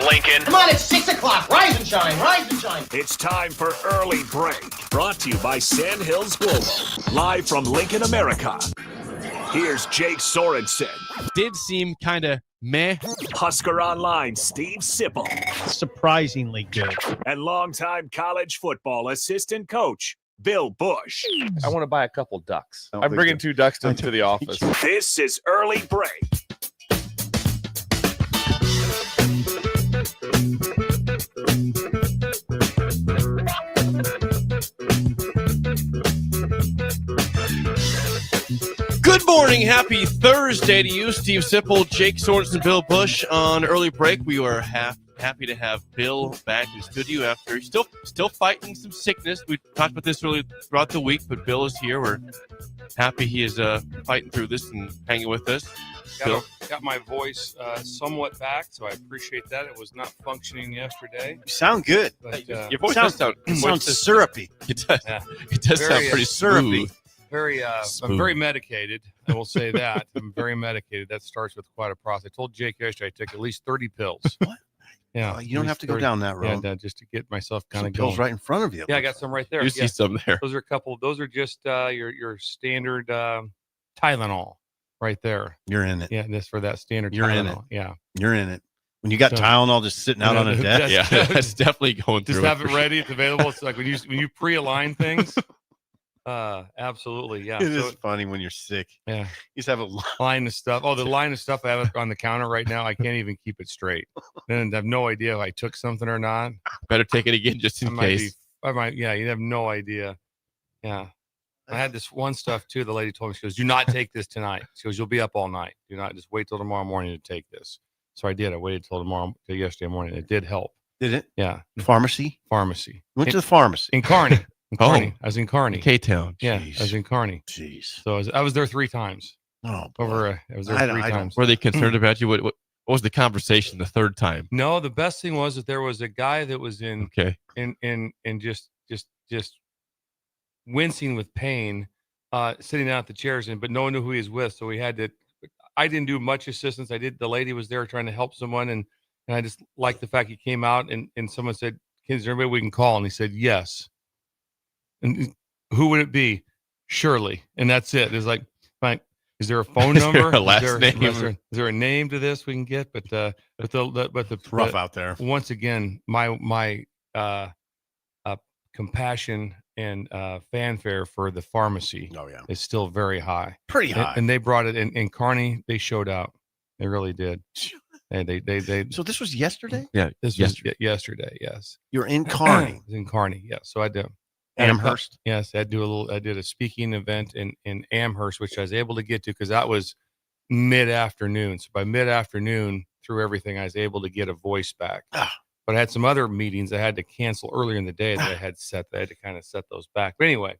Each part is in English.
Lincoln. Come on, it's 6 o'clock. Rise and shine, rise and shine. It's time for Early Break. Brought to you by Sandhills Global. Live from Lincoln, America. Here's Jake Sorensen. Did seem kind of meh. Husker Online, Steve Sipple. Surprisingly good. And longtime college football assistant coach, Bill Busch. I want to buy a couple ducks. I'm bringing 2 ducks to the office. This is Early Break. Good morning. Happy Thursday to you, Steve Sipple, Jake Sorensen, Bill Busch on Early Break. We are happy to have Bill back in the studio after he's still fighting some sickness. We talked about this earlier throughout the week, but Bill is here. We're happy he is fighting through this and hanging with us. Got my voice somewhat back, so I appreciate that. It was not functioning yesterday. You sound good. But, Your voice does sound syrupy. It does. Yeah. It does sound pretty syrupy. smooth. I'm very medicated. I will say that. I'm very medicated. That starts with quite a process. I told Jake yesterday I took at least 30 pills. What? Yeah. You don't have to go down that road. Yeah, just to get myself kind of pills going. right in front of you. Yeah, I got some right there. You see some there. Those are a couple. Those are just your standard Tylenol right there. You're in it. Yeah, this for that standard You're Tylenol. in it. Yeah. You're in it. When you got Tylenol just sitting out on a desk. Yeah, that's definitely going through. Just have it ready. It's available. It's like when you pre-align things. Absolutely. Yeah. It is funny when you're sick. Yeah. You just have a line of stuff. Oh, the line of stuff I have on the counter right now, I can't even keep it straight. And I have no idea if I took something or not. Better take it again just in case. Yeah, you have no idea. Yeah. I had this one stuff too. The lady told me, she goes, do not take this tonight. She goes, you'll be up all night. Do not just wait till tomorrow morning to take this. So I did. I waited till yesterday morning. It did help. Did it? Yeah. Pharmacy? Went to the pharmacy. In Kearney. I was in Kearney. K-Town. Yeah, Jeez. I was in Kearney. Jeez. So I was there 3 times. Oh, I was there 3 times. Were they concerned about you? What was the conversation the third time? No, the best thing was that there was a guy that was in just wincing with pain, sitting down at the chairs, but no one knew who he was with. So we had to. I didn't do much assistance. The lady was there trying to help someone, and I just liked the fact he came out and someone said, "Is there anybody we can call?" And he said, "Yes." And who would it be? Shirley. And that's it. It's like, fine. Is there a phone number? Is there a last name? Is there a name to this we can get? But the it's rough out there. Once again, my compassion and fanfare for the pharmacy is still very high. Pretty high. And they brought it in Kearney. They showed out. They really did. And they So this was yesterday? Yeah. This was yesterday. Yes. You're in Kearney. I was in Kearney. Yes. So I did. Amherst. Yes, I did a speaking event in Amherst, which I was able to get to because that was mid-afternoon. So by mid-afternoon, through everything, I was able to get a voice back. But I had some other meetings I had to cancel earlier in the day that I had set. I had to kind of set those back. But anyway,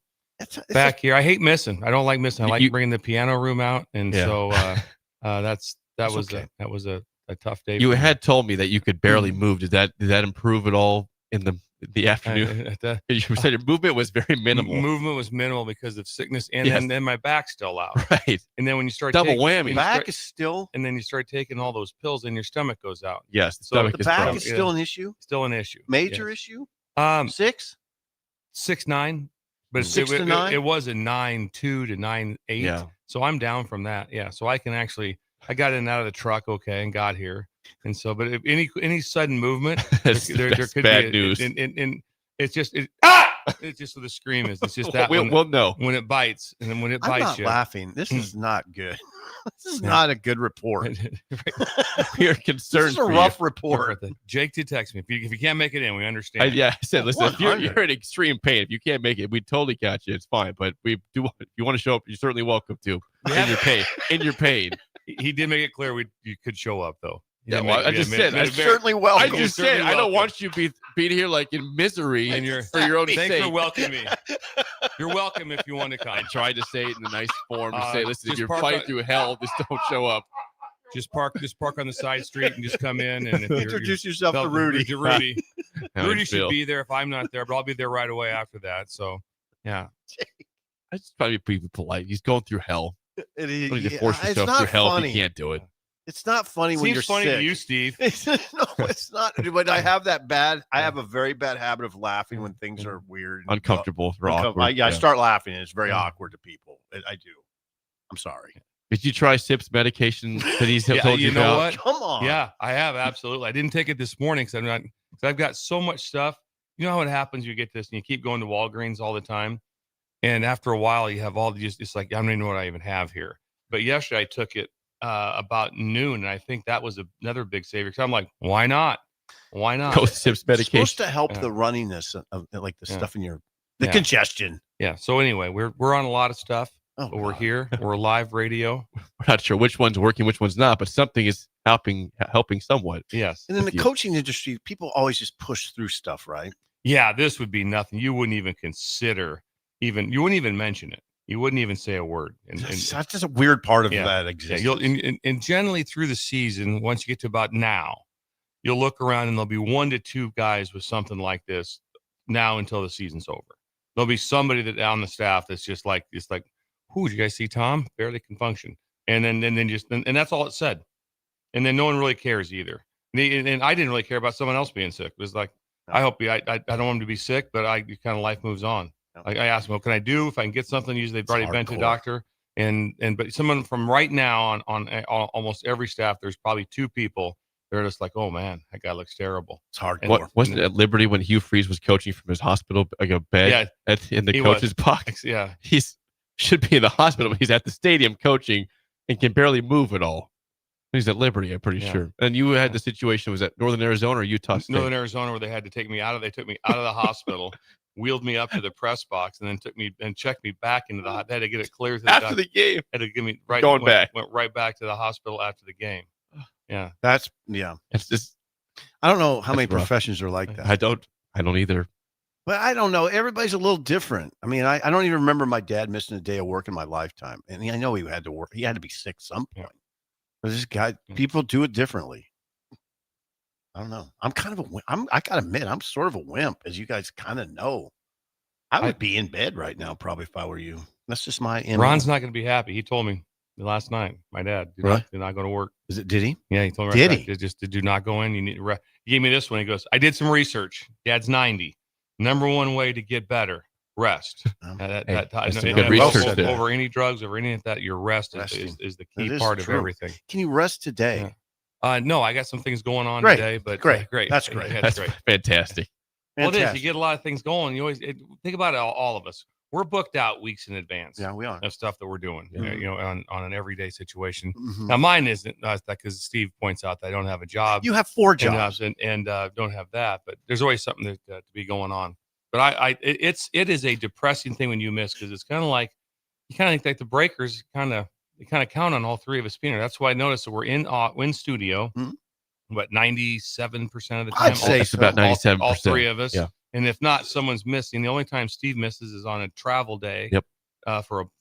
back here, I hate missing. I don't like missing. I like bringing the piano room out, and so that was a tough day. You had told me that you could barely move. Did that improve at all in the afternoon? You said your movement was very minimal. Movement was minimal because of sickness, and then my back's still out. Right. And then when you start double whammy, back is still, and then you start taking all those pills, and your stomach goes out. Yes, the back is still an issue. Still an issue. Major issue. 6'9", but 6 to 9. It was a 9.2 to 9.8. Yeah. So I'm down from that. Yeah. So I can actually. I got in and out of the truck and got here. And so, but if any sudden movement, there could bad be news. And it's just it's just what the scream is. It's just that we'll know when it bites, and then when it bites I'm not you. laughing. This is not good. This is not a good report. We are concerned. This is a rough report. Jake did text me. If you can't make it in, we understand. I said, listen, if you're in extreme pain, if you can't make it, we totally got you. It's fine. But we do. If you want to show up, you're certainly welcome to. In your pain. He did make it clear you could show up though. Yeah, well, I just said, I'm certainly welcome. I just said, I don't want you being here like in misery for your own sake. Thanks for welcoming me. You're welcome if you want to come. I tried to say it in a nice form to say, listen, if you're fighting through hell, just don't show up. Just park on the side street and just come in and introduce yourself to Rudy. Rudy should be there if I'm not there, but I'll be there right away after that. So, yeah. I just try to be polite. He's going through hell. You force yourself not through hell funny. if you can't do it. It's not funny when Seems you're funny sick. to you, Steve. No, it's not. But I have that bad. I have a very bad habit of laughing when things are weird, and Uncomfortable or awkward. I start laughing, and it's very awkward to people. I do. I'm sorry. Did you try SIP's medication that he's told you know about? what? Come on. Yeah, I have absolutely. I didn't take it this morning because I've got so much stuff. You know how it happens? You get this, and you keep going to Walgreens all the time, and after a while, you have all these. It's like I don't even know what I even have here. But yesterday, I took it about noon, and I think that was another big savior. Because I'm like, why not? Why not? Go SIP's It's medication. supposed to help the runniness of like the stuff in your congestion. Yeah. So anyway, we're on a lot of stuff. Oh, but we're here. We're live radio. We're not sure which one's working, which one's not, but something is helping somewhat. Yes. And in the coaching industry, people always just push through stuff, right? Yeah, this would be nothing. You wouldn't even consider you wouldn't even mention it. You wouldn't even say a word. And That's just a weird part of that existence. Yeah, and generally through the season, once you get to about now, you'll look around and there'll be 1 to 2 guys with something like this now until the season's over. There'll be somebody that on the staff that's just like, who did you guys see Tom? Barely can function. And then that's all it said. And then no one really cares either. And I didn't really care about someone else being sick. It was like, I hope I don't want him to be sick, but kind of life moves on. Like I asked him, what can I do if I can get something? Usually they've already been to a doctor. But someone from right now on almost every staff, there's probably 2 people. They're just like, oh man, that guy looks terrible. It's hard. Wasn't it at Liberty when Hugh Freeze was coaching from his hospital, like a bed in the coach's box? Yeah. Should be in the hospital, but he's at the stadium coaching and can barely move at all. He's at Liberty, I'm pretty sure. And you had the situation, was that Northern Arizona or Utah State? Northern Arizona, where they had to they took me out of the hospital, wheeled me up to the press box, and then took me and checked me back into the. They had to get it cleared after the game. Had to give me back. Went right back to the hospital after the game. Yeah, It's just. I don't know how many rough. professions are like that. I don't either. But I don't know. Everybody's a little different. I mean, I don't even remember my dad missing a day of work in my lifetime. And I know he had to work. He had to be sick at some point. But this guy, people do it differently. I don't know. I'm kind of I got to admit, I'm sort of a wimp, as you guys kind of know. I would be in bed right now, probably, if I were you. That's just my MO. Ron's not going to be happy. He told me last night, my dad, did not go to work. Did he? Yeah, he told me. Did he? Just do not go in. You need to rest. He gave me this one. He goes, I did some research. Dad's 90. Number one way to get better, rest. Over any drugs, over any of that, your rest is the key part of everything. Can you rest today? No, I got some things going on today, but great. That's great. Yeah, That's great. Fantastic. Well, it is. You get a lot of things going. You always think about it. All of us, we're booked out weeks in advance. Yeah, we are. Of stuff that we're doing. On an everyday situation. Mm-hmm. Now, mine isn't because Steve points out that I don't have a job. You have 4 jobs and don't have that, but there's always something to be going on. But it is a depressing thing when you miss, because it's kind of like you kind of think like the breakers kind of count on all 3 of us being there. That's why I noticed that we're in studio. Mm-hmm. What 97% of the time? I'd say it's about 97%. All 3 of us. Yeah. And if not, someone's missing. The only time Steve misses is on a travel day. Yep.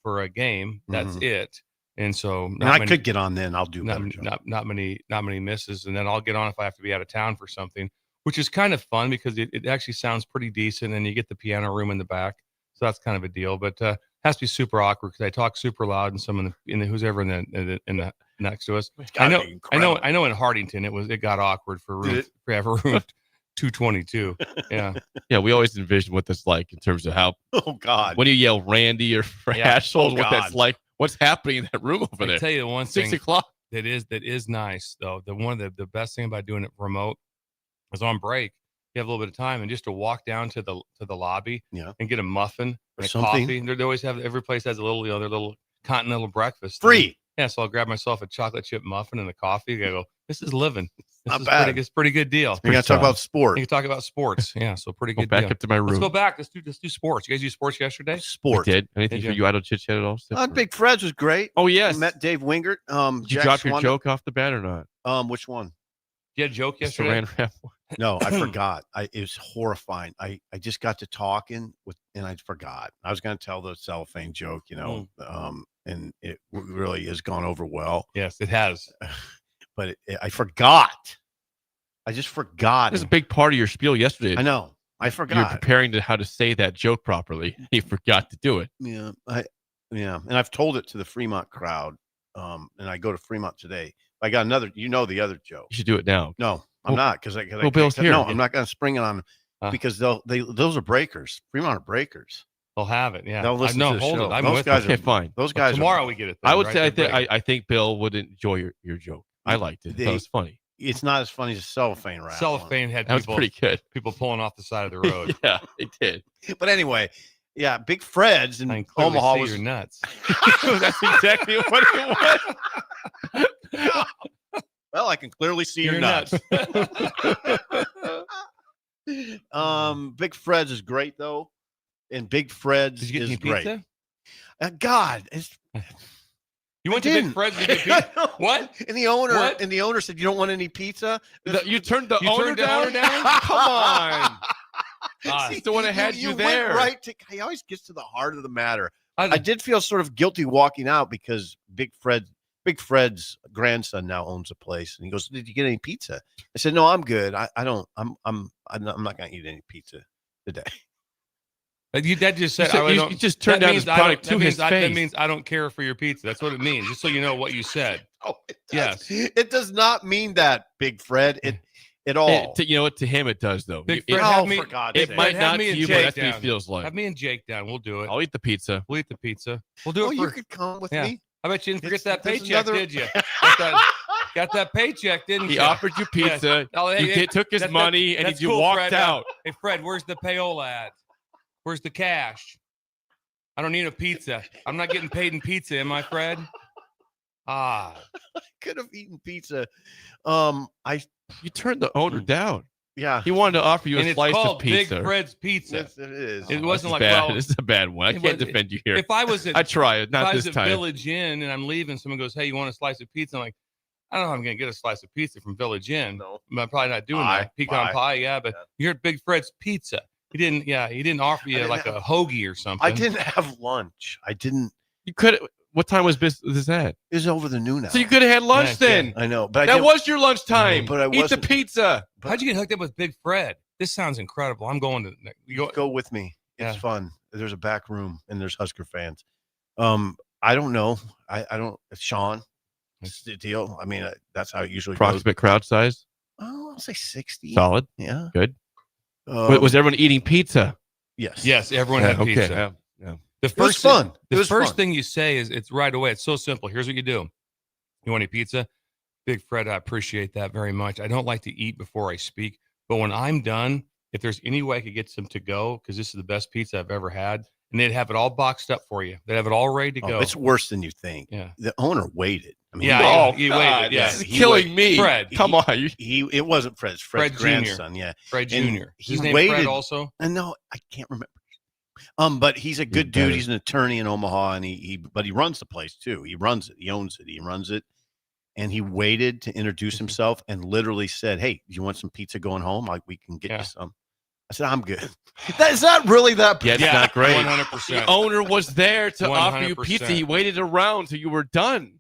For a game. That's it. And so I could get on then. I'll do better. Not many misses, and then I'll get on if I have to be out of town for something, which is kind of fun because it actually sounds pretty decent, and you get the piano room in the back, so that's kind of a deal. But has to be super awkward because I talk super loud, and someone in the who's ever in the next to us. I know in Hardington it got awkward for room 222. Yeah. Yeah, we always envision what that's like in terms of how. Oh God! When you yell Randy or Frashel, what that's like. What's happening in that room over there? I tell you the one 6 thing o'clock. that is nice though. The best thing about doing it remote is on break. You have a little bit of time, and just to walk down to the lobby and get a muffin and a coffee. They always have, every place has a little, their little continental breakfast. Free. Yeah, so I'll grab myself a chocolate chip muffin and a coffee. I go, this is living. Not bad. It's a pretty good deal. You got to talk about sports. You can talk about sports. Yeah, so pretty good Back deal. up to my room. Let's go back. Let's do sports. You guys do sports yesterday? Sports. We did. Anything for you out of chit chat at all? Big Fred's was great. Oh yes. Met Dave Wingert. Did you drop your joke off the bat or not? Which one? You had a joke yesterday? No, I forgot. It was horrifying. I just got to talking and I forgot. I was going to tell the cellophane joke, and it really has gone over well. Yes, it has. But I forgot. I just forgot. This is a big part of your spiel yesterday. I know. I forgot. You're preparing how to say that joke properly. You forgot to do it. Yeah. And I've told it to the Fremont crowd. And I go to Fremont today. I got another. You know the other joke. You should do it now. No, I'm not because Bill's here. No, I'm not going to spring it on them because those are breakers. Fremont are breakers. They'll have it. Yeah. They'll listen no, to the hold show. it. I'm Those with guys you. Okay, fine. Those guys. Tomorrow we get it. I would right? say They're I think Bill would enjoy your joke. I liked it. That was funny. It's not as funny as cellophane rap. Cellophane had That was pretty good. people pulling off the side of the road. Yeah, it did. But anyway, yeah, Big Fred's in I can clearly Omaha see was your nuts. That's exactly what it was. well. I can clearly see your nuts. Big Fred's is great though, and Big Fred's Did you get is any great. pizza? God, You went to didn't. Big Fred's to get pizza? What? And the owner said, "You don't want any pizza." You turned the You owner turned the down? owner down? Come on. God. He's the one that had you went there. right to. He always gets to the heart of the matter. I did feel sort of guilty walking out because Big Fred's grandson now owns a place, and he goes, "Did you get any pizza?" I said, "No, I'm good. I don't. I'm not going to eat any pizza today." That just said You just turned down his product to his That face. means I don't care for your pizza. That's what it means. Just so you know what you said. Oh, it does. Yes. It does not mean that, Big Fred. At all. You know what? To him, it does though. Big It, Fred, it, have me- for God's it sake. might have not me to and you, but Jake that's what down. he feels like. Have me and Jake down. We'll do it. I'll eat the pizza. We'll eat the pizza. We'll do Oh, it you for. could come with Yeah. me. I bet you didn't forget that There's paycheck, another- did you? Got that paycheck, didn't He you? offered you pizza. Oh, hey, You hey, took his that's- money and that's you cool, walked Fred. out. Hey, Fred, where's the payola at? Where's the cash? I don't need a pizza. I'm not getting paid in pizza, am I, Fred? Ah, Could have eaten pizza. You turned the owner down. Yeah. He wanted to offer you and a it's slice called of pizza. Big Fred's Pizza. Yes, it is. It Oh, wasn't this is like, bad. well, This is a bad one. I it can't was- defend you here. If I was at, I try it, if not I was this at time. Village Inn and I'm leaving, someone goes, "Hey, you want a slice of pizza?" I'm like, I don't know if I'm going to get a slice of pizza from Village Inn. No. I'm probably not doing Pie, that. Pecan pie. pie, yeah. But you're at Big Fred's Pizza. He didn't offer you didn't like have- a hoagie or something. I didn't have lunch. I didn't. You could. What time was this at? It's over the noon now. So you could have had lunch Yeah, then. I know, but I That didn't- was your lunchtime. But I Eat the wasn't- pizza. How'd you get hooked up with Big Fred? This sounds incredible. I'm going to go with me. It's Yeah. fun. There's a back room and there's Husker fans. I don't know. I don't. Sean, it's the deal. I mean, that's how it usually goes. Approximate crowd size. Oh, I'll say 60. Solid. Yeah. Good. Was everyone eating pizza? Yes. Yes, everyone had okay. pizza. Yeah. The It was first fun. It The was first fun. thing you say is it's right away. It's so simple. Here's what you do. You want any pizza? Big Fred, I appreciate that very much. I don't like to eat before I speak, but when I'm done, if there's any way I could get some to go, because this is the best pizza I've ever had, and they'd have it all boxed up for you. They'd have it all ready to Oh, go. it's worse than you think. Yeah. The owner waited. I mean, Yeah, he, you God, waited. Yeah. This is He killing me. Fred. Come on. it wasn't Fred's Fred Jr. grandson. Yeah. Fred and Jr. he His name waited- Fred also? And no, I can't remember. But he's a good better. dude. He's an attorney in Omaha, and he runs the place too. He runs it. He owns it. He runs it. And he waited to introduce himself and literally said, "Hey, do you want some pizza going home? Like we can get Yeah. you some." I said, "I'm good." Is that really that? Yeah, it's not great. 100%. The owner was there to offer you 100%. pizza. He waited around till you were done.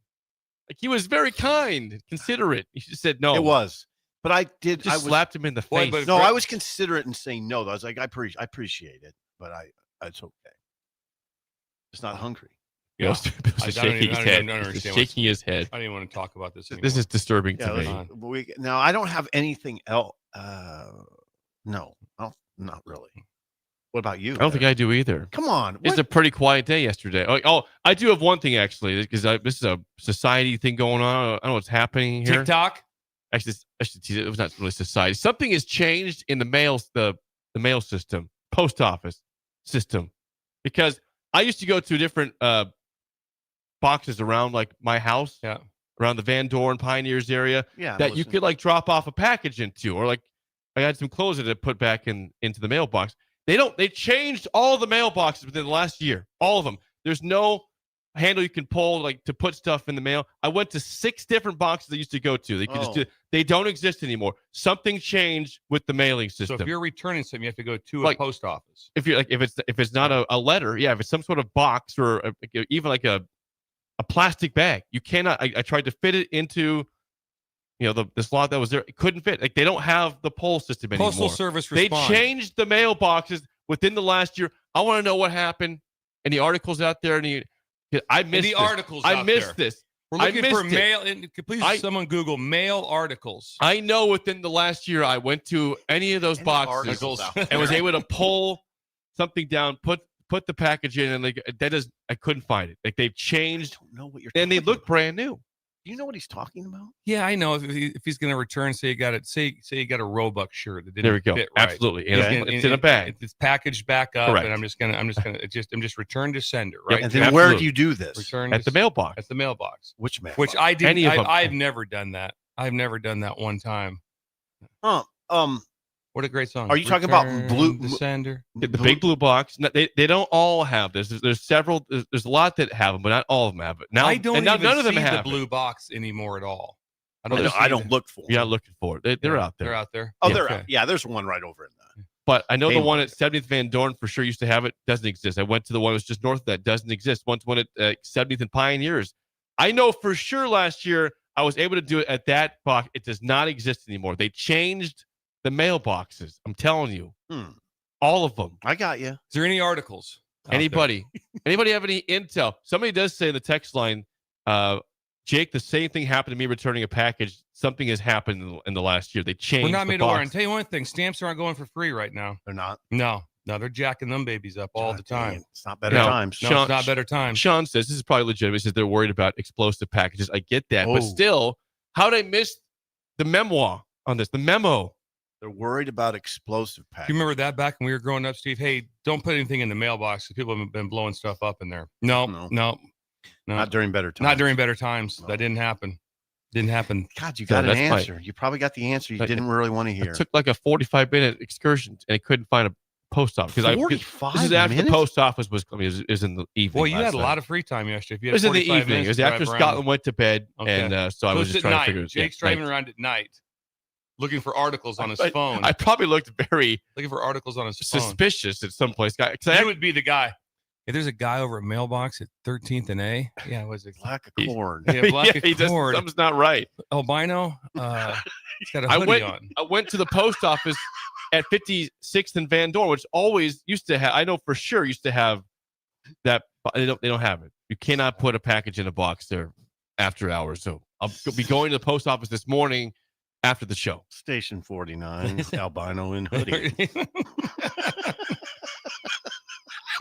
Like he was very kind, considerate. He just said no. It was, but I did. Just I was slapped him in the Boy, face. but- no, I was considerate in saying no. Though. I was like, I appreciate it, but it's okay. It's not hungry. Bill's I just don't shaking even- his I don't head. even Just understand shaking his head. I don't even want to talk about this anymore. This is disturbing Yeah, to me. listen. now I don't have anything else. No, not really. What about you? I don't think I do either. Come on, It's what? a pretty quiet day yesterday. Oh, I do have one thing actually, because this is a society thing going on. I don't know what's happening here. TikTok? Actually, it was not really society. Something has changed in the mail system, post office system, because I used to go to different boxes around like my house, Yeah. around the Van Dorn Pioneers area, Yeah, that you listen. could like drop off a package into, or like I had some clothes that I put back into the mailbox. They changed all the mailboxes within the last year, all of them. There's no handle you can pull like to put stuff in the mail. I went to 6 different boxes I used to go to. They could just do. They don't exist anymore. Something changed with the mailing So system. if you're returning something, you have to go to Like- a post office. if you're like if it's not a letter, yeah, if it's some sort of box or even like a plastic bag, you cannot. I tried to fit it into the slot that was there. It couldn't fit. Like they don't have the poll system anymore. Postal Service They respond. changed the mailboxes within the last year. I want to know what happened. Any articles out there? I missed the this. articles I out missed there. this. We're I looking for missed it. mail. And please, someone Google mail articles. I know within the last year I went to any of those boxes articles out and was able to pull something down, put the package in, and like I couldn't find it. Like they've changed, I don't know what you're and they talking look about. brand new. Do you know what he's talking about? Yeah, I know. If he's going to return, say you got it. Say you got a Roebuck shirt that didn't There we go. fit right. Absolutely, and And- it's in a bag. It's packaged back up, Correct. and I'm just return to sender, right? And then Absolutely. where do you do this? Return At the mailbox. At the mailbox, Which man? which I didn't. Any of them. I've never done that. I've never done that one time. What a great song! Are you talking about blue- the sender? The big blue box. No, they don't all have this. There's several. There's a lot that have them, but not all of them have it. Now I don't and now even none of them see have the blue box anymore at all. I I see don't the- look for. You're not looking for it. They're out there. They're out there. Oh, Yeah. they're Okay. out. Yeah, there's one right over in that. But I know the Game one on at 70th Van Dorn for sure used to have it. Doesn't exist. I went to the one that was just north of that. Doesn't exist. Once one at 70th and Pioneers. I know for sure last year I was able to do it at that box. It does not exist anymore. They changed the mailboxes. I'm telling you. All of them. I got you. Is there any articles? out there? Anybody have any intel? Somebody does say in the text line, Jake, the same thing happened to me returning a package. Something has happened in the last year. They changed We're not the made aware. box. And tell you one thing: stamps aren't going for free right now. They're not. No, they're jacking them babies up all God the time. dang it. It's not better No. times. No, Sean- it's not better times. Sean says this is probably legitimate. He says they're worried about explosive packages. I get that, but Oh. still, how did I miss the memoir on this? The memo. They're worried about explosive Do packages. you remember that back when we were growing up, Steve? Hey, don't put anything in the mailbox because people have been blowing stuff up in there. No. Not during better times. Not during better times. No. That didn't happen. Didn't happen. God, you No, got an that's my- answer. You probably got the answer you But- didn't really want to hear. It took like a 45-minute excursion, and I couldn't find a post office because 45 this is after minutes? the post office was. I mean, it was in the evening. Boy, you last had a night. lot of free time yesterday. If you It had was in the 45 evening. It minutes was to after drive around. Scotland went to bed, Okay. and so I was it's just at trying night. to figure. Jake's driving around at night, looking for articles on his phone. I probably looked very Looking for articles on his phone. suspicious at some place. Because You would be the guy. Hey, there's a guy over at Mailbox at 13th and A. Yeah, was it? Lack of corn. Yeah, black he just, cord. something's not right. albino. He's got a I hoodie on. went to the post office at 56th and Van Dorn, which always used to have. I know for sure used to have that. But they don't have it. You cannot put a package in a box there after hours. So I'll be going to the post office this morning after the show. Station 49, albino in hoodie.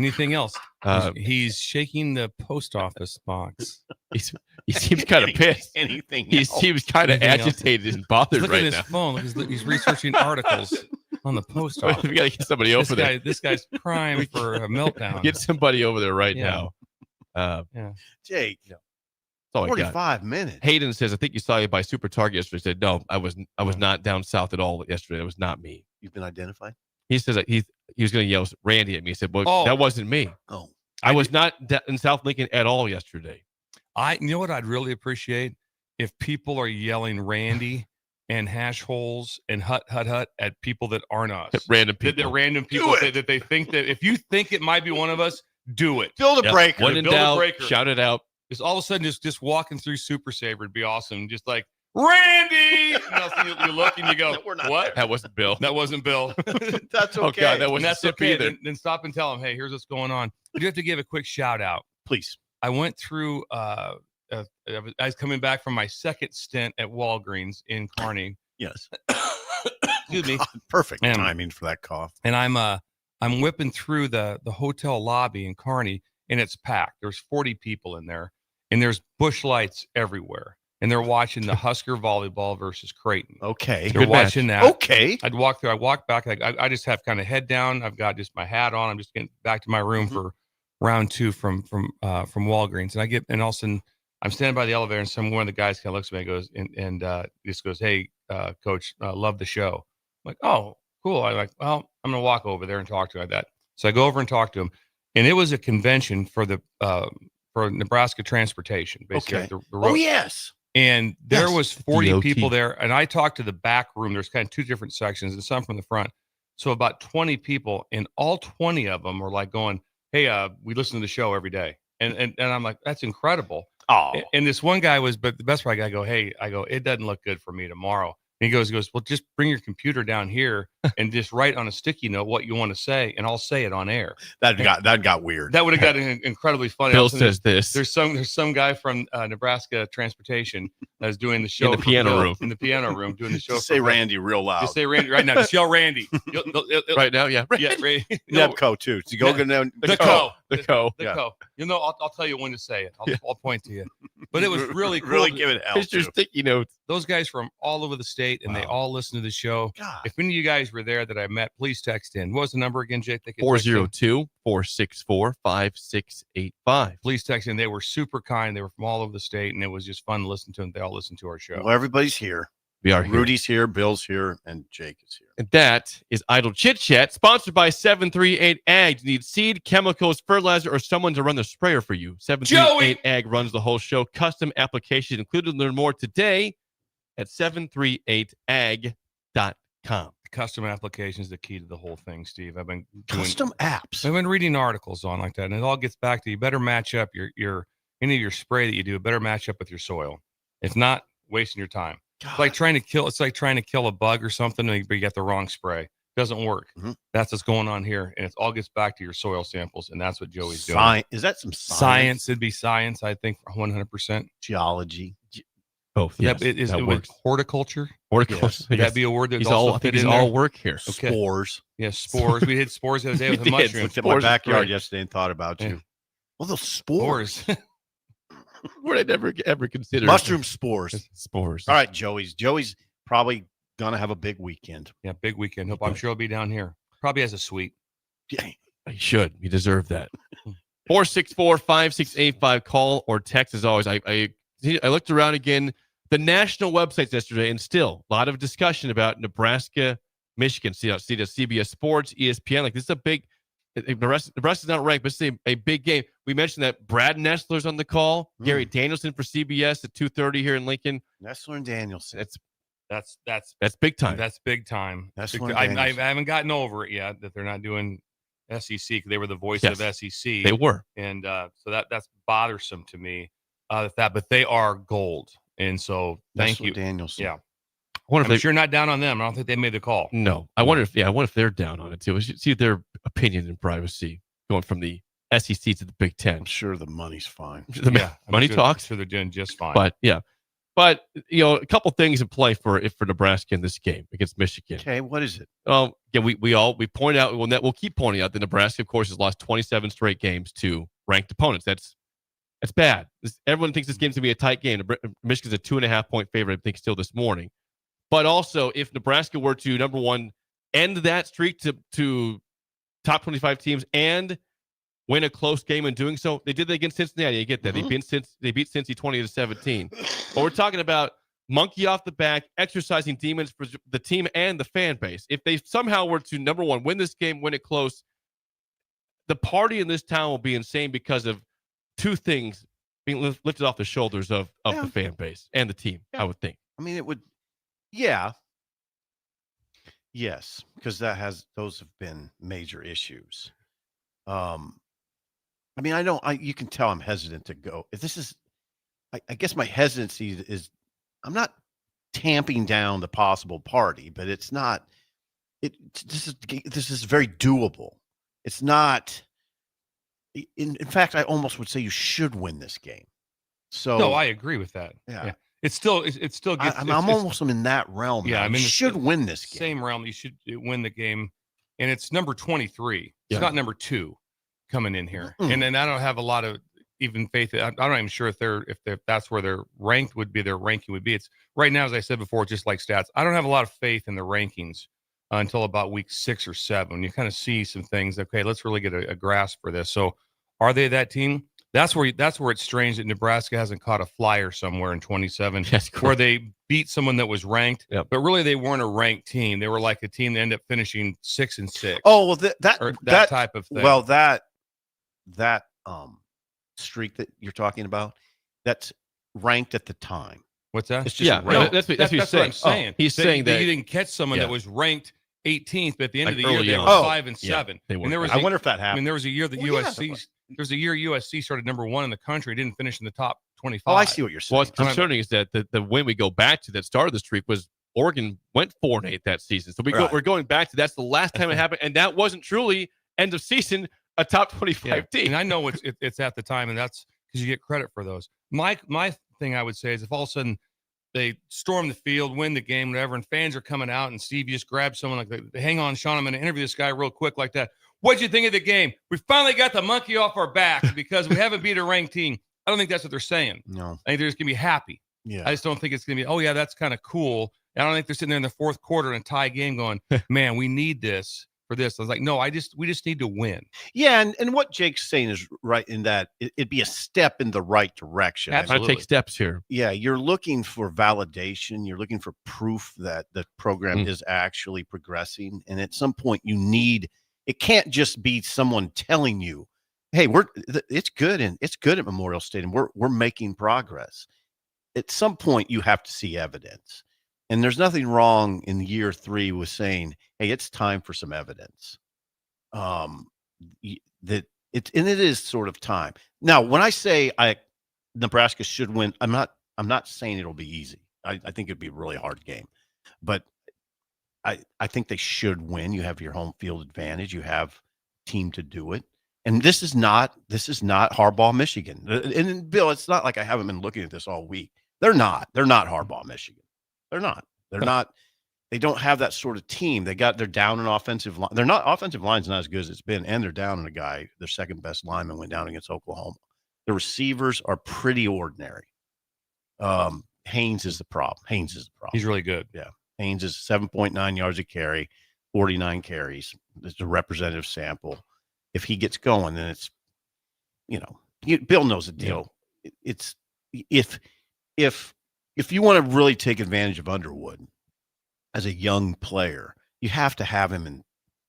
Anything else? Uh, He's shaking the post office box. he seems kind of pissed. Anything He else? seems kind of Anything else? agitated and He's bothered looking at right his now. phone. He's researching articles on the post office. We gotta get somebody over there. This guy's primed for a meltdown. Get somebody over there right Yeah. now. Jake, That's all I got. 45 minutes. Hayden says, "I think you saw you by Super Target yesterday." I said, "No, I was not down south at all yesterday. It was not me." You've been identified? He says that he was going to yell Randy at me. He said, "Well, Oh. that wasn't me. Oh, I was not in South Lincoln at all yesterday." You know what I'd really appreciate if people are yelling Randy and hash holes and hut at people that aren't us. Random That they're people. random people that they think that if you think it might be one of us, do it. build a Yep. breaker. When in Build a doubt, breaker. shout it out. Just all of a sudden, just walking through Super Saver would be awesome. Just like Randy, and all of a sudden you look and you go, No, we're not "What? That wasn't Bill. That wasn't Bill." That's okay. Oh God, that And wasn't that's Sip okay. either. Then stop and tell them, "Hey, here's what's going on." I do have to give a quick shout out. Please. I went through. I was coming back from my second stint at Walgreens in Kearney. Yes. Excuse me. God, perfect Man. timing for that cough. And I'm whipping through the hotel lobby in Kearney, and it's packed. There's 40 people in there, and there's Busch lights everywhere, and they're watching the Husker volleyball versus Creighton. Okay. They're Good match. watching that. Okay. I walk back. I just have kind of head down. I've got just my hat on. I'm just getting back to my room for round two from Walgreens, and all of a sudden I'm standing by the elevator, and one of the guys kind of looks at me and goes, and just goes, "Hey, coach, love the show." I'm like, "Oh, cool." I'm like, "Well, I'm gonna walk over there and talk to him like that." So I go over and talk to him, and it was a convention for Nebraska Transportation, basically. Okay. The Oh, road. yes. And there Yes. was 40 DOT. people there, and I talked to the back room. There's kind of two different sections, and some from the front. So about 20 people, and all 20 of them were like going, "Hey, we listen to the show every day," and I'm like, "That's incredible." Oh, And this one guy but the best part, I go, "Hey," I go, "It doesn't look good for me tomorrow." And he goes, "Well, just bring your computer down here, and just write on a sticky note what you want to say, and I'll say it on air. That got weird. That would have gotten incredibly funny. Bill says this. There's some guy from Nebraska Transportation that's doing the show In the piano room. In the piano room, doing the show. Just say Randy real loud. Just say Randy right now. Just yell Randy. Right now, yeah. Yeah, Randy. Nebco too. So go down The co. The co. The Yeah. co. I'll tell you when to say it. I'll point to you. But it was really cool. Really give it hell. It's your too. sticky notes. Those guys from all over the state, and they Wow. all listen to the show. God. If any of you guys were there that I met, please text in. What was the number again, Jake? They could text in? 402-464-5685. Please text in. They were super kind. They were from all over the state, and it was just fun to listen to them. They all listened to our show. Well, everybody's here. We are here. Rudy's here. Bill's here, and Jake is here. And that is Idle Chit Chat, sponsored by 738 Ag. You need seed, chemicals, fertilizer, or someone to run the sprayer for you. 738 Ag runs the whole show. Custom applications included. Learn more today at 738ag.com. Custom application is the key to the whole thing, Steve. I've been doing, Custom apps. I've been reading articles on like that, and it all gets back to you better match up your any of your spray that you do. Better match up with your soil. If not, wasting your time. God. It's like trying to kill a bug or something, but you get the wrong spray. Doesn't work. Mhm. That's what's going on here, and it all gets back to your soil samples, and that's what Joey's doing. Is that some Science, it'd be science, I think, 100%. Geology. Both. Yes, That is that it works. horticulture. Horticulture. Would Yes. that be a word that He's also all, I think fit he's in all there? work here. Okay. Spores. Yeah, spores. We hit spores the other day with a We did. mushroom. Looked at my Spores is backyard great. yesterday and thought about Yeah. you. Well, those spores. Word I never ever considered. Mushroom spores. Spores. All right, Joey's probably gonna have a big weekend. Yeah, big weekend. I'm sure he'll be down here. Probably has a suite. Yeah. You should. You deserve that. 464-5685. Call or text as always. I looked around again. The national websites yesterday, and still a lot of discussion about Nebraska, Michigan. See the CBS Sports, ESPN. Like this is a big. Nebraska's not ranked, but it's a big game. We mentioned that Brad Nessler's on the call. Gary Danielson for CBS at 2:30 here in Lincoln. Nessler and Danielson. That's That's big time. That's big time. That's Big one time. I Danielson. haven't gotten over it yet that they're not doing SEC because they were the voice Yes. of SEC. They were. And so that's bothersome to me. But they are gold, and so thank Nessler, you. Danielson. Yeah, I wonder if I'm sure not down on them. I don't think they made the call. No, I wonder if they're down on it too. We should see their opinion and privacy going from the SEC to the Big Ten. I'm sure the money's fine. The Yeah, I'm money sure, talks, I'm sure they're doing just fine. but yeah, but a couple things in play for Nebraska in this game against Michigan. Okay, what is it? Yeah, we point out. We'll keep pointing out that Nebraska, of course, has lost 27 straight games to ranked opponents. That's bad. Everyone thinks this game's gonna be a tight game. Michigan's a 2.5-point favorite, I think, still this morning. But also, if Nebraska were to, number one, end that streak to top 25 teams and win a close game in doing so, they did that against Cincinnati. You get that. They beat Cincy 20-17. But we're talking about monkey off the back, exercising demons for the team and the fan base. If they somehow were to, number one, win this game, win it close, the party in this town will be insane because of two things being lifted off the shoulders of Yeah. the fan base and the team, Yeah. I would think. I mean, it would. Yeah. Yes, because those have been major issues. I mean, you can tell I'm hesitant to go. If this is, I guess my hesitancy is, I'm not tamping down the possible party, but it's not. This is very doable. It's not. In fact, I almost would say you should win this game. So no, I agree with that. Yeah. It's still gets. I'm almost in that realm. Yeah, now. I mean, you should win this game. Same realm. You should win the game, and it's number 23. It's Yeah. not number 2 coming in here, Mm-mm. and then I don't have a lot of even faith. I'm not even sure if that's where their rank would be. Their ranking would be. It's right now, as I said before, just like stats. I don't have a lot of faith in the rankings until about week 6 or 7. You kind of see some things. Okay, let's really get a grasp for this. So, are they that team? That's where it's strange that Nebraska hasn't caught a flyer somewhere in 27, Yes, where they beat someone that was ranked, Yep. but really they weren't a ranked team. They were like a team that ended up finishing 6-6. Oh well, or that type of thing. Well, that streak that you're talking about, that's ranked at the time. What's that? It's just Yeah, ranked. that's what he's what I'm saying. saying. He's saying that you didn't catch someone Yeah. that was ranked 18th, but at the end Like of the year early they on. were Oh, 5 and yeah, 7. they were. And there was I wonder if that I happened. mean, there was a year that Well, yeah, USC. There's a year USC started number 1 in the country, didn't finish in the top 25. Oh, I see what you're saying. what's concerning is that the win we go back to that started the streak was Oregon went 4-8 that season. So we're going back to that's the last time it happened, and that wasn't truly end of season a top 25 team. And I know it's at the time, and that's because you get credit for those. My thing I would say is if all of a sudden they storm the field, win the game, whatever, and fans are coming out, and Steve just grabs someone like that. Hang on, Sean, I'm going to interview this guy real quick like that. What'd you think of the game? We finally got the monkey off our back because we haven't beat a ranked team. I don't think that's what they're saying. No. I think they're just going to be happy. Yeah. I just don't think it's going to be, oh, yeah, that's kind of cool. I don't think they're sitting there in the fourth quarter in a tie game going, man, we need this for this. I was like, no, we just need to win. Yeah, and what Jake's saying is right in that it'd be a step in the right direction. Absolutely. I take steps here. Yeah, you're looking for validation. You're looking for proof that the program is actually progressing. And at some point, it can't just be someone telling you, "Hey, it's good and it's good at Memorial Stadium. We're making progress." At some point, you have to see evidence. And there's nothing wrong in year 3 with saying, "Hey, it's time for some evidence." It is sort of time. Now, when I say Nebraska should win, I'm not saying it'll be easy. I think it'd be a really hard game, but I think they should win. You have your home field advantage. You have team to do it. And this is not Harbaugh, Michigan. And Bill, it's not like I haven't been looking at this all week. They're not Harbaugh, Michigan. They're not. They don't have that sort of team. They're down an offensive line. Offensive line's not as good as it's been, and they're down on a guy. Their second best lineman went down against Oklahoma. The receivers are pretty ordinary. Haynes is the problem. He's really good. Yeah. Haynes is 7.9 yards a carry, 49 carries. It's a representative sample. If he gets going, then it's, Bill knows the deal. Yeah. It's if you want to really take advantage of Underwood as a young player, you have to have him in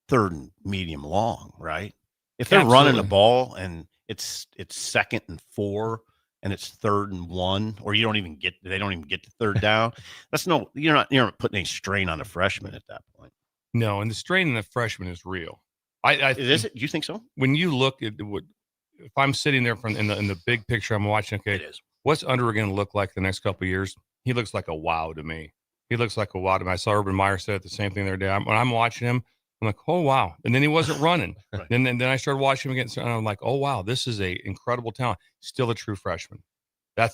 third and medium long, right? If they're running the ball and it's 2nd and 4 and it's 3rd and 1, or they don't even get to third down, you're not putting any strain on a freshman at that point. No, and the strain in the freshman is real. Is it? Do you think so? When you look at if I'm sitting there in the big picture, I'm watching. Okay, it is. What's Underwood going to look like the next couple of years? He looks like a wow to me. I saw Urban Meyer said the same thing the other day. When I'm watching him, I'm like, oh wow! And then he wasn't running. Right. Then I started watching him again, and I'm like, oh wow, this is a incredible talent. Still a true freshman. That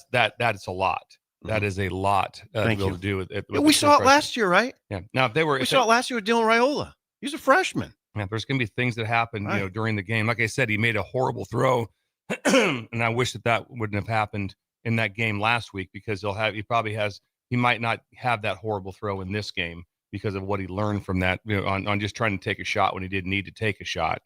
is a lot. Mm-hmm. That is a lot to do with it. We saw it last year, right? Yeah. Now we saw it last year with Dylan Raiola. He's a freshman. Yeah, there's going to be things that happen, during the game. Like I said, he made a horrible throw, and I wish that wouldn't have happened in that game last week because he might not have that horrible throw in this game because of what he learned from that, on just trying to take a shot when he didn't need to take a shot.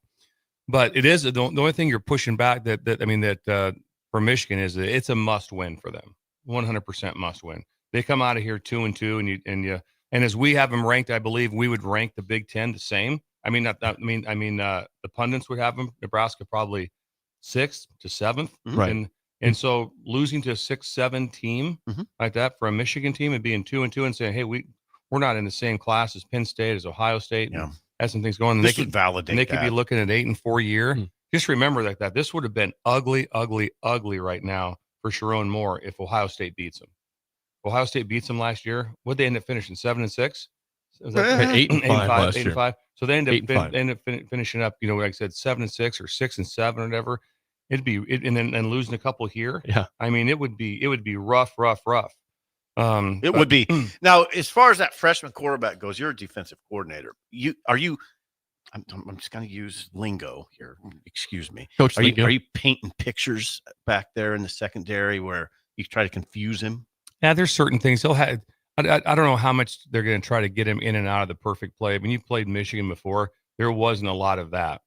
But it is the only thing you're pushing back that for Michigan is that it's a must win for them, 100% must win. They come out of here 2-2, and as we have them ranked, I believe we would rank the Big Ten the same. The pundits would have them Nebraska probably 6th to 7th, right? And so losing to a 6-7 team like that for a Michigan team and being 2-2 and saying, hey, we're not in the same class as Penn State, as Ohio State, and has some things going. And this would validate. And they could be looking at 8-4 year. Just remember that this would have been ugly right now for Sharon Moore if Ohio State beats them. Ohio State beats them last year. What they end up finishing 7-6. Was that 8-5? So they end up finishing up, like I said, 7-6 or 6-7 or whatever. It'd be and losing a couple here. Yeah, I mean, it would be rough. It would be. Now, as far as that freshman quarterback goes, you're a defensive coordinator. I'm just going to use lingo here. Excuse me. Coach, are you painting pictures back there in the secondary where you try to confuse him? Yeah, there's certain things he'll have. I don't know how much they're going to try to get him in and out of the perfect play. When you played Michigan before, there wasn't a lot of that,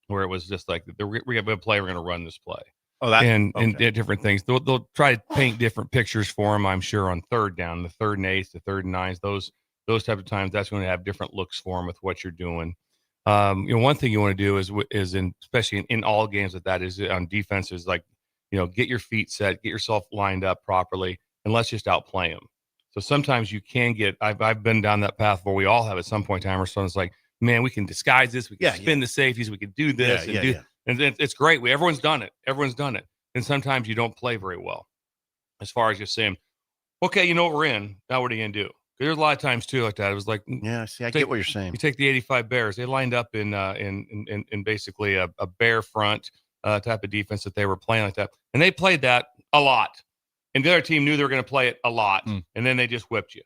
where it was just like we have a play, we're going to run this play. Oh, and different things. They'll try to paint different pictures for him, I'm sure, on third down, the 3rd and 8s, the 3rd and 9s, those type of times. That's going to have different looks for him with what you're doing. One thing you want to do is especially in all games that is on defense is like, get your feet set, get yourself lined up properly, and let's just outplay them. So sometimes you can get. I've been down that path where we all have at some point in time or so. It's like, man, we can disguise this. We can spin the safeties. We can do this and it's great. Everyone's done it. And sometimes you don't play very well. As far as just saying, okay, you know what we're in. Now what are you gonna do? There's a lot of times too like that. It was like, Yeah, see, I get what you're saying. You take the 85 Bears. They lined up in basically a bear front type of defense that they were playing like that, and they played that a lot. And the other team knew they were going to play it a lot, and then they just whipped you.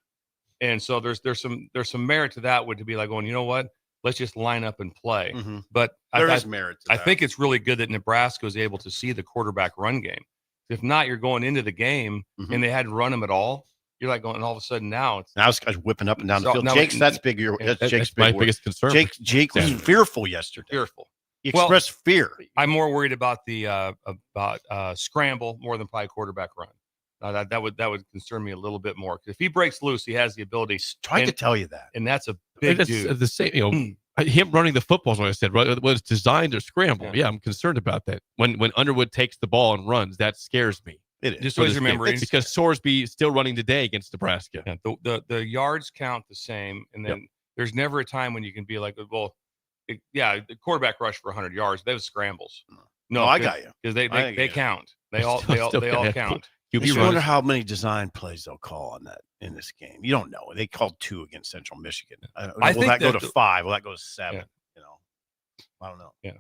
And so there's some merit to that. Would to be like going, you know what? Let's just line up and play. Mm-hmm. But there is merit to that. I think it's really good that Nebraska was able to see the quarterback run game. If not, you're going into the game and they hadn't run him at all. You're like going, and all of a sudden now this guy's whipping up and down the field. That's big. That's Jake's my biggest concern. Jake was fearful yesterday. Fearful. He expressed fear. I'm more worried about the scramble more than probably quarterback run. That would concern me a little bit more. If he breaks loose, he has the ability. Trying to tell you that, and that's a big dude. The same, him running the footballs, like I said, right, was designed to scramble. Yeah, I'm concerned about that. When Underwood takes the ball and runs, that scares me. It is. Just always remember, because Sorsby is still running today against Nebraska. Yeah, the yards count the same, and then there's never a time when you can be like, well, the quarterback rushed for 100 yards. Those scrambles. No, I got you because they count. They all count. I just wonder how many design plays they'll call on that in this game. You don't know. They called 2 against Central Michigan. Will that go to 5? Will that go to 7? Yeah. You know, I don't know. Yeah,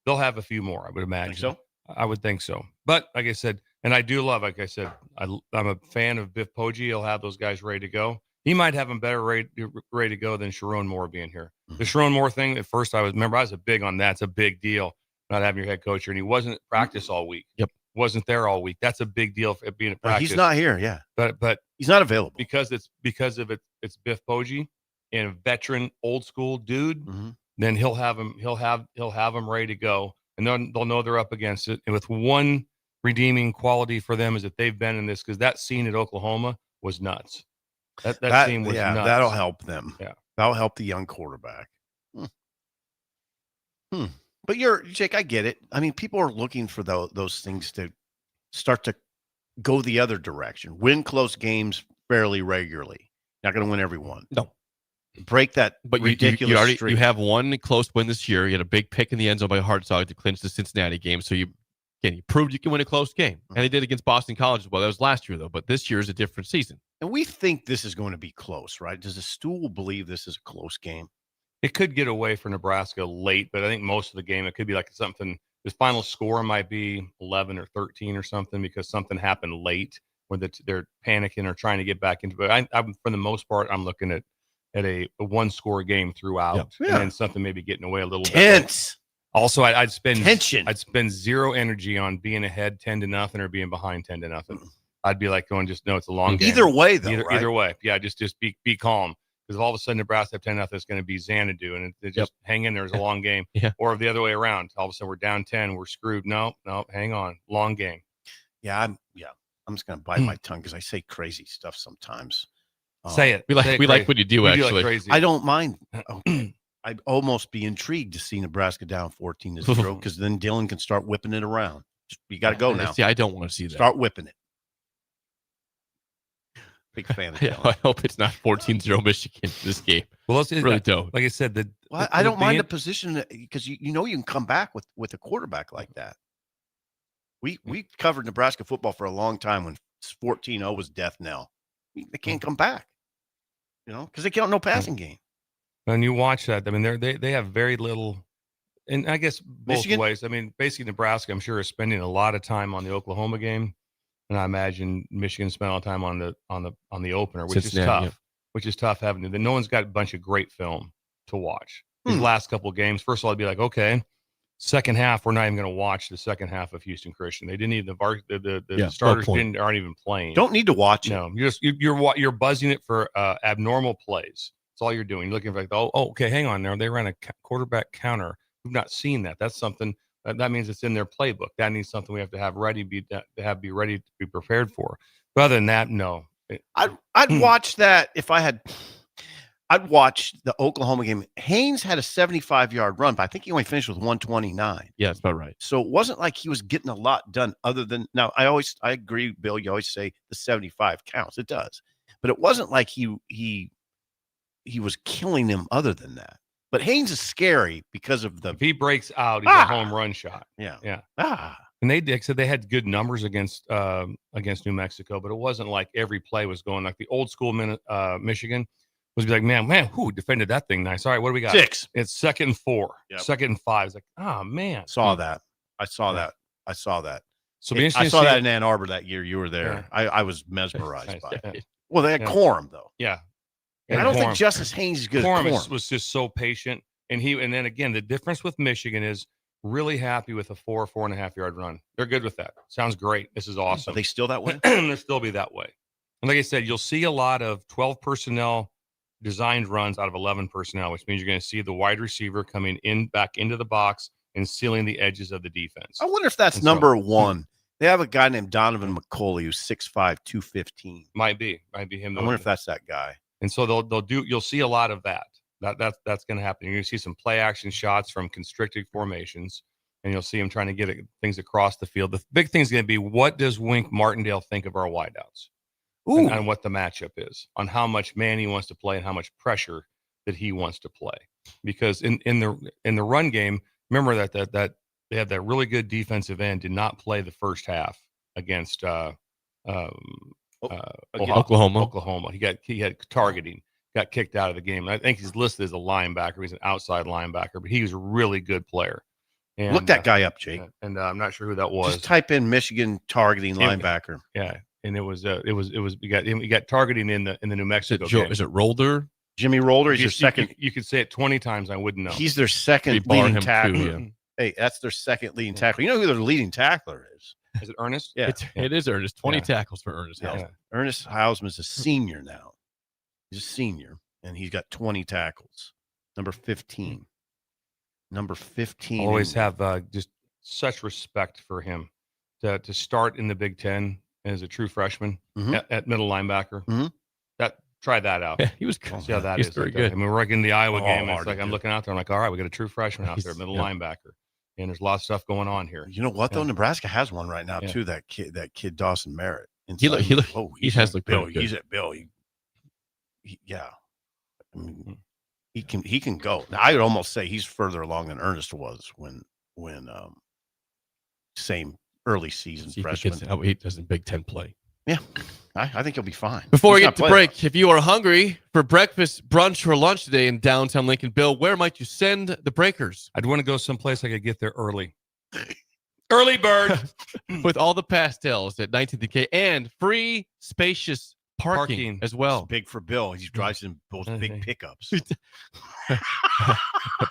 they'll have a few more. I would imagine. Think so? I would think so. But like I said, and I do love, like I said, I'm a fan of Biff Poggi. He'll have those guys ready to go. He might have them better ready to go than Sharon Moore being here. Mm-hmm. The Sharon Moore thing, at first I was a big on that. It's a big deal not having your head coach here, and he wasn't at practice all week. Yep. Wasn't there all week. That's a big deal for being at practice. He's not here, yeah. But he's not available because it's Biff Poggi and a veteran, old school dude. Mm-hmm. Then he'll have them ready to go, and then they'll know they're up against it. And with one redeeming quality for them is that they've been in this, because that scene at Oklahoma was nuts. That scene was nuts. That'll help them. Yeah, that'll help the young quarterback. But Jake, I get it. I mean, people are looking for those things to start to go the other direction. Win close games fairly regularly. Not going to win every one. No. Break that ridiculous streak. You have one close win this year. You had a big pick in the end zone by Hartzog to clinch the Cincinnati game. So you proved you can win a close game. And they did against Boston College as well. That was last year, though. But this year is a different season. And we think this is going to be close, right? Does the stool believe this is a close game? It could get away for Nebraska late, but I think most of the game, it could be like something. The final score might be 11 or 13 or something, because something happened late where they're panicking or trying to get back into it. I'm for the most part, I'm looking at a one-score game throughout, and then something maybe getting away a little tense. Bit. Also, I'd spend tension. I'd spend zero energy on being ahead 10-0 or being behind 10-0. I'd be like going, just no, it's a long game. Either way, though, either way, yeah, just be calm. Because if all of a sudden Nebraska have 10-0, it's going to be Xanadu, and they just hang in there. It's a long game. Yeah. Or the other way around. All of a sudden we're down 10, we're screwed. No, hang on, long game. I'm just going to bite my tongue because I say crazy stuff sometimes. Say it. We like what you do. Actually, crazy. I don't mind. Okay. I'd almost be intrigued to see Nebraska down 14-0, because then Dylan can start whipping it around. You got to go now. See, I don't want to see that. Start whipping it. Big fan of I hope it's not 14-0 Michigan this game. Well, it's really don't. Like I said, I don't mind the position, because you know you can come back with a quarterback like that. We covered Nebraska football for a long time when 14-0 was death knell. They can't come back, because they can't no passing game. And you watch that. I mean, they have very little, and I guess both Michigan? ways. I mean, basically Nebraska, I'm sure, is spending a lot of time on the Oklahoma game. And I imagine Michigan spent all the time on the opener, which is tough. Yeah. Which is tough having to. No one's got a bunch of great film to watch. These last couple of games, first of all, I'd be like, okay, second half, we're not even going to watch the second half of Houston Christian. They didn't even the starters aren't even playing. Don't need to watch it. No, you're buzzing it for abnormal plays. That's all you're doing. You're looking for like, okay, hang on there. They ran a quarterback counter. We've not seen that. That's something. That means it's in their playbook. That needs something we have to have ready, be ready to be prepared for. But other than that, no. I'd watch that if I had. I'd watch the Oklahoma game. Haynes had a 75-yard run, but I think he only finished with 129. Yeah, that's about right. So it wasn't like he was getting a lot done other than. Now, I agree, Bill. You always say the 75 counts. It does, but it wasn't like he was killing them other than that. But Haynes is scary because of the. If he breaks out, he's a home run shot. Yeah. Yeah. And they said they had good numbers against New Mexico, but it wasn't like every play was going like the old school Michigan was be like, man, who defended that thing nice? All right, what do we got? 6. It's 2nd and 4, Yep. 2nd and 5. It's like, oh man, Saw that. I saw Yeah. that. So be I interesting to saw see- that in Ann Arbor that year. You were there. Yeah. I was mesmerized by it. Yeah. Well, they had Yeah. Corum though. Yeah. I don't think Justice Haynes is good Corum at Corum. was just so patient, and then again, the difference with Michigan is really happy with a 4.5 yard run. They're good with that. Sounds great. This is awesome. Are they still that way? They'll still be that way. And like I said, you'll see a lot of 12 personnel designed runs out of 11 personnel, which means you're going to see the wide receiver coming in back into the box and sealing the edges of the defense. I wonder if that's And so- number 1. They have a guy named Donovan McCauley who's 6'5", 215. Might be him. I wonder if that's that guy. And so you'll see a lot of that. That's going to happen. You're going to see some play action shots from constricted formations, and you'll see him trying to get things across the field. The big thing is going to be, what does Wink Martindale think of our wideouts? And what the matchup is, on how much man he wants to play and how much pressure that he wants to play. Because in the run game, remember that they had that really good defensive end, did not play the first half against Oklahoma. He had targeting, got kicked out of the game. And I think he's listed as a linebacker. He's an outside linebacker, but he was a really good player. And, Look that guy up, Jake. And I'm not sure who that was. Just type in Michigan targeting linebacker. Yeah, and it was we got targeting in the New Mexico game. Is it Rolder? Jimmy Rolder is your second. You could say it 20 times. I wouldn't know. He's their second bar leading him tackler. too, yeah. Hey, that's their second leading tackler. You know who their leading tackler is? Is it Ernest? Yeah. It is Ernest. 20 Yeah. tackles for Ernest. Yeah. Hausman. Ernest Hausman's a senior now. He's a senior, and he's got 20 tackles. Number 15. Number 15. Always have just such respect for him to start in the Big Ten as a true freshman Mhm. at middle linebacker. Mhm. Try that out. Yeah, he was good. See how that He's is. very Like, good. I mean, we're like in the Iowa Oh, game. It's hard like to I'm do. looking out there. I'm like, all right, we got a true freshman out there, He's- middle yeah. linebacker, and there's a lot of stuff going on here. You know what though? Yeah. Nebraska has one right now Yeah. too. That kid Dawson Merritt. He look- he he's has at looked Bill. pretty good. He's at Bill. Yeah. I Hmm. mean, he can go. Now, I would almost say he's further along than Ernest was when same early season See if he freshman. gets how he does in Big Ten play. Yeah, I think he'll be fine. Before we He's get not to playing. break, if you are hungry for breakfast, brunch, or lunch today in downtown Lincoln, Bill, where might you send the breakers? I'd want to go someplace I could get there early. Early bird. With all the pastels at 19th and K and free spacious parking as well. Big for Bill. He drives in those big pickups. You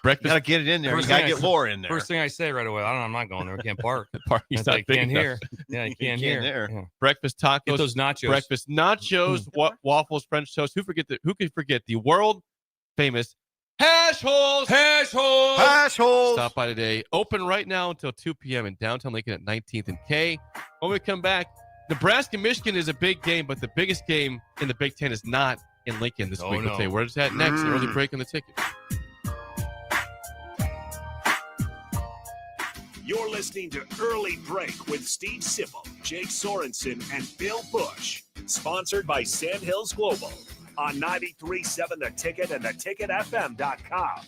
Breakfast gotta get it in there. First You gotta thing I get said- Laura in there. First thing I say right away, I'm not going there. We can't park. parking's It's not like, big can't enough. hear. Yeah, you can't can't hear. there. Yeah. Breakfast tacos, Get those nachos. breakfast nachos, waffles, French toast. Who could forget the world famous hash holes? Hash holes. Hash holes. Stop by today. Open right now until 2 p.m. in downtown Lincoln at 19th and K. When we come back, Nebraska Michigan is a big game, but the biggest game in the Big Ten is not in Lincoln this Oh, week. We'll no. tell you where it's at next. Early break on the ticket. You're listening to Early Break with Steve Sipple, Jake Sorensen, and Bill Busch. Sponsored by Sandhills Global on 93.7 The Ticket and theticketfm.com.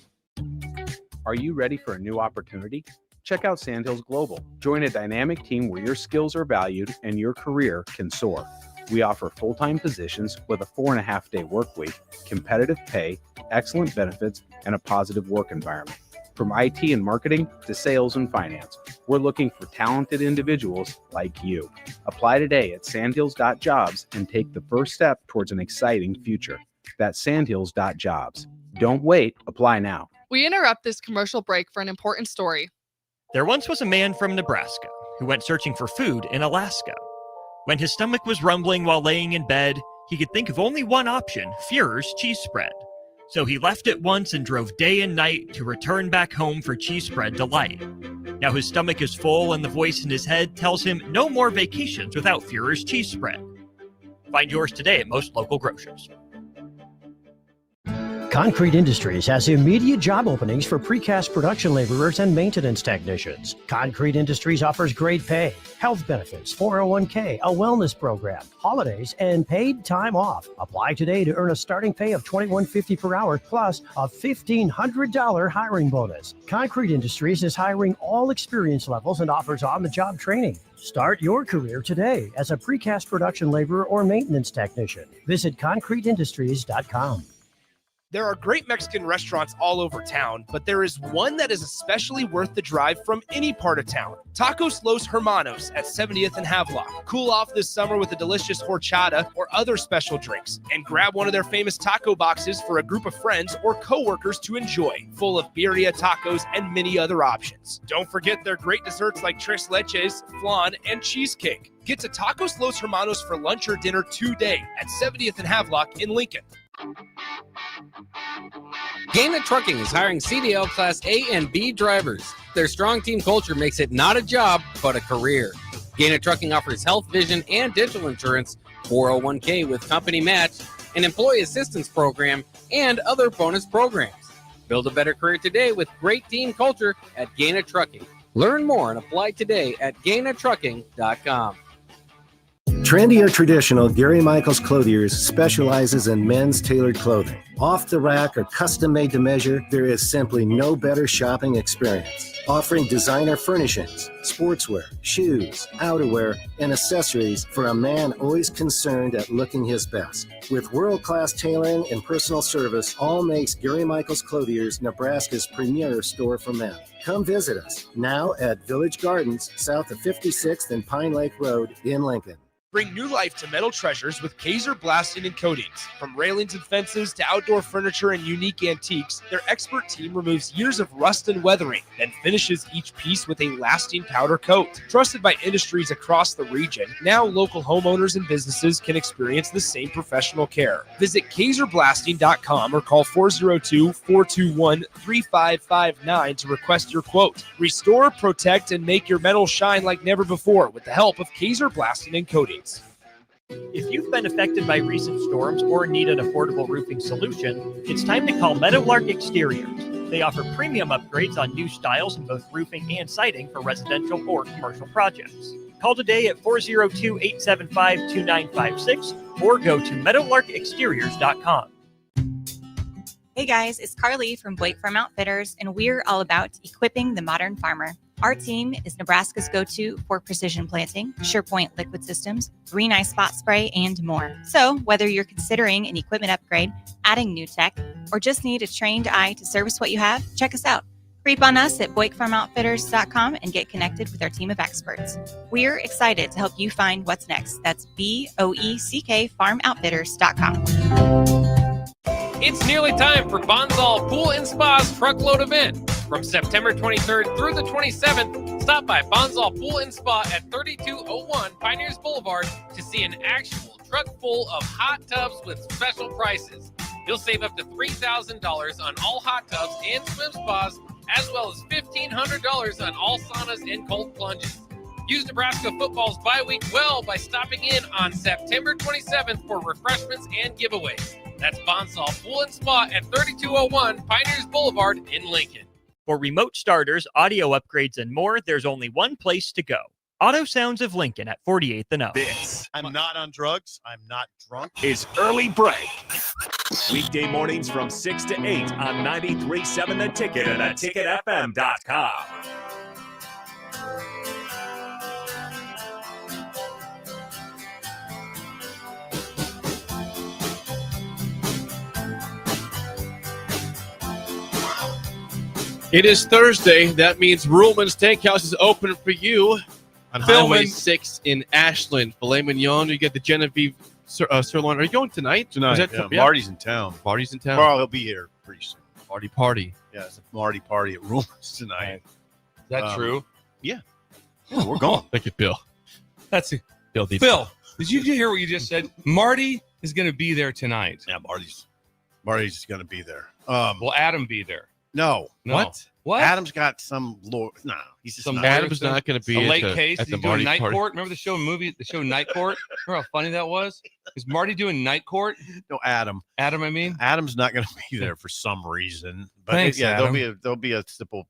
Are you ready for a new opportunity? Check out Sandhills Global. Join a dynamic team where your skills are valued and your career can soar. We offer full-time positions with a 4.5-day work week, competitive pay, excellent benefits, and a positive work environment. From IT and marketing to sales and finance, we're looking for talented individuals like you. Apply today at sandhills.jobs and take the first step towards an exciting future. That's sandhills.jobs. Don't wait. Apply now. We interrupt this commercial break for an important story. There once was a man from Nebraska who went searching for food in Alaska. When his stomach was rumbling while laying in bed, he could think of only one option, Fuhrer's cheese spread. So he left it once and drove day and night to return back home for cheese spread delight. Now his stomach is full and the voice in his head tells him no more vacations without Fuhrer's cheese spread. Find yours today at most local grocers. Concrete Industries has immediate job openings for precast production laborers and maintenance technicians. Concrete Industries offers great pay, health benefits, 401k, a wellness program, holidays, and paid time off. Apply today to earn a starting pay of $21.50 per hour plus a $1,500 hiring bonus. Concrete Industries is hiring all experience levels and offers on-the-job training. Start your career today as a precast production laborer or maintenance technician. Visit concreteindustries.com. There are great Mexican restaurants all over town, but there is one that is especially worth the drive from any part of town. Tacos Los Hermanos at 70th and Havelock. Cool off this summer with a delicious horchata or other special drinks, and grab one of their famous taco boxes for a group of friends or coworkers to enjoy, full of birria tacos and many other options. Don't forget their great desserts like tres leches, flan, and cheesecake. Get to Tacos Los Hermanos for lunch or dinner today at 70th and Havelock in Lincoln. Gaina Trucking is hiring CDL Class A and B drivers. Their strong team culture makes it not a job, but a career. Gaina Trucking offers health, vision, and dental insurance, 401k with company match, an employee assistance program, and other bonus programs. Build a better career today with great team culture at Gaina Trucking. Learn more and apply today at GainaTrucking.com. Trendy or traditional, Gary Michaels Clothiers specializes in men's tailored clothing. Off the rack or custom made to measure, there is simply no better shopping experience. Offering designer furnishings, sportswear, shoes, outerwear, and accessories for a man always concerned at looking his best. With world-class tailoring and personal service, all makes Gary Michaels Clothiers Nebraska's premier store for men. Come visit us now at Village Gardens, south of 56th and Pine Lake Road in Lincoln. Bring new life to metal treasures with Kaiser Blasting and Coatings. From railings and fences to outdoor furniture and unique antiques, their expert team removes years of rust and weathering, then finishes each piece with a lasting powder coat. Trusted by industries across the region, now local homeowners and businesses can experience the same professional care. Visit KaiserBlasting.com or call 402-421-3559 to request your quote. Restore, protect, and make your metal shine like never before with the help of Kaiser Blasting and Coatings. If you've been affected by recent storms or need an affordable roofing solution, it's time to call Meadowlark Exteriors. They offer premium upgrades on new styles in both roofing and siding for residential or commercial projects. Call today at 402-875-2956 or go to meadowlarkexteriors.com. Hey guys, it's Carly from Blake Farm Outfitters, and we're all about equipping the modern farmer. Our team is Nebraska's go-to for precision planting, SurePoint liquid systems, Green Eye Spot Spray, and more. So whether you're considering an equipment upgrade, adding new tech, or just need a trained eye to service what you have, check us out. Creep on us at BlakeFarmOutfitters.com and get connected with our team of experts. We're excited to help you find what's next. That's BOECK FarmOutfitters.com. It's nearly time for Bonzal Pool and Spa's truckload event. From September 23rd through the 27th, stop by Bonzal Pool and Spa at 3201 Pioneers Boulevard to see an actual truck full of hot tubs with special prices. You'll save up to $3,000 on all hot tubs and swim spas, as well as $1,500 on all saunas and cold plunges. Use Nebraska football's bye week well by stopping in on September 27th for refreshments and giveaways. That's Bonsall Pool and Spa at 3201 Pioneers Boulevard in Lincoln. For remote starters, audio upgrades, and more, there's only one place to go. Auto Sounds of Lincoln at 48th and O. This, I'm not on drugs, I'm not drunk, is Early Break. Weekday mornings from 6 to 8 on 93.7 The Ticket and theticketfm.com. It is Thursday. That means Ruhlman's Steakhouse is open for you on Highway 6 in Ashland. Filet mignon. You get the Genevieve sirloin. Are you going tonight? Tonight, Marty's in town. Marty's in town. Carl, he'll be here pretty soon. Party. Yeah, it's a Marty party at Ruhlman's tonight. Is that true? Yeah. We're going. Thank you, Bill. That's it. Bill, did you hear what you just said? Marty is going to be there tonight. Yeah, Marty's going to be there. Will Adam be there? No. No. What? Adam's got some lore. No, he's just Some not. Adam's not going to be a late at case. at the He's doing Marty Night party. Court. Remember the show Night Court? Remember how funny that was? Is Marty doing Night Court? No, Adam. Adam, I mean. Adam's not going to be there for some reason. But Thanks, yeah, Adam. there'll be a simple.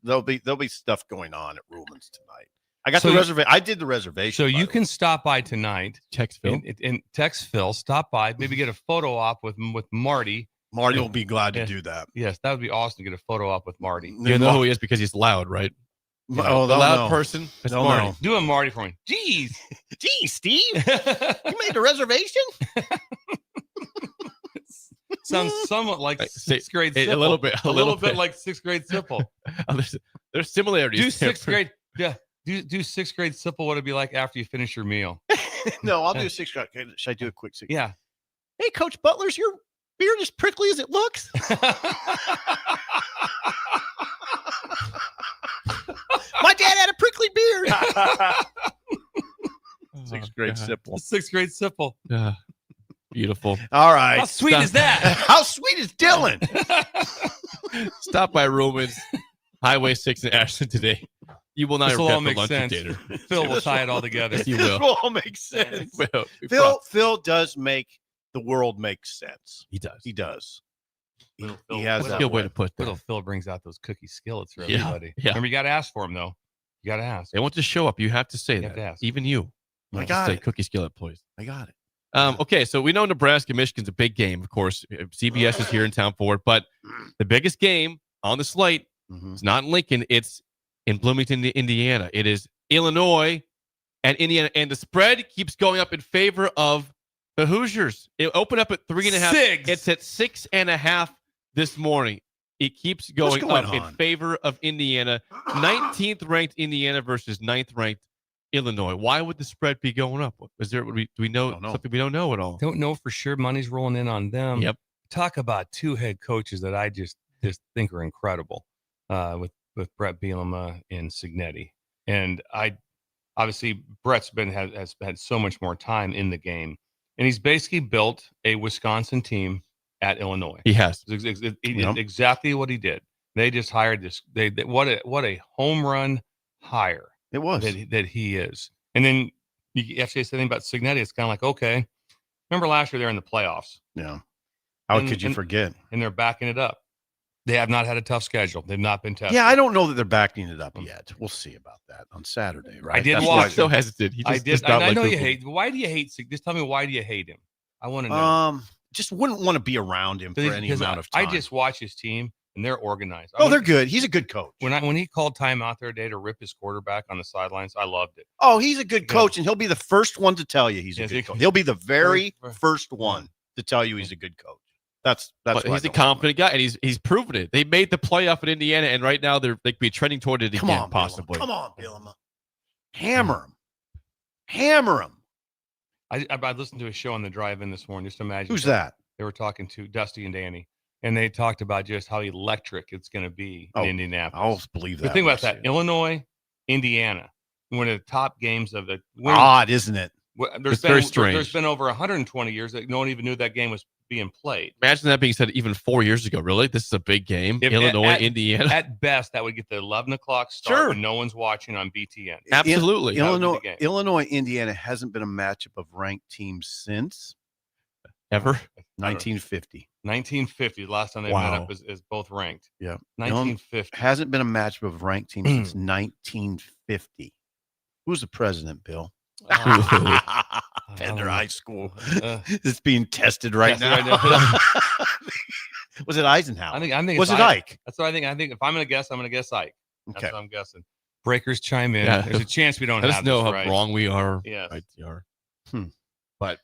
There'll be stuff going on at Ruben's tonight. I got So the you- reservation. I did the reservation. So you can stop by tonight. Text Phil. And text Phil. Stop by. Maybe get a photo op with Marty. Marty will be glad to do that. Yes, that would be awesome to get a photo op with Marty. You know who he is because he's loud, right? You know, the they'll loud know. person. That's They'll Marty. know. Do a Marty for me. Jeez. Geez, Steve, you made the reservation. Sounds somewhat like sixth grade. A Sipple. little bit. A little bit like sixth grade Sipple. There's similarities. Do there. sixth grade. Yeah. Do sixth grade Sipple. What it'd be like after you finish your meal. No, I'll do a sixth grade. Okay, should I do a quick sixth? Yeah. Hey, Coach Butler's your beard as prickly as it looks. My dad had a prickly beard. Sixth grade Sipple. Sixth grade Sipple. Beautiful. All right. How sweet is that? How sweet is Dylan? Stop by Ruben's Highway 6 in Ashland today. You will not This will all regret the make lunch sense. dictator. Phil will tie it all together. You This will. will all make sense. Will. Phil does make the world make sense. He does. He does. He Phil- has That's that a good way to way. put that. Little Phil brings out those cookie skillets for Yeah, everybody. yeah. Remember, you got to ask for them, though. You got to ask. They want to show up. You have to say You that. have to ask. Even you. I Just got say it. cookie skillet, please. I got it. Okay, so we know Nebraska, Michigan's a big game, of course. CBS is here in town for it, but the biggest game on the slate is not in Lincoln. It's in Bloomington, Indiana. It is Illinois and Indiana, and the spread keeps going up in favor of the Hoosiers. It opened up at 3.5. Sigs. It's at 6.5 this morning. It keeps going going up in on? favor of Indiana. 19th ranked Indiana versus 9th ranked Illinois. Why would the spread be going up? Is there? Do we know something we don't know at all? Don't know for sure. Money's rolling in on them. Yep. Talk about two head coaches that I just think are incredible, with Brett Bielema and Signetti. And obviously Brett's has had so much more time in the game, and he's basically built a Wisconsin team at Illinois. He has. He did exactly what he did. They just hired this. What a home run hire. It was. That he is. And then you have to say something about Signetti. It's kind of like, okay, remember last year they're in the playoffs. Yeah. How could you forget? And they're backing it up. They have not had a tough schedule. They've not been tested. Yeah, I don't know that they're backing it up yet. We'll see about that on Saturday, right? I did That's watch. why- so hesitant. He I just did. does not I like know you football. hate. Why do you hate? Just tell me, why do you hate him? I want to know. Just wouldn't want to be around him for any amount of time. I just watch his team, and they're organized. Oh, they're good. He's a good coach. When he called time out there today to rip his quarterback on the sidelines, I loved it. Oh, he's a good coach, and he'll be the first one to tell you he's a good coach. He'll be the very first one to tell you he's a good coach. That's But why I he's a don't confident guy, and he's proven it. They made the playoff at Indiana, and right now they could be trending toward it Come again, on, possibly. Come on, Bielema. Hammer him. Hammer him. I listened to a show on the drive-in this morning. Just imagine Who's that? They were talking to Dusty and Danny, and they talked about just how electric it's going to be in Indianapolis. I'll believe But that. think when about I that: see it. Illinois, Indiana, one of the top games of the. Odd, isn't it? It's very strange. There's been over 120 years that no one even knew that game was being played. Imagine that being said even 4 years ago. Really, this is a big game. Illinois, Indiana. At best, that would get the 11 o'clock start Sure. when no one's watching on BTN. Absolutely. That would be the game. Illinois, Indiana hasn't been a matchup of ranked teams since ever 1950. 1950, the last time they met up is both ranked. Yeah. 1950. Hasn't been a matchup of ranked teams since 1950. Who's the president, Bill? Pender High School. It's being tested right now. Was it Eisenhower? I think Was it's it Ike? That's what I think. I think if I'm going to guess, I'm going to guess Ike. That's Okay. what I'm guessing. Breakers chime in. Yeah. There's a chance we don't Let have us know this how right. wrong we are. Yes. Right, we are. Hmm. But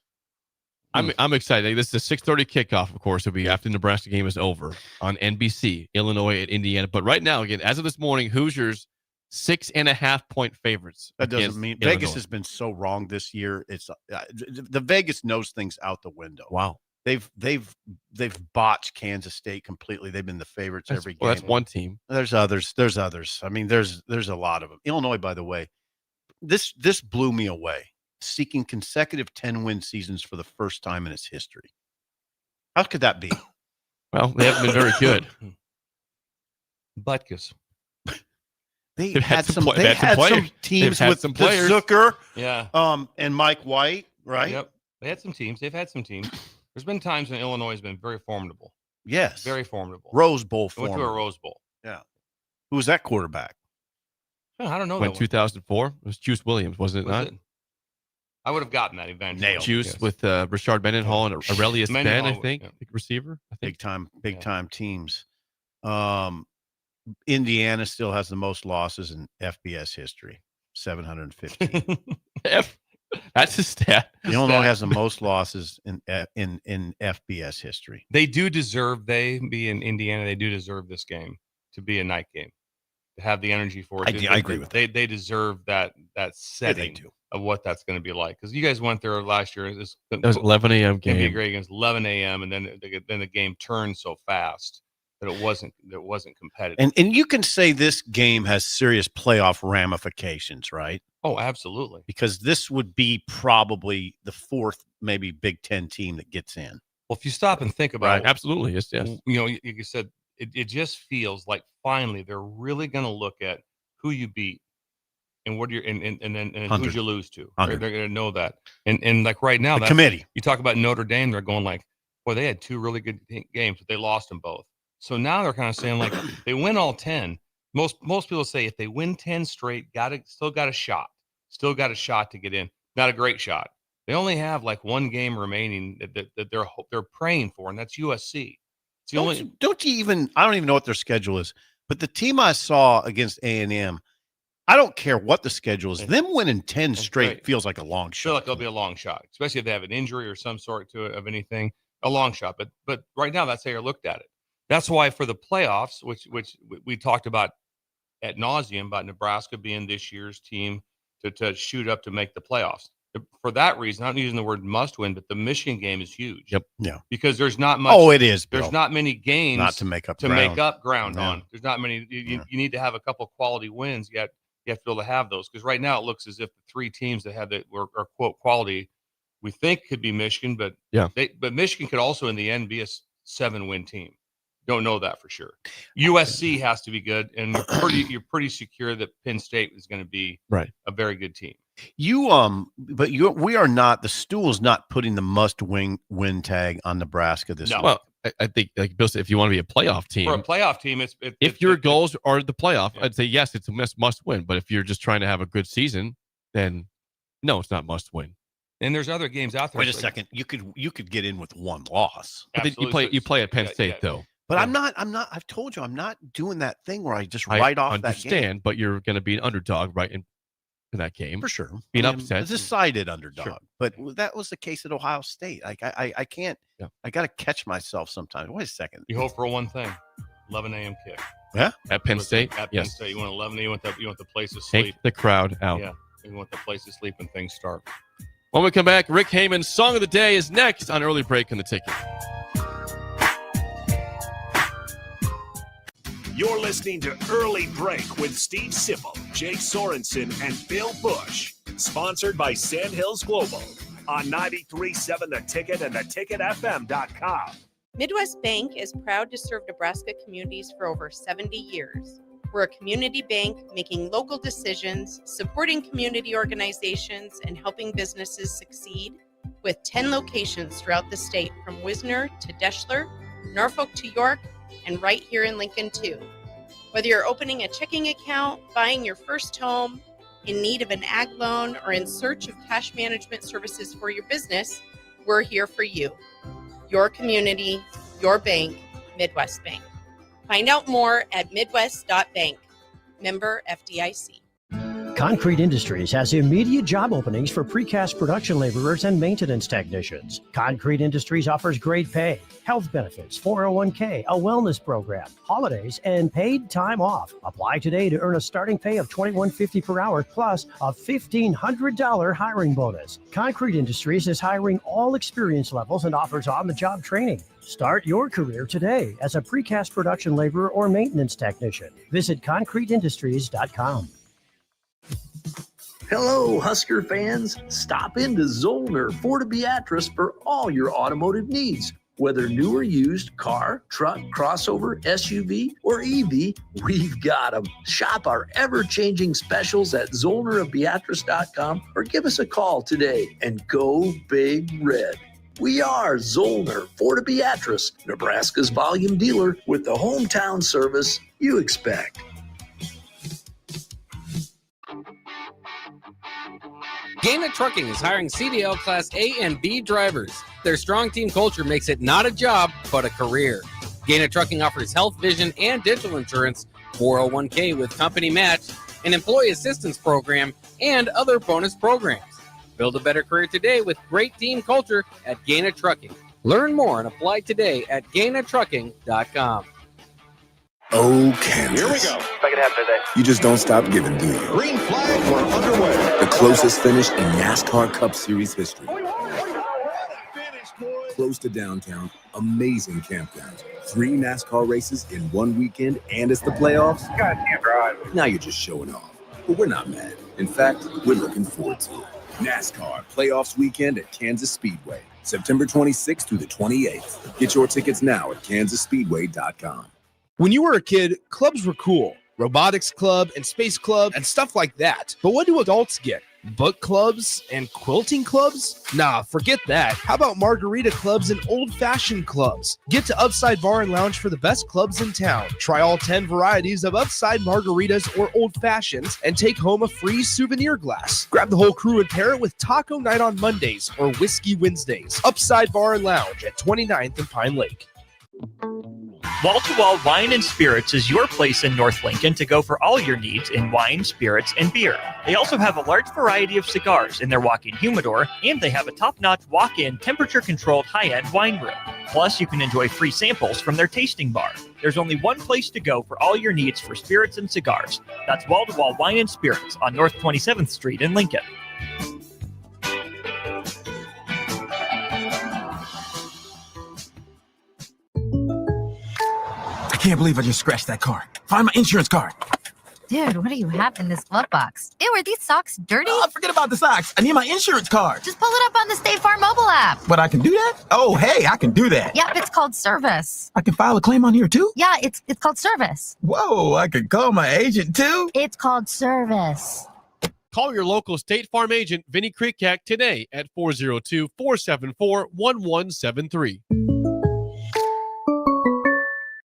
I'm excited. This is a 6:30 kickoff. Of course, it'll be after the Nebraska game is over on NBC. Illinois at Indiana. But right now, again, as of this morning, Hoosiers 6.5 point favorites. That doesn't against mean Illinois. Vegas has been so wrong this year. It's the Vegas knows things out the window. Wow. They've botched Kansas State completely. They've been the favorites every game. Well, that's one team. There's others. I mean, there's a lot of them. Illinois, by the way, this blew me away. Seeking consecutive 10-win seasons for the first time in its history. How could that be? Well, they haven't been very good. Butkus. They They've had some. pla- They they've had had some some players. teams They've had with some the players. Zucker, Yeah. and Mike White, right? Yep. They had some teams. They've had some teams. There's been times when Illinois has been very formidable. Yes, Very formidable. Rose Bowl. They went to a formidable. Rose Bowl. Yeah. Who was that quarterback? I don't know. When that one. 2004, it was Juice Williams, wasn't it Was not? it? I would have gotten that eventually. Juice with Rashard Mendenhall and Aurelius Ben, I think, receiver. I think. Big time teams. Indiana still has the most losses in FBS history, 750. That's a stat. Illinois has the most losses in FBS history. They do deserve. They be in Indiana. They do deserve this game to be a night game. To have the energy for it. I agree with that. They deserve that setting of what that's going to be like. Because you guys went there last year. That was 11 a.m. Going to be game. great against 11 a.m. and then the game turned so fast that it wasn't competitive. And you can say this game has serious playoff ramifications, right? Oh, absolutely. Because this would be probably the fourth, maybe Big Ten team that gets in. Well, if you stop and think about it, absolutely, yes. You know, you said it just feels like finally they're really going to look at who you beat and what you're and then who you lose to. They're going to know that. And like right now, The committee. You talk about Notre Dame, they're going like, boy, they had two really good games, but they lost them both. So now they're kind of saying like they win all 10. Most people say if they win 10 straight, still got a shot to get in. Not a great shot. They only have like one game remaining that they're praying for, and that's USC. It's the only. Don't you even? I don't even know what their schedule is. But the team I saw against A&M, I don't care what the schedule is. Them winning 10 straight feels like a long I feel shot. like it'll be a long shot, especially if they have an injury or some sort to it of anything. A long shot, but right now that's how you looked at it. That's why for the playoffs, which we talked about ad nauseum about Nebraska being this year's team to shoot up to make the playoffs. For that reason, I'm not using the word must win, but the Michigan game is huge. Yep. Yeah. Because there's not much. Oh, it is. There's Bill. not many games Not to make up ground No. on. There's not many. You need to have a couple quality wins. You have to be able to have those because right now it looks as if the three teams that have that are quote quality, we think could be Michigan, but but Michigan could also in the end be a 7-win team. Don't know that for sure. USC has to be good, and you're pretty secure that Penn State is going to be a very good team. We are not. The stool's not putting the must-win tag on Nebraska this week. Well, I think, like Bill said, if you want to be a playoff team, For a playoff team, if your goals are the playoff, I'd say yes, it's a must win. But if you're just trying to have a good season, then no, it's not must win. And there's other games out there. Wait a second. You could get in with one loss. But then you play at Penn State though. But I'm not. I've told you I'm not doing that thing where I just write off that game. Understand, but you're going to be an underdog, right? In that game, For sure. Being I mean, upset, a decided underdog. Sure. But that was the case at Ohio State. Like I can't. Yeah. I got to catch myself sometimes. Wait a second. You hope for one thing: 11 a.m. kick. Yeah. At Penn State. At Penn Yes. State, you want 11. You want the place to sleep. Take the crowd out. Yeah, you want the place to sleep when things start. When we come back, Rick Heyman's Song of the Day is next on Early Break in the Ticket. You're listening to Early Break with Steve Sipple, Jake Sorensen, and Bill Busch. Sponsored by Sandhills Global on 93.7 The Ticket and theticketfm.com. Midwest Bank is proud to serve Nebraska communities for over 70 years. We're a community bank making local decisions, supporting community organizations, and helping businesses succeed with 10 locations throughout the state from Wisner to Deschler, Norfolk to York, and right here in Lincoln too. Whether you're opening a checking account, buying your first home, in need of an ag loan, or in search of cash management services for your business, we're here for you. Your community, your bank, Midwest Bank. Find out more at midwest.bank. Member FDIC. Concrete Industries has immediate job openings for precast production laborers and maintenance technicians. Concrete Industries offers great pay, health benefits, 401k, a wellness program, holidays, and paid time off. Apply today to earn a starting pay of $21.50 per hour plus a $1,500 hiring bonus. Concrete Industries is hiring all experience levels and offers on-the-job training. Start your career today as a precast production laborer or maintenance technician. Visit concreteindustries.com. Hello, Husker fans. Stop into Zollner Ford Beatrice for all your automotive needs. Whether new or used, car, truck, crossover, SUV, or EV, we've got them. Shop our ever-changing specials at ZollnerofBeatrice.com or give us a call today and go Big Red. We are Zollner Ford of Beatrice, Nebraska's volume dealer with the hometown service you expect. Gaina Trucking is hiring CDL Class A and B drivers. Their strong team culture makes it not a job, but a career. Gaina Trucking offers health, vision, and dental insurance, 401k with company match, an employee assistance program, and other bonus programs. Build a better career today with great team culture at Gaina Trucking. Learn more and apply today at GainaTrucking.com. Oh, Kansas. Here we go. Second half today. You just don't stop giving, do you? Green flag, we're underway. The closest finish in NASCAR Cup Series history. Close to downtown, amazing campgrounds, 3 NASCAR races in one weekend, and it's the playoffs. God can't drive. Now you're just showing off. But we're not mad. In fact, we're looking forward to it. NASCAR Playoffs Weekend at Kansas Speedway, September 26th through the 28th. Get your tickets now at kansasspeedway.com. When you were a kid, clubs were cool. Robotics club and space club and stuff like that. But what do adults get? Book clubs and quilting clubs? Nah, forget that. How about margarita clubs and old-fashioned clubs? Get to Upside Bar and Lounge for the best clubs in town. Try all 10 varieties of Upside margaritas or old fashions and take home a free souvenir glass. Grab the whole crew and pair it with taco night on Mondays or whiskey Wednesdays. Upside Bar and Lounge at 29th and Pine Lake. Wall to Wall Wine and Spirits is your place in North Lincoln to go for all your needs in wine, spirits, and beer. They also have a large variety of cigars in their walk-in humidor, and they have a top-notch walk-in temperature-controlled high-end wine room. Plus, you can enjoy free samples from their tasting bar. There's only one place to go for all your needs for spirits and cigars. That's Wall to Wall Wine and Spirits on North 27th Street in Lincoln. I can't believe I just scratched that car. Find my insurance card. Dude, what do you have in this glove box? Ew, are these socks dirty? Oh, forget about the socks. I need my insurance card. Just pull it up on the State Farm mobile app. But I can do that? Oh, hey, I can do that. Yep, it's called service. I can file a claim on here too? Yeah, it's called service. Whoa, I can call my agent too? It's called service. Call your local State Farm agent, Vinny Krikak, today at 402-474-1173.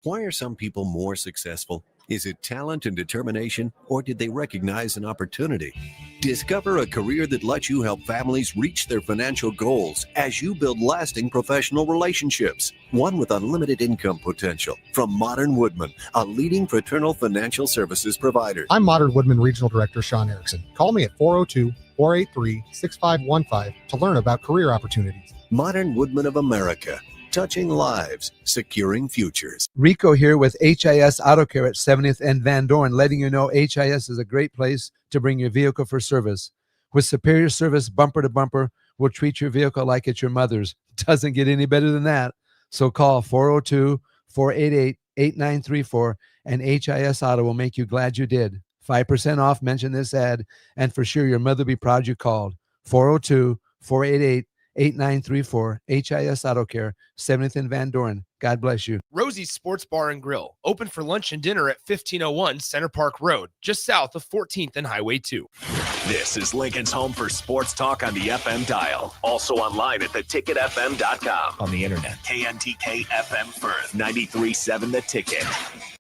Why are some people more successful? Is it talent and determination, or did they recognize an opportunity? Discover a career that lets you help families reach their financial goals as you build lasting professional relationships. One with unlimited income potential. From Modern Woodman, a leading fraternal financial services provider. I'm Modern Woodman Regional Director Sean Erickson. Call me at 402-483-6515 to learn about career opportunities. Modern Woodman of America. Touching lives, securing futures. Rico here with HIS Auto Care at 70th and Van Dorn, letting you know HIS is a great place to bring your vehicle for service. With superior service, bumper to bumper, we'll treat your vehicle like it's your mother's. Doesn't get any better than that. So call 402-488-8934 and HIS Auto will make you glad you did. 5% off, mention this ad, and for sure your mother will be proud you called. 402-488-8934, HIS Auto Care, 70th and Van Dorn. God bless you. Rosie's Sports Bar and Grill, open for lunch and dinner at 1501 Center Park Road, just south of 14th and Highway 2. This is Lincoln's home for sports talk on the FM dial. Also online at theticketfm.com. On the internet. KNTK FM Firth, 93.7 The Ticket.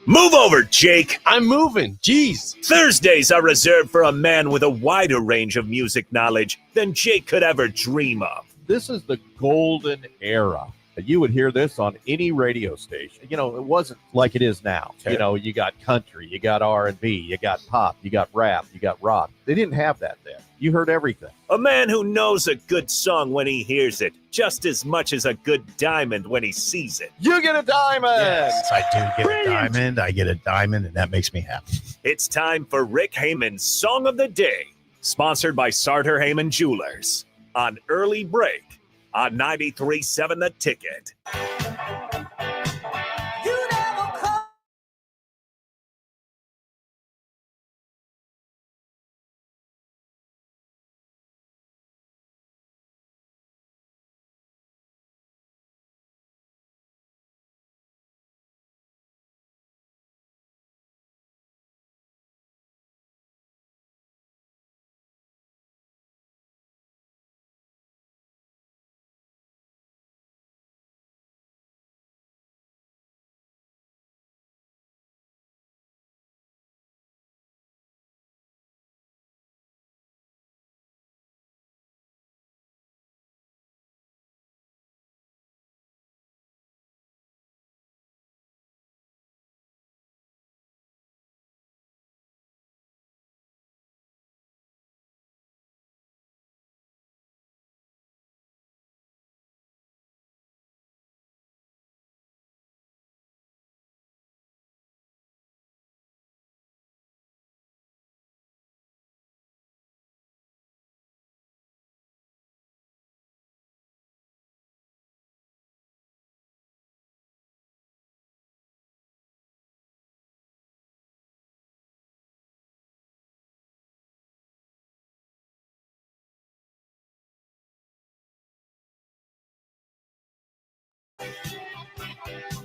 Move over, Jake. I'm moving. Jeez. Thursdays are reserved for a man with a wider range of music knowledge than Jake could ever dream of. This is the golden era. You would hear this on any radio station. You know, it wasn't like it is now. Okay. You know, you got country, you got R&B, you got pop, you got rap, you got rock. They didn't have that then. You heard everything. A man who knows a good song when he hears it, just as much as a good diamond when he sees it. You get a diamond! Yes, I do get a diamond. I get a diamond, and that makes me happy. It's time for Rick Heyman's Song of the Day, sponsored by Sartor Heyman Jewelers on Early Break on 93.7 The Ticket.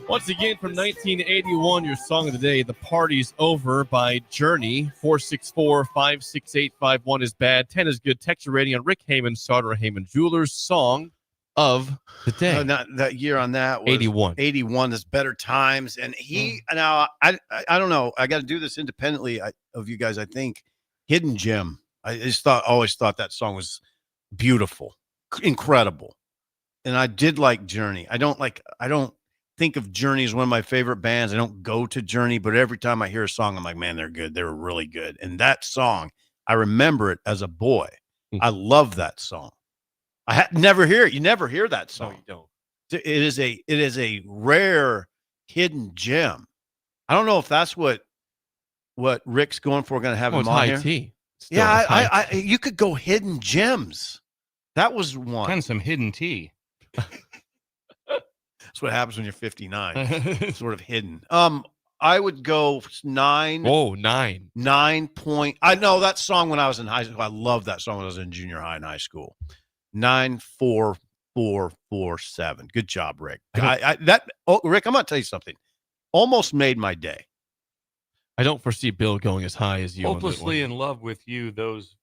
Once again, from 1981, your song of the day, The Party's Over by Journey. 464-56851 is bad. 10 is good. Text your rating on Rick Heyman, Sartor Heyman Jewelers' song of the day. Not that year on that was 81. 81 is Better Times. And now I don't know. I got to do this independently of you guys. I think Hidden Gem. I just always thought that song was beautiful, incredible. And I did like Journey. I don't think of Journey as one of my favorite bands. I don't go to Journey, but every time I hear a song, I'm like, man, they're good. They're really good. And that song, I remember it as a boy. I love that song. I never hear it. You never hear that song. No, you don't. It is a rare hidden gem. I don't know if that's what Rick's going for. We're going to have him on here. Tea. Yeah, you could go hidden gems. That was one. Kind of some hidden tea. That's what happens when you're 59. Sort of hidden. I would go 9. Whoa, 9. 9 point. I know that song when I was in high school. I loved that song when I was in junior high and high school. 94447. Good job, Rick. Rick, I'm gonna tell you something. Almost made my day. I don't foresee Bill going as high as you. Hopelessly in Love with You. Those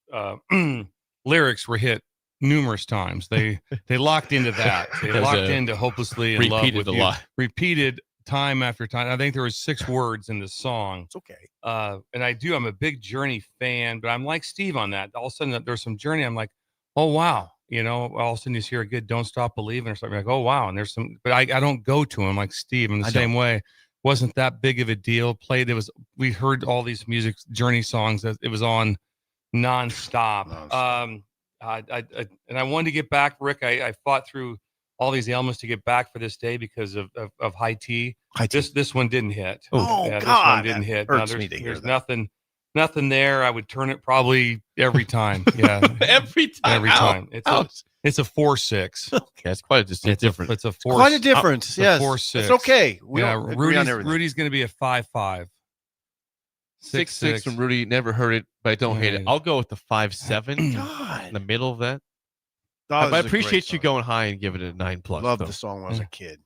lyrics were hit numerous times. They locked into that. They locked into Hopelessly in Love with You. Repeated time after time. I think there was 6 words in the song. It's okay. And I'm a big Journey fan, but I'm like Steve on that. All of a sudden there's some Journey. I'm like, oh wow. All of a sudden you hear a good Don't Stop Believing or something, like, oh wow. And there's some, but I don't go to him like Steve in the same way. Wasn't that big of a deal. We heard all these Journey songs that it was on nonstop. And I wanted to get back, Rick. I fought through all these ailments to get back for this day because of high tea. This one didn't hit. God, this one didn't hit. There's nothing there. I would turn it probably every time. Yeah, every time. It's a 4-6. Okay, it's quite a difference. It's a 4. Quite a difference. Yes, 4-6. It's okay. Rudy's going to be a 5-5. 6-6 from Rudy. Never heard it, but I don't hate it. I'll go with the 5-7. God, in the middle of that. I appreciate you going high and giving it a 9+. Loved the song when I was a kid.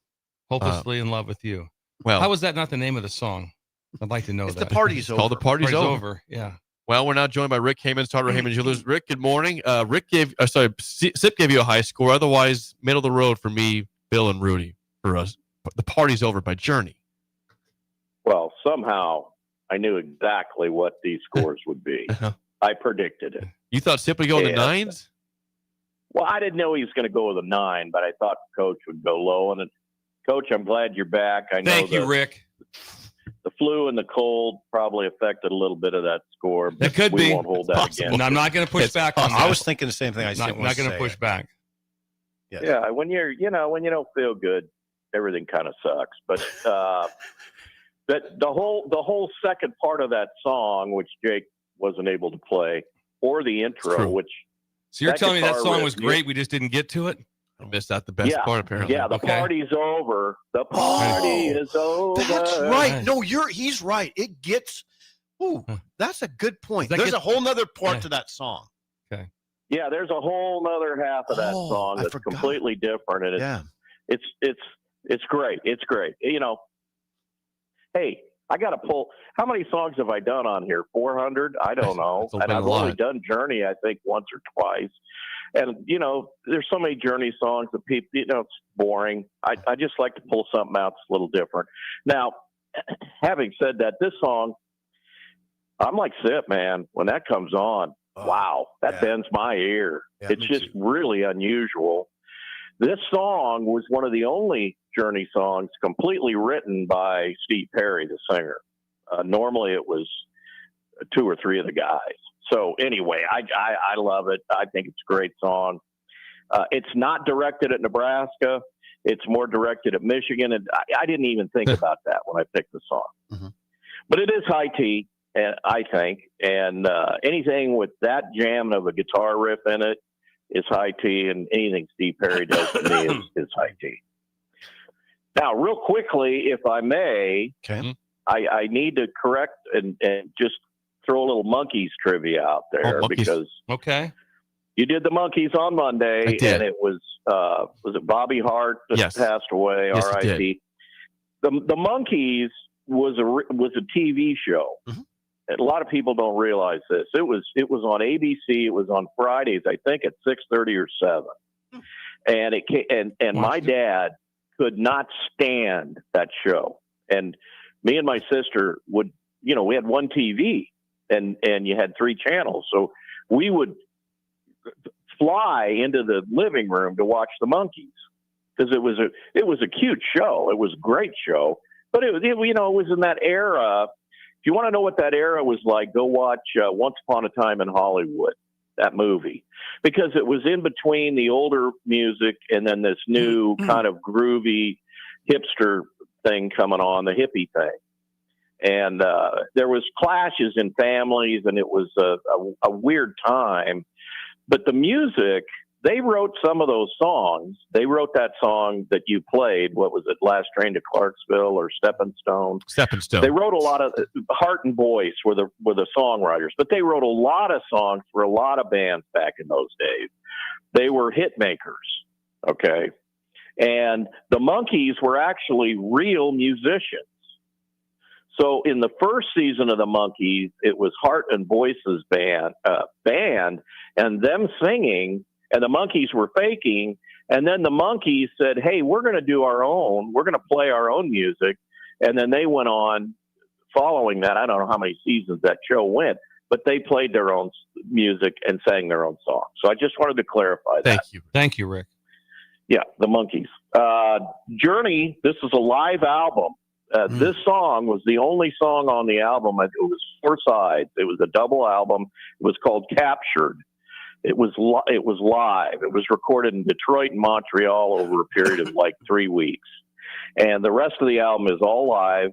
Hopelessly in Love with You. Well, how was that not the name of the song? I'd like to know that. The Party's Over. Called The Party's Over. Yeah. Well, we're now joined by Rick Heyman, Sartor Heyman Jewelers. Rick, good morning. Sip gave you a high score. Otherwise, middle of the road for me, Bill and Rudy. For us, The Party's Over by Journey. Well, somehow I knew exactly what these scores would be. I predicted it. You thought Sip would go in the 9s? Well, I didn't know he was going to go with a 9, but I thought Coach would go low. And Coach, I'm glad you're back. I know. Thank you, Rick. The flu and the cold probably affected a little bit of that score. But it could we be. won't hold that again. And I'm not going to push back on that. I was thinking the same thing. I'm not going to push back. Yes. Yeah, when you don't feel good, everything kind of sucks. But the whole second part of that song, which Jake wasn't able to play, or the intro, which. So you're telling me that song was great, we just didn't get to it? I missed out the best part, apparently. Yeah, the party's over. The party is over. That's right. No, he's right. It gets. Ooh, that's a good point. There's a whole nother part to that song. Okay. Yeah, there's a whole other half of that song that's completely different, and it's great. It's great. Hey, I got to pull. How many songs have I done on here? 400? I don't know. And I've only done Journey, I think, once or twice. And, there's so many Journey songs that people, it's boring. I just like to pull something out that's a little different. Now, having said that, this song, I'm like Sip, man. When that comes on, wow, that bends my ear. Yeah, it's just really unusual. This song was one of the only Journey songs completely written by Steve Perry, the singer. Normally it was 2 or 3 of the guys. So anyway, I love it. I think it's a great song. It's not directed at Nebraska. It's more directed at Michigan. And I didn't even think about that when I picked the song. Mm-hmm. But it is high tea, I think. And anything with that jam of a guitar riff in it is high tea. And anything Steve Perry does to me is high tea. Now, real quickly, if I may, I need to correct and just throw a little Monkees trivia out there because you did the Monkees on Monday, and it was it Bobby Hart that passed away, R.I.P. the Monkees was a TV show. A lot of people don't realize this. It was on ABC. It was on Fridays, I think, at 6:30 or 7. And my dad could not stand that show. And me and my sister would, we had one TV and you had 3 channels. So we would fly into the living room to watch the Monkees because it was a cute show. It was a great show, but it was in that era. If you want to know what that era was like, go watch Once Upon a Time in Hollywood, that movie, because it was in between the older music and then this new kind of groovy hipster thing coming on, the hippie thing. And there was clashes in families, and it was a weird time. But the music, they wrote some of those songs. They wrote that song that you played. What was it? Last Train to Clarksville or Stepping Stone? Stepping Stone. They wrote a lot of Heart and Voice were the songwriters, but they wrote a lot of songs for a lot of bands back in those days. They were hit makers. Okay. And the Monkees were actually real musicians. So in the first season of the Monkees, it was Heart and Voice's band and them singing, and the Monkees were faking. And then the Monkees said, hey, we're going to do our own. We're going to play our own music. And then they went on following that. I don't know how many seasons that show went, but they played their own music and sang their own songs. So I just wanted to clarify that. Thank you, Rick. Yeah, the Monkees. Journey, this is a live album. This song was the only song on the album. It was 4 sides. It was a double album. It was called Captured. It was live. It was recorded in Detroit and Montreal over a period of like 3 weeks. And the rest of the album is all live.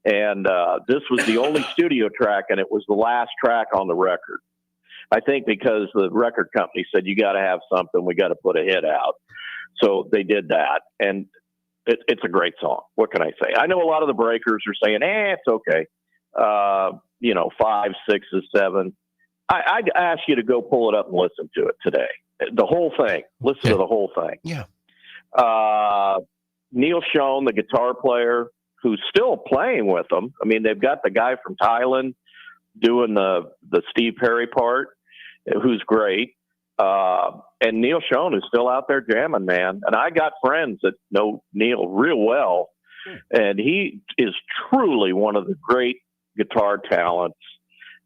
And this was the only studio track, and it was the last track on the record. I think because the record company said, you got to have something. We got to put a hit out. So they did that. And it's a great song. What can I say? I know a lot of the breakers are saying, it's okay. 5, 6, 7. I'd ask you to go pull it up and listen to it today. The whole thing. Listen to the whole thing. Yeah. Neil Schon, the guitar player, who's still playing with them. I mean, they've got the guy from Thailand doing the Steve Perry part, who's great. And Neil Schon is still out there jamming, man. And I got friends that know Neil real well. And he is truly one of the great guitar talents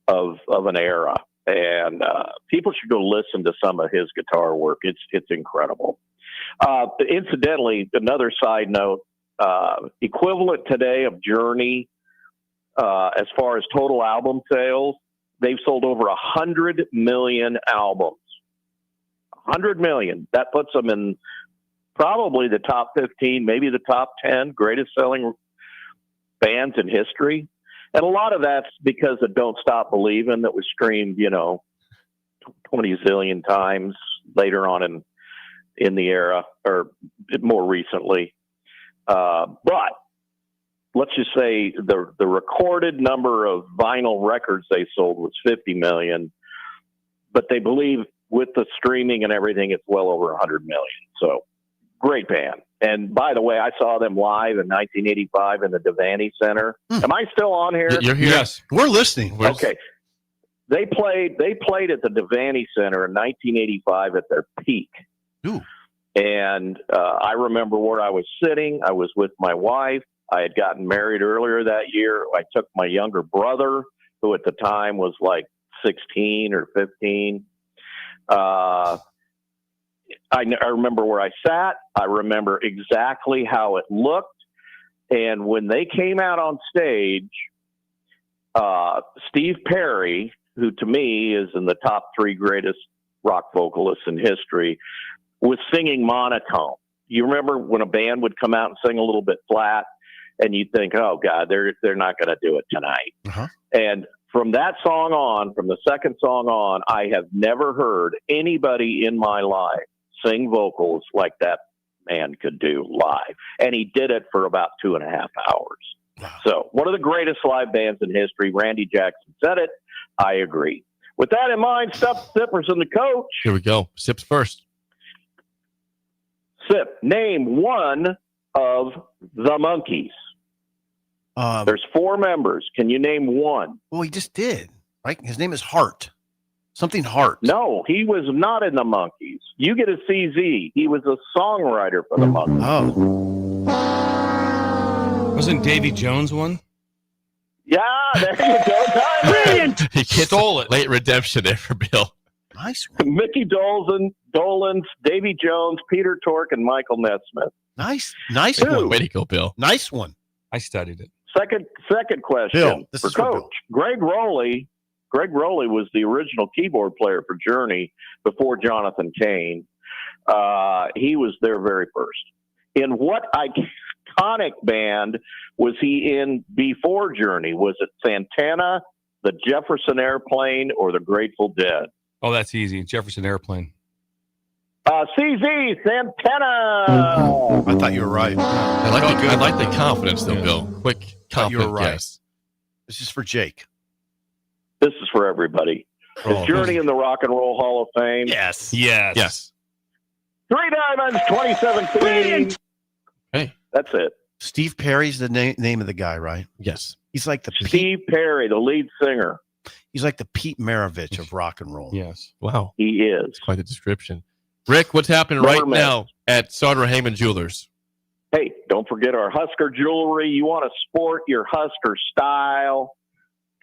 of an era. And people should go listen to some of his guitar work. It's incredible. Incidentally, another side note, equivalent today of Journey, as far as total album sales, they've sold over 100 million albums. 100 million. That puts them in probably the top 15, maybe the top 10 greatest selling bands in history. And a lot of that's because of Don't Stop Believin' that was streamed, 20 zillion times later on in the era, or more recently. But let's just say the recorded number of vinyl records they sold was 50 million, but they believe with the streaming and everything, it's well over 100 million. So great band. And by the way, I saw them live in 1985 in the Devaney Center. Am I still on here? You're here. Yes, we're listening. Okay. They played at the Devaney Center in 1985 at their peak. Ooh. And I remember where I was sitting. I was with my wife. I had gotten married earlier that year. I took my younger brother, who at the time was like 16 or 15. I remember where I sat. I remember exactly how it looked. And when they came out on stage, Steve Perry, who to me is in the top 3 greatest rock vocalists in history, was singing monotone. You remember when a band would come out and sing a little bit flat, and you'd think, oh, God, they're not going to do it tonight. Uh-huh. And from that song on, from the second song on, I have never heard anybody in my life sing vocals like that man could do live. And he did it for about 2.5 hours. Wow. So one of the greatest live bands in history. Randy Jackson said it. I agree. With that in mind, Sippers and the coach. Here we go. Sips first. Sip, name one of the Monkees. There's 4 members. Can you name one? Well, he just did, right? His name is Hart. Something Hart. No, he was not in the Monkees. You get a CZ. He was a songwriter for the Monkees. Oh. Wasn't Davy Jones one? Yeah, there you go. Brilliant. He stole it. Late redemption there for Bill. Nice one. Mickey Dolenz, Davy Jones, Peter Tork, and Michael Nesmith. Nice one. Way to go, Bill. Nice one. I studied it. Second question Bill, this for is for Coach. Bill. Greg Rowley was the original keyboard player for Journey before Jonathan Cain. He was their very first. In what iconic band was he in before Journey? Was it Santana, the Jefferson Airplane, or the Grateful Dead? Oh, that's easy. Jefferson Airplane. CZ Santana. I thought you were right. I like the confidence, though, Bill. Quick, confident. You were right. Yes. This is for Jake. This is for everybody. Is Journey in the Rock and Roll Hall of Fame? Yes. Yes. 3 Diamonds, 2017. Hey. That's it. Steve Perry's the name of the guy, right? Yes. He's like the Steve Perry, the lead singer. He's like the Pete Maravich of rock and roll. Yes. Wow. He is. Quite the description. Rick, what's happening right now at Sartor Heyman Jewelers? Hey, don't forget our Husker jewelry. You want to sport your Husker style?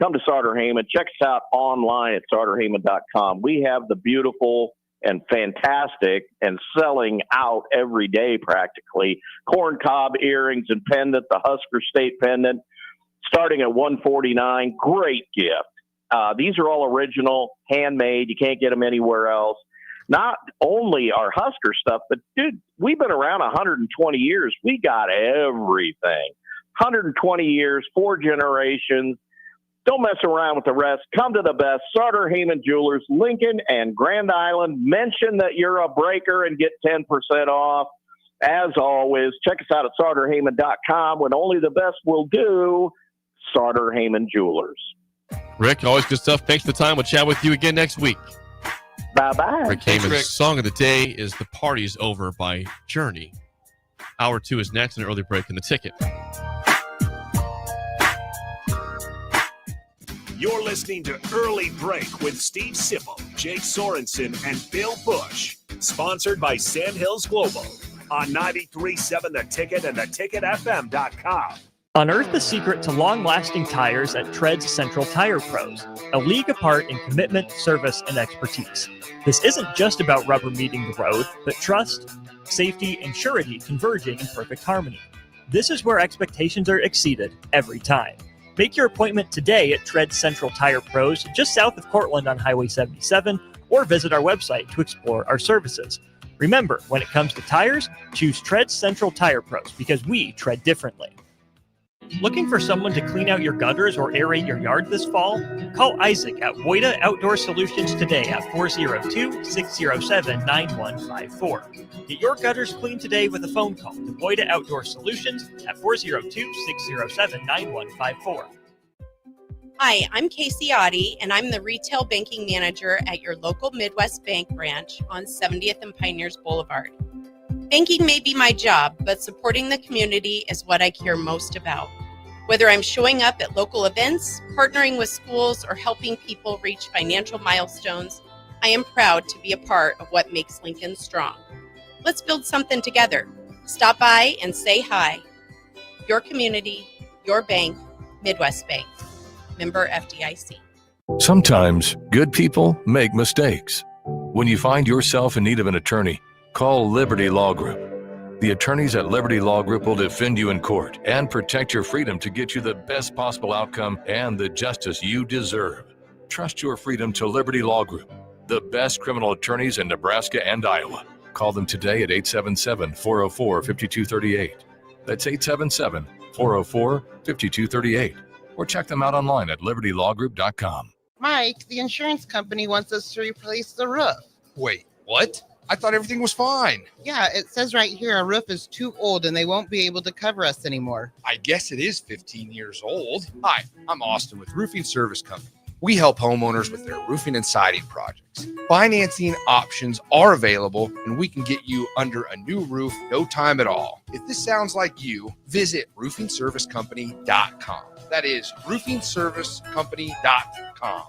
Come to Sartor Heyman. Check us out online at sartorheyman.com. We have the beautiful and fantastic and selling out every day practically corn cob earrings and pendant, the Husker State pendant, starting at $149. Great gift. These are all original, handmade. You can't get them anywhere else. Not only our Husker stuff, but dude, we've been around 120 years. We got everything. 120 years, 4 generations. Don't mess around with the rest. Come to the best. Sartor Heyman Jewelers, Lincoln and Grand Island. Mention that you're a breaker and get 10% off. As always, check us out at sartorheyman.com. When only the best will do, Sartor Heyman Jewelers. Rick, always good stuff. Thanks for the time. We'll chat with you again next week. Bye-bye. Rick Heyman's song of the day is The Party's Over by Journey. Hour 2 is next, an early break in the ticket. You're listening to Early Break with Steve Sipple, Jake Sorensen, and Bill Busch. Sponsored by Sandhills Global on 93.7 The Ticket and theticketfm.com. Unearth the secret to long-lasting tires at Tread's Central Tire Pros, a league apart in commitment, service, and expertise. This isn't just about rubber meeting the road, but trust, safety, and surety converging in perfect harmony. This is where expectations are exceeded every time. Make your appointment today at Tread's Central Tire Pros, just south of Cortland on Highway 77, or visit our website to explore our services. Remember, when it comes to tires, choose Tread's Central Tire Pros because we tread differently. Looking for someone to clean out your gutters or aerate your yard this fall? Call Isaac at Woida Outdoor Solutions today at 402-607-9154. Get your gutters clean today with a phone call to Woida Outdoor Solutions at 402-607-9154. Hi, I'm Casey Oddie, and I'm the Retail Banking Manager at your local Midwest Bank branch on 70th and Pioneers Boulevard. Banking may be my job, but supporting the community is what I care most about. Whether I'm showing up at local events, partnering with schools, or helping people reach financial milestones, I am proud to be a part of what makes Lincoln strong. Let's build something together. Stop by and say hi. Your community, your bank, Midwest Bank. Member FDIC. Sometimes good people make mistakes. When you find yourself in need of an attorney, call Liberty Law Group. The attorneys at Liberty Law Group will defend you in court and protect your freedom to get you the best possible outcome and the justice you deserve. Trust your freedom to Liberty Law Group, the best criminal attorneys in Nebraska and Iowa. Call them today at 877-404-5238. That's 877-404-5238. Or check them out online at libertylawgroup.com. Mike, the insurance company wants us to replace the roof. Wait, what? I thought everything was fine. Yeah, it says right here our roof is too old and they won't be able to cover us anymore. I guess it is 15 years old. Hi, I'm Austin with Roofing Service Company. We help homeowners with their roofing and siding projects. Financing options are available, and we can get you under a new roof no time at all. If this sounds like you, visit roofingservicecompany.com. That is roofingservicecompany.com.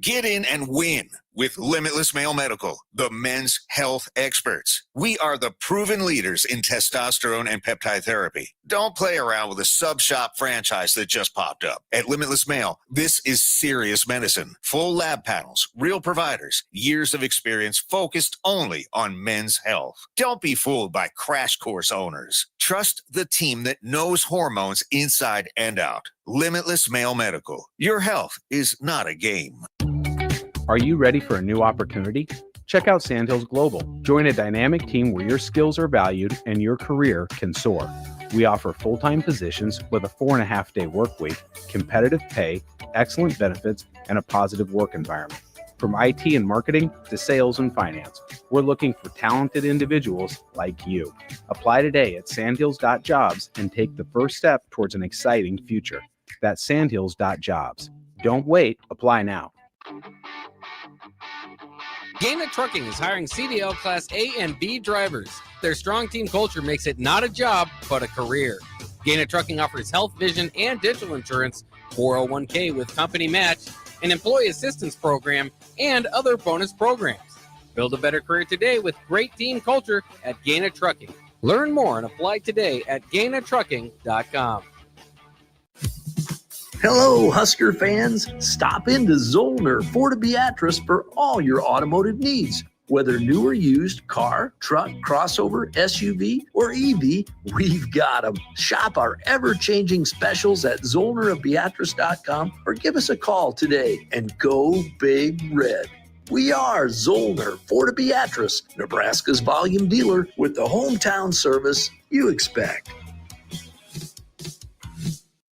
Get in and win with Limitless Male Medical, the men's health experts. We are the proven leaders in testosterone and peptide therapy. Don't play around with a sub-shop franchise that just popped up. At Limitless Male, this is serious medicine. Full lab panels, real providers, years of experience focused only on men's health. Don't be fooled by crash course owners. Trust the team that knows hormones inside and out. Limitless Male Medical. Your health is not a game. Are you ready for a new opportunity? Check out Sandhills Global. Join a dynamic team where your skills are valued and your career can soar. We offer full-time positions with a 4.5-day work week, competitive pay, excellent benefits, and a positive work environment. From IT and marketing to sales and finance, we're looking for talented individuals like you. Apply today at sandhills.jobs and take the first step towards an exciting future. That's sandhills.jobs. Don't wait. Apply now. Gaina Trucking is hiring CDL Class A and B drivers. Their strong team culture makes it not a job, but a career. Gaina Trucking offers health, vision, and dental insurance, 401k with company match, an employee assistance program, and other bonus programs. Build a better career today with great team culture at Gaina Trucking. Learn more and apply today at GainaTrucking.com. Hello, Husker fans. Stop into Zollner Ford Beatrice for all your automotive needs. Whether new or used, car, truck, crossover, SUV, or EV, we've got them. Shop our ever-changing specials at ZollnerofBeatrice.com or give us a call today and go Big Red. We are Zollner Ford Beatrice, Nebraska's volume dealer with the hometown service you expect.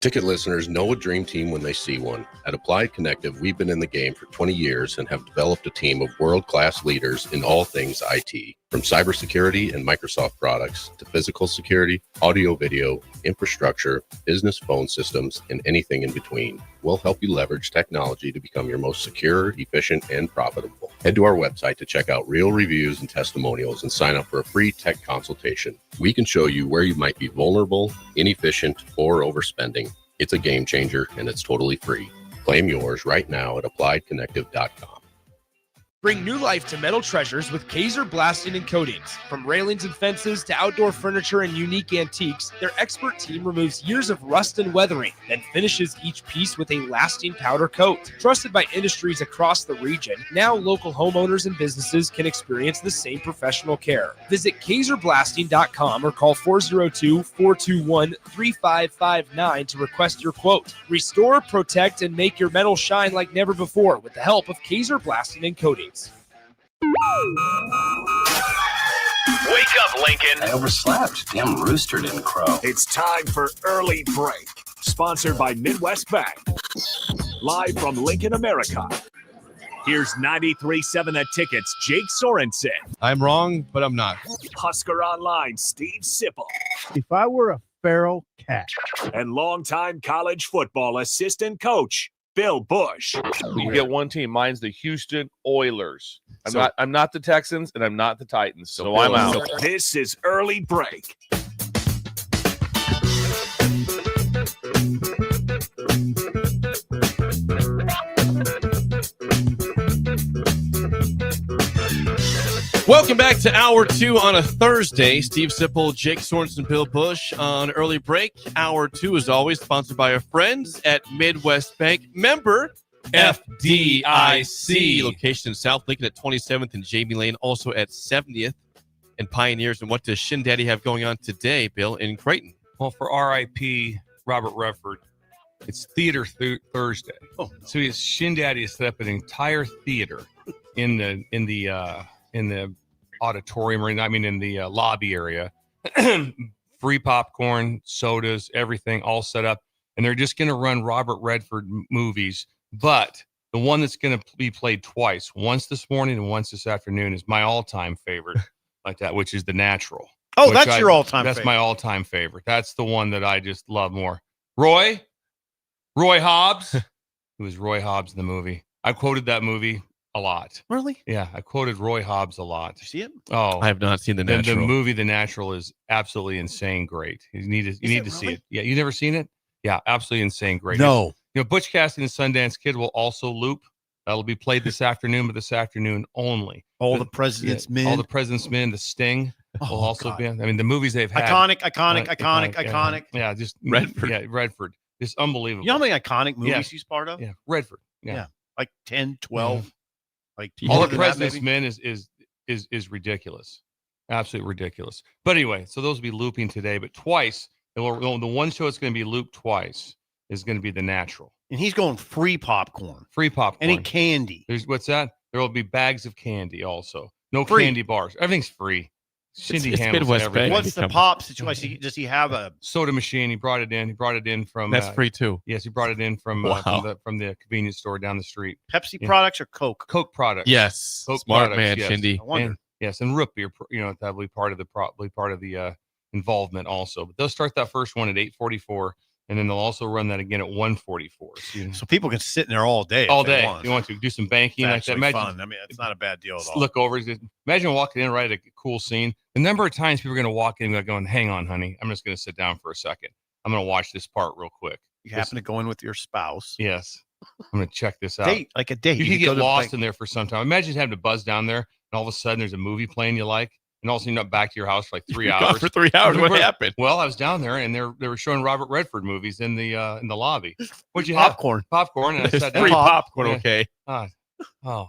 Ticket listeners know a dream team when they see one. At Applied Connective, we've been in the game for 20 years and have developed a team of world-class leaders in all things IT, from cybersecurity and Microsoft products to physical security, audio-video, infrastructure, business phone systems, and anything in between. We'll help you leverage technology to become your most secure, efficient, and profitable. Head to our website to check out real reviews and testimonials and sign up for a free tech consultation. We can show you where you might be vulnerable, inefficient, or overspending. It's a game changer, and it's totally free. Claim yours right now at appliedconnective.com. Bring new life to metal treasures with Kaiser Blasting and Coatings. From railings and fences to outdoor furniture and unique antiques, their expert team removes years of rust and weathering, then finishes each piece with a lasting powder coat. Trusted by industries across the region, now local homeowners and businesses can experience the same professional care. Visit KaiserBlasting.com or call 402-421-3559 to request your quote. Restore, protect, and make your metal shine like never before with the help of Kaiser Blasting and Coatings. Wake up, Lincoln. I overslept. Damn rooster didn't crow. It's time for Early Break, sponsored by Midwest Bank. Live from Lincoln, America. Here's 93.7 The Ticket's Jake Sorensen. I'm wrong, but I'm not. Husker Online, Steve Sipple. If I were a feral cat. And longtime college football assistant coach, Bill Busch. You get one team. Mine's the Houston Oilers. I'm not the Texans and I'm not the Titans. So I'm out. This is Early Break. Welcome back to Hour 2 on a Thursday. Steve Sipple, Jake Sorensen, Bill Busch on Early Break. Hour 2, as always, sponsored by our friends at Midwest Bank. Member FDIC. Location in South Lincoln at 27th and Jamie Lane, also at 70th and Pioneers. And what does Shin Daddy have going on today, Bill, in Creighton? Well, for RIP Robert Redford, it's Theater Thursday. Oh. So his Shin Daddy has set up an entire theater in the auditorium, or in the lobby area. Free popcorn, sodas, everything all set up. And they're just going to run Robert Redford movies. But the one that's going to be played twice, once this morning and once this afternoon, is my all-time favorite, like that, which is The Natural. Oh, that's your all-time favorite. That's my all-time favorite. That's the one that I just love more. Roy Hobbs, He was Roy Hobbs in the movie. I quoted that movie a lot. Really? Yeah, I quoted Roy Hobbs a lot. Did you see it? Oh, I have not seen The Natural. The movie The Natural is absolutely insane great. You need to see it. Yeah, you never seen it? Yeah, absolutely insane great. No. Butch Cassidy and the Sundance Kid will also loop. That'll be played this afternoon, but this afternoon only. All the President's Men. All the President's Men, The Sting will also be. I mean, the movies they've had. Iconic. Yeah, just Redford. Yeah, Redford. Just unbelievable. You know how many iconic movies he's part of? Yeah, Redford. Yeah. Like 10, 12. Yeah. Like All the President's Men is ridiculous. Absolutely ridiculous. But anyway, so those will be looping today, but twice. The one show that's going to be looped twice is going to be The Natural. And he's going free popcorn. Free popcorn. Any candy. There's what's that? There will be bags of candy also. No Free. candy bars. Everything's free. Shindy it's handles Midwest everything. Bank. What's the pop situation? Does he have a soda machine? He brought it in. He brought it in from. That's free too. Yes, he brought it in from from the convenience store down the street. Pepsi products or Coke? Coke products. Yes. Coke Smart products, man, yes. Shindy. I wonder. And, yes, and root beer. That'll be part of the involvement also. But they'll start that first one at 8:44, and then they'll also run that again at 1:44. So people can sit in there all day. All if they day. want. You want to do some banking It's like that. actually Imagine, fun. I mean, it's not a bad deal at all. look over. Imagine walking in right at a cool scene. The number of times people are going to walk in and going, "Hang on, honey, I'm just going to sit down for a second. I'm going to watch this part real quick." You happen to go in with your spouse. Yes, I'm going to check this out. Date, like a date. You could can go get to lost like- in there for some time. Imagine having to buzz down there, and all of a sudden there's a movie playing you like, and all of a sudden you're not back to your house for like 3 You're hours. gone for 3 hours. What happened? Well, I was down there, and they were showing Robert Redford movies in the lobby. What'd you have? Popcorn. And I sat down. Free popcorn, Yeah. okay. Oh,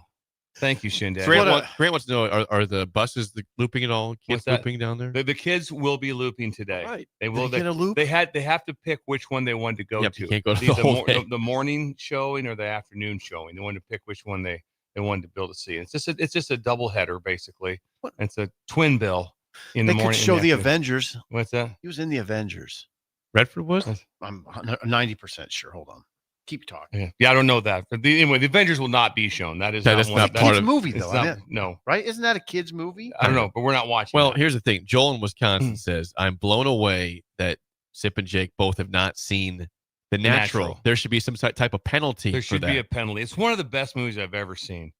thank you, Shindig. Grant wants to know: Are the buses looping at all? Kids looping down there? The kids will be looping today. All right. They will. They get a loop? They have to pick which one they want to go Yep, to. you can't go to Either the whole thing. the morning showing or the afternoon showing. They want to pick which one they wanted to be able to see. It's just a double header basically. It's a twin bill in the They morning. could show and the afternoon. Avengers. What's that? He was in the Avengers. Redford was? I'm 90% sure. Hold on. Keep talking. Yeah, I don't know that. But anyway, the Avengers will not be shown. That's not part It's a of movie, it's though. not- I mean, no, right? Isn't that a kid's movie? I don't know, but we're not watching. Well, that. here's the thing. Joel in Wisconsin says, I'm blown away that Sip and Jake both have not seen The Natural. There should be some type of penalty There for should that. be a penalty. It's one of the best movies I've ever seen.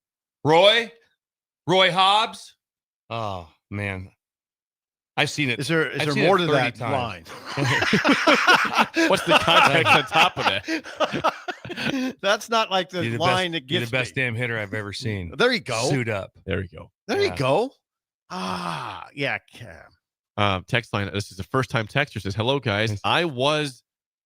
Roy Hobbs. Oh man, I've seen it. Is there I've seen more it to 30 that times. line? What's the context on top of that? That's not like the You're line best, that you're gets the best me. damn hitter I've ever seen. There you go. Suit up. There you go. There Yeah. you go. Yeah. Text line. This is the first time texter says, hello, guys. I was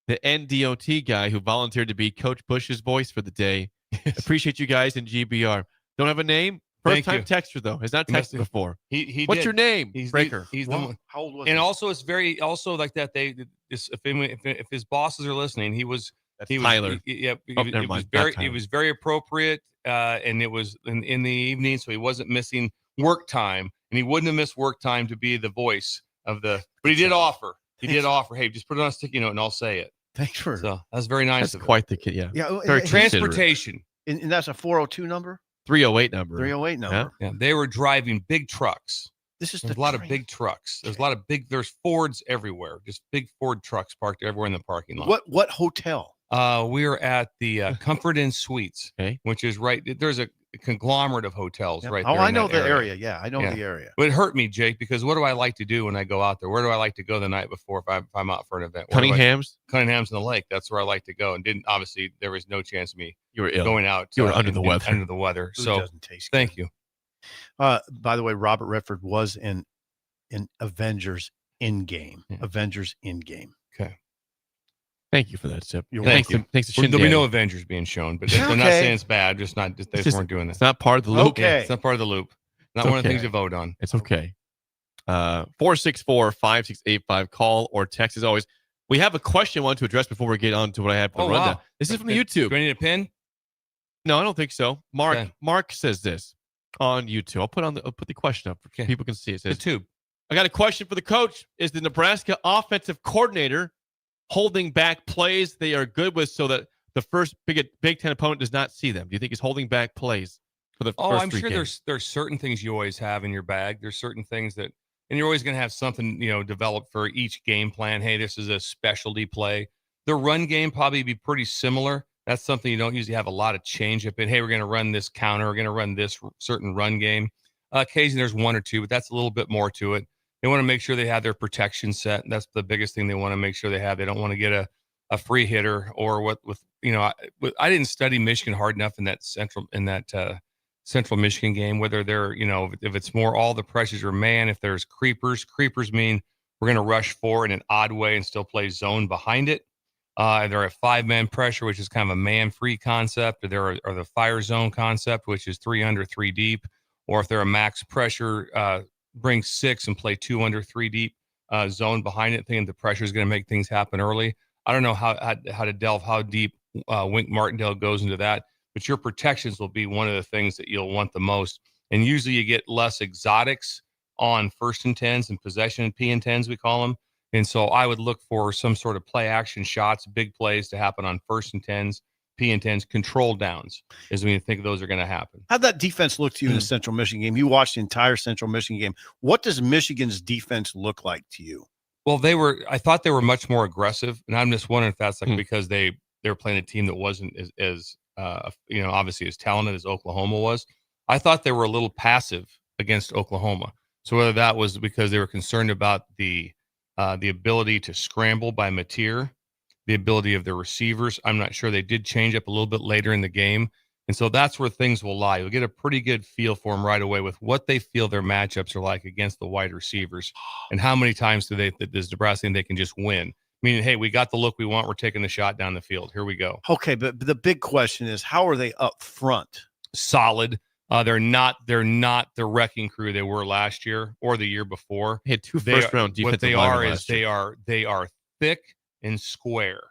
the NDOT guy who volunteered to be Coach Bush's voice for the day. Appreciate you guys in GBR. Don't have a name? First Thank time you. texter, though. Has not He must texted have- before. He What's did. your name? He's Breaker. He's the Well, one. how old was And he? also, it's very also like that. If his bosses are listening, he was Tyler. It never was mind. Not very Tyler. it was very appropriate, and it was in the evening, so he wasn't missing work time, and he wouldn't have missed work time to be the voice of the. But he did offer. He did offer. Hey, just put it on a sticky note, and I'll say it. Thanks for So that's very nice. That's of him. quite the kid. Yeah. Yeah. Very Transportation. And that's a 402 number? 308 number. 308 number. Yeah, they were driving big trucks. This is There's a lot of big trucks. There's a lot of there's Fords everywhere. Just big Ford trucks parked everywhere in the parking lot. What hotel? We are at the Comfort Inn Suites, which is right. There's a conglomerate of hotels Yep. right Oh, there. I in know that the area. Yeah, I know the area. But it hurt me, Jake, because what do I like to do when I go out there? Where do I like to go the night before if I'm out for an event? Cunningham's? Cunningham's in the lake. That's where I like to go. And obviously there was no chance of me You were ill. going out. You were under the weather. Under the weather. Food So doesn't taste thank you. By the way, Robert Redford was in Avengers Endgame. Yeah. Avengers Endgame. Okay. Thank you for that, Sip. Thank you. Thanks to There'll be Shindig. no Avengers being shown, but they're not Okay. saying it's bad. Just not. They It's just weren't doing that. It's not part of the loop. Okay. Yeah, it's not part of the loop. Not It's one of the okay. things to vote on. It's okay. 464-5685. Call or text as always. We have a question I want to address before we get on to what I have for the rundown. Wow. This is from Okay. YouTube. Do I need a pin? No, I don't think so. Mark Okay. Mark says this on YouTube. I'll put the question up so people can see it. It The says, tube. I got a question for the coach. Is the Nebraska offensive coordinator holding back plays they are good with so that the first Big Ten opponent does not see them? Do you think he's holding back plays for the Oh, first I'm three sure games? there's certain things you always have in your bag. There's certain things that, and you're always going to have something, developed for each game plan. Hey, this is a specialty play. The run game probably be pretty similar That's something you don't usually have a lot of change up in. Hey, we're going to run this counter. We're going to run this certain run game. Occasionally there's one or two, but that's a little bit more to it. They want to make sure they have their protection set. That's the biggest thing they want to make sure they have. They don't want to get a free hitter or I didn't study Michigan hard enough in that Central Michigan game, whether they're, if it's more all the pressures are man, if there's creepers mean we're going to rush four in an odd way and still play zone behind it. There are 5-man pressure, which is kind of a man-free concept, or there are the fire zone concept, which is 3 under, 3 deep, or if they're a max pressure, bring 6 and play 2 under, 3 deep zone behind it, thinking the pressure is going to make things happen early. I don't know how to delve how deep Wink Martindale goes into that, but your protections will be one of the things that you'll want the most. And usually you get less exotics on 1st and 10s and possession and P and 10s, we call them. And so I would look for some sort of play action shots, big plays to happen on 1st and 10s, P and 10s, control downs is when you think those are going to happen. How'd that defense look to you in the Central Michigan game? You watched the entire Central Michigan game. What does Michigan's defense look like to you? Well, I thought they were much more aggressive, and I'm just wondering if that's because they were playing a team that wasn't as obviously as talented as Oklahoma was. I thought they were a little passive against Oklahoma. So whether that was because they were concerned about the ability to scramble by Mateer, the ability of the receivers, I'm not sure. They did change up a little bit later in the game. And so that's where things will lie. You'll get a pretty good feel for them right away with what they feel their matchups are like against the wide receivers. And how many times does Nebraska think they can just win? Meaning, hey, we got the look we want. We're taking the shot down the field. Here we go. Okay, but the big question is, how are they up front? Solid. They're not the wrecking crew they were last year or the year before. They had 2 first-round defensive What they are linemen is they are thick and square.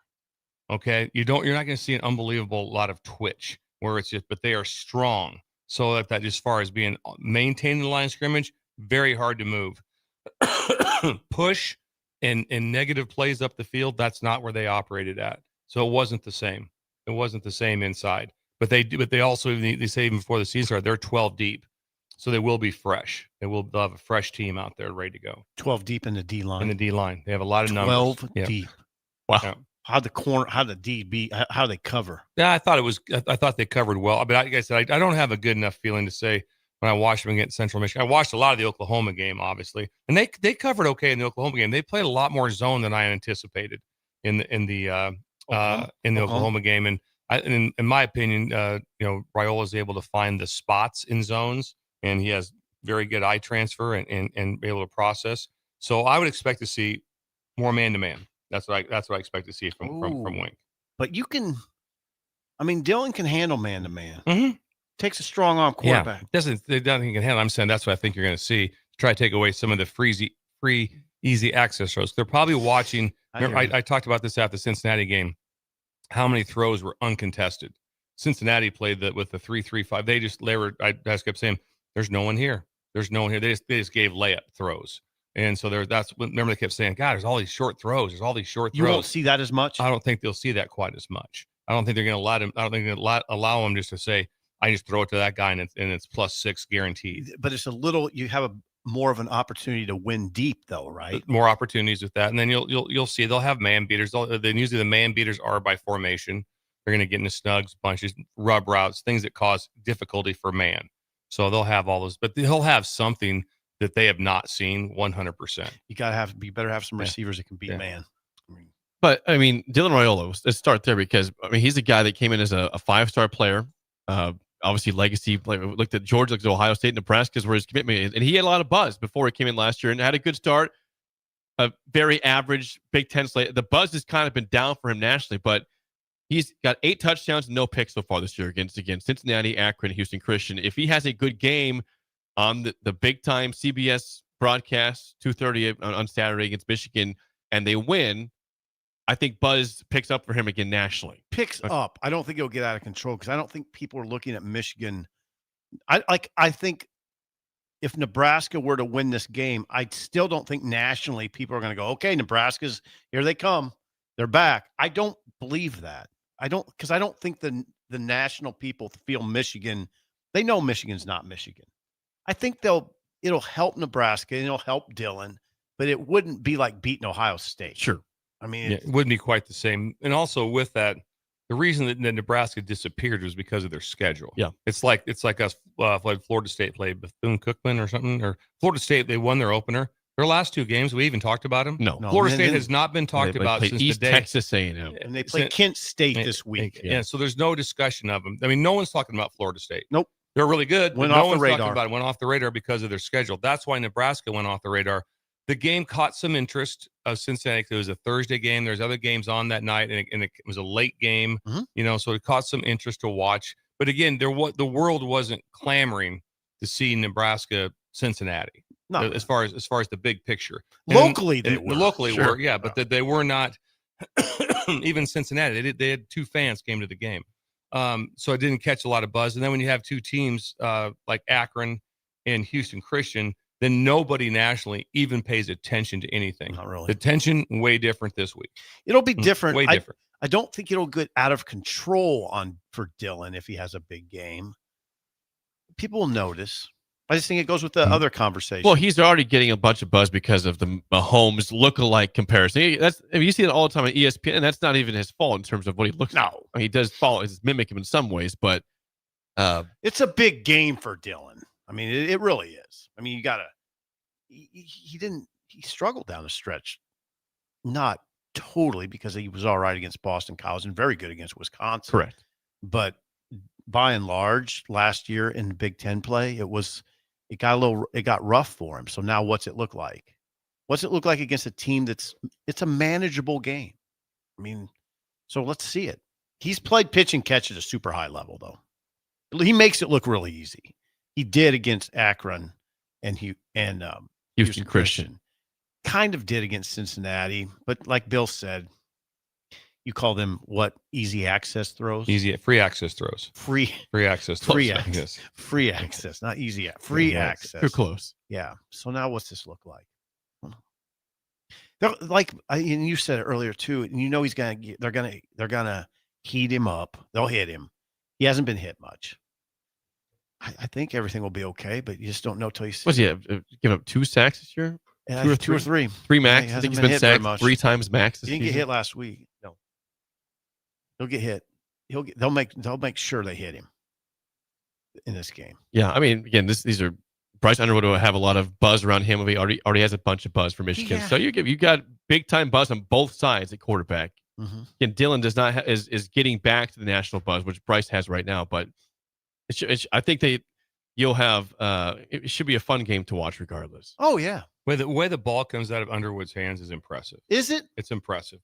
Okay, you're not going to see an unbelievable lot of twitch where it's just, but they are strong. So that as far as being maintaining the line of scrimmage, very hard to move. Push and negative plays up the field, that's not where they operated at. So it wasn't the same. It wasn't the same inside. But they also, they say even before the season started, they're 12 deep. So they will be fresh. They'll have a fresh team out there ready to go. 12 deep in the D line. In the D line. They have a lot of numbers. 12 deep. Wow. Yeah. How the D how they cover? Yeah, I thought they covered well. But like I said, I don't have a good enough feeling to say when I watched them against Central Michigan. I watched a lot of the Oklahoma game, obviously, and they covered okay in the Oklahoma game. They played a lot more zone than I anticipated in the Oklahoma game. And in my opinion, Raiola is able to find the spots in zones, and he has very good eye transfer and be able to process. So I would expect to see more man-to-man. That's what I expect to see from Wink. But Dylan can handle man-to-man. Mm-hmm. Takes a strong arm quarterback. Yeah, doesn't can handle. I'm saying that's what I think you're going to see. Try to take away some of the free, easy access throws. They're probably watching. I talked about this after the Cincinnati game. How many throws were uncontested? Cincinnati played with the 3-3-5. I just kept saying, "There's no one here. There's no one here." They just gave layup throws. And so remember they kept saying, God, there's all these short throws. There's all these short throws. You won't see that as much? I don't think they'll see that quite as much. I don't think they're going to allow them just to say, I just throw it to that guy and it's +6 guaranteed. But it's you have more of an opportunity to win deep though, right? More opportunities with that. And then you'll see they'll have man beaters. Then usually the man beaters are by formation. They're going to get into snugs, bunches, rub routes, things that cause difficulty for man. So they'll have all those, but they'll have something that they have not seen 100%. You better have some receivers that can beat man. But Dylan Raiola, let's start there because he's a guy that came in as a 5-star player, obviously legacy player. Looked at Georgia, looked at Ohio State, Nebraska is where his commitment is, and he had a lot of buzz before he came in last year and had a good start. A very average Big Ten slate. The buzz has kind of been down for him nationally, but he's got 8 touchdowns and no picks so far this year against Cincinnati, Akron, Houston Christian. If he has a good game on the big time CBS broadcast, 2:30 on Saturday against Michigan, and they win, I think buzz picks up for him again nationally. Picks up. I don't think it'll get out of control because I don't think people are looking at Michigan. I think if Nebraska were to win this game, I still don't think nationally people are going to go, okay, Nebraska's here they come. They're back. I don't believe that. I don't think the national people feel Michigan. They know Michigan's not Michigan. I think it'll help Nebraska and it'll help Dylan, but it wouldn't be like beating Ohio State. Sure. It wouldn't be quite the same. And also with that, The reason that Nebraska disappeared was because of their schedule. Yeah. It's like us, like Florida State played Bethune-Cookman or something, or Florida State, they won their opener. Their last two games, we even talked about them. No. Florida State has not been talked about since East the day. Texas A&M. And they play Kent State this week. Yeah, so there's no discussion of them. I mean, no one's talking about Florida State. Nope. They're really good. Went but no off the one's radar. talking about it. Went off the radar because of their schedule. That's why Nebraska went off the radar. The game caught some interest of Cincinnati. It was a Thursday game. There's other games on that night, and it was a late game. So it caught some interest to watch. But again, the world wasn't clamoring to see Nebraska Cincinnati. No. As far as the big picture. Locally, they were. Locally Sure. were, yeah, but they were not. Even Cincinnati, they had 2 fans came to the game, so it didn't catch a lot of buzz. And then when you have 2 teams like Akron and Houston Christian, then nobody nationally even pays attention to anything. Not really. The tension way different this week. It'll be different. Way different. I don't think it'll get out of control for Dylan if he has a big game. People will notice. I just think it goes with the other conversation. Well, he's already getting a bunch of buzz because of the Mahomes lookalike comparison. You see it all the time on ESPN, and that's not even his fault in terms of what he looks like. I mean, he does mimic him in some ways, but it's a big game for Dylan. I mean, it really is. I mean, you gotta. He struggled down the stretch, not totally because he was all right against Boston College and very good against Wisconsin. Correct. But by and large, last year in Big Ten play, it got rough for him. So now what's it look like? What's it look like against a team it's a manageable game? I mean, so let's see it. He's played pitch and catch at a super high level, though. He makes it look really easy. He did against Akron and Houston Christian. Kind of did against Cincinnati, but like Bill said, you call them what? Easy access throws? Free access throws. Free access throws. Free access. Free access, not easy. Free access. Too close. Yeah. So now what's this look like? Like and you said it earlier too, and you know they're gonna heat him up. They'll hit him. He hasn't been hit much. I think everything will be okay, but you just don't know till you see. What's he give up 2 sacks this year? Two or three. 3 max. Yeah, I think he's been sacked 3 times max. He didn't get hit last week. No. He'll get hit. They'll make sure they hit him in this game. Yeah, I mean, again, these are Bryce Underwood will have a lot of buzz around him. He already has a bunch of buzz for Michigan. Yeah. So you got big time buzz on both sides at quarterback. Mm-hmm. And Dylan does not is getting back to the national buzz, which Bryce has right now. But I think you'll have it should be a fun game to watch regardless. Oh yeah. The way the ball comes out of Underwood's hands is impressive. Is it? It's impressive.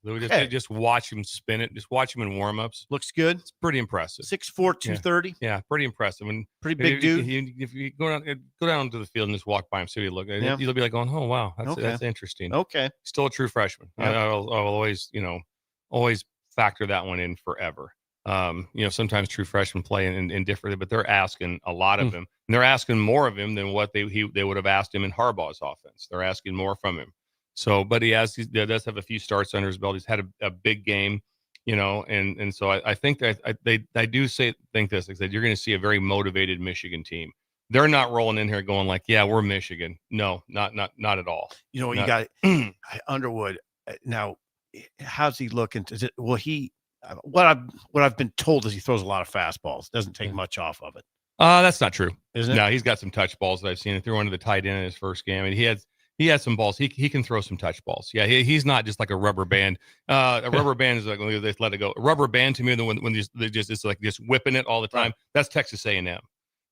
Just watch him spin it. Just watch him in warm-ups. Looks good. It's pretty impressive. 6'4", 230. Yeah, pretty impressive. And pretty big dude. If you go down to the field and just walk by him, see what he look. Yeah. You'll be like going, "Oh wow, Okay. that's interesting." Okay. Still a true freshman. Yeah. I'll always factor that one in forever. Sometimes true freshmen play in differently, but they're asking a lot of him. And they're asking more of him than what they would have asked him in Harbaugh's offense. They're asking more from him. So, but he does have a few starts under his belt. He's had a big game, and so I think that I do think this. Like I said, you're going to see a very motivated Michigan team. They're not rolling in here going like, yeah, we're Michigan. No, not at all. You got Underwood. Now, how's he looking? What I've been told is he throws a lot of fastballs. Doesn't take much off of it. That's not true. Isn't it? No, he's got some touch balls that I've seen. He threw one to the tight end in his first game. I mean, he had some balls. He can throw some touch balls. Yeah, he's not just like a rubber band. A rubber band is like when they let it go. A rubber band to me, when it's like just whipping it all the time. Right. That's Texas A&M.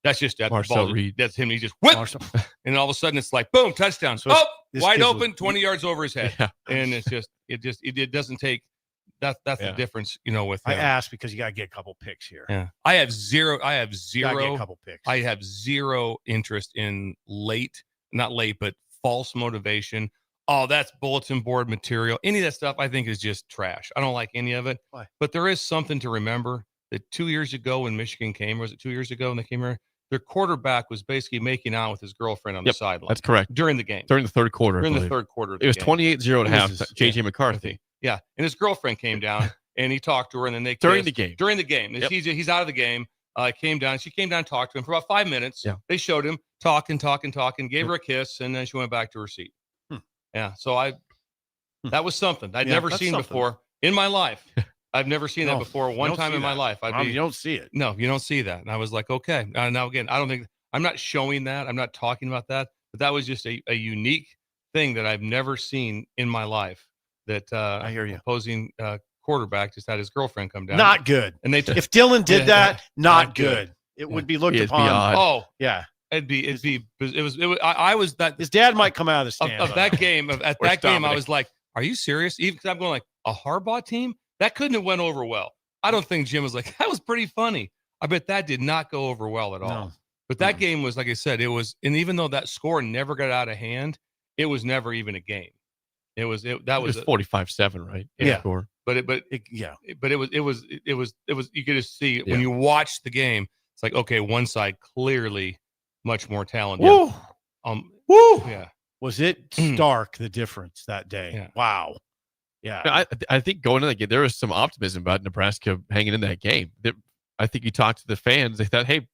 That's just that ball. That's him. He just whip, and all of a sudden it's like boom, touchdown. So wide open, 20 yards over his head, and it doesn't take. That's the difference, with him. I asked because you got to get a couple picks here. Yeah. I have zero. Get a couple picks. I have zero interest in not late, but false motivation. Oh, that's bulletin board material. Any of that stuff I think is just trash. I don't like any of it. Why? But there is something to remember that 2 years ago when Michigan came, was it 2 years ago when they came here? Their quarterback was basically making out with his girlfriend on the sideline. That's correct. During the game. During the third quarter. During the third quarter. It was 28-0 at half. J.J. McCarthy. Yeah, and his girlfriend came down and he talked to her, and then they kissed. During the game. Yep. He's out of the game. Came down. She came down and talked to him for about 5 minutes. Yeah. They showed him talking, gave her a kiss, and then she went back to her seat. Yeah, so that was something I'd never seen before in my life. I've never seen that before. One time in my life. You don't see it. No, you don't see that. And I was like, okay. Now, again, I'm not showing that. I'm not talking about that. But that was just a unique thing that I've never seen in my life. That I hear you. Opposing quarterback just had his girlfriend come down. Not good. And they if Dylan did that, not good. It would be looked upon. Oh, yeah. I was that. His dad might come out of the stand of that game. At that game, I was like, "Are you serious?" Even because I'm going like a Harbaugh team that couldn't have went over well. I don't think Jim was like that was pretty funny. I bet that did not go over well at all. No. But that game was, like I said, it was, and even though that score never got out of hand, it was never even a game. It was 45-7, right? Yeah. Score. But it was you could just see when you watch the game. It's like, okay, one side clearly much more talented. Woo! Woo! Yeah. Was it stark, the difference that day? Yeah. Wow. Yeah. I think going into that game, there was some optimism about Nebraska hanging in that game. I think you talked to the fans. They thought, hey,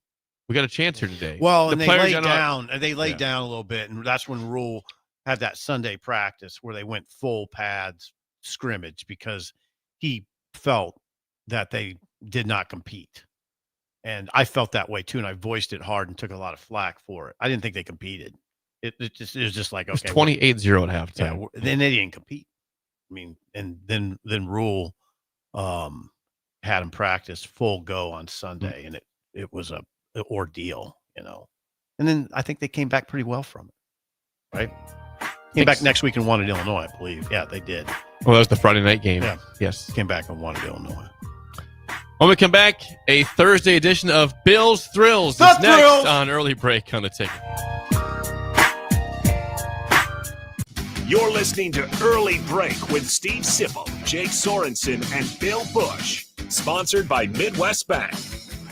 we got a chance here today. Well, and they laid down. They laid down a little bit, and that's when Rule had that Sunday practice where they went full pads scrimmage because he felt that they did not compete. And I felt that way too, and I voiced it hard and took a lot of flack for it. I didn't think they competed. It was just like, okay, 28-0 at halftime. Yeah, then they didn't compete. I mean, and then Rule had him practice full go on Sunday, and it was an ordeal, And then I think they came back pretty well from it, right? Came back next week and won at Illinois, I believe. Yeah, they did. Well, that was the Friday night game. Yeah. Yes. Came back and won at Illinois. When we come back, a Thursday edition of Bill's Thrills is next on Early Break on the Ticket. You're listening to Early Break with Steve Sipple, Jake Sorensen, and Bill Busch. Sponsored by Midwest Bank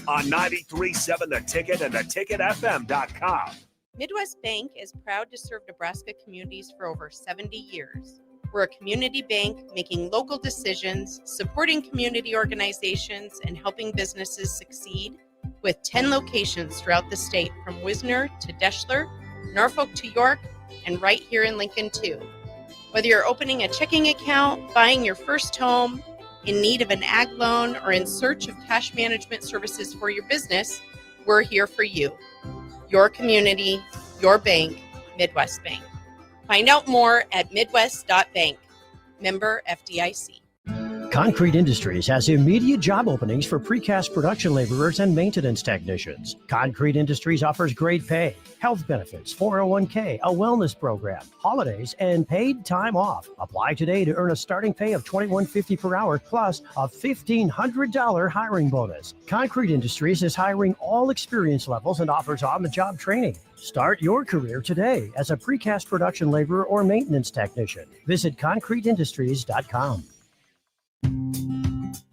on 93.7 The Ticket and theticketfm.com. Midwest Bank is proud to serve Nebraska communities for over 70 years. We're a community bank making local decisions, supporting community organizations, and helping businesses succeed with 10 locations throughout the state, from Wisner to Deschler, Norfolk to York, and right here in Lincoln too. Whether you're opening a checking account, buying your first home, in need of an ag loan, or in search of cash management services for your business, we're here for you. Your community, your bank, Midwest Bank. Find out more at midwest.bank. Member FDIC. Concrete Industries has immediate job openings for precast production laborers and maintenance technicians. Concrete Industries offers great pay, health benefits, 401k, a wellness program, holidays, and paid time off. Apply today to earn a starting pay of $21.50 per hour plus a $1,500 hiring bonus. Concrete Industries is hiring all experience levels and offers on-the-job training. Start your career today as a precast production laborer or maintenance technician. Visit concreteindustries.com.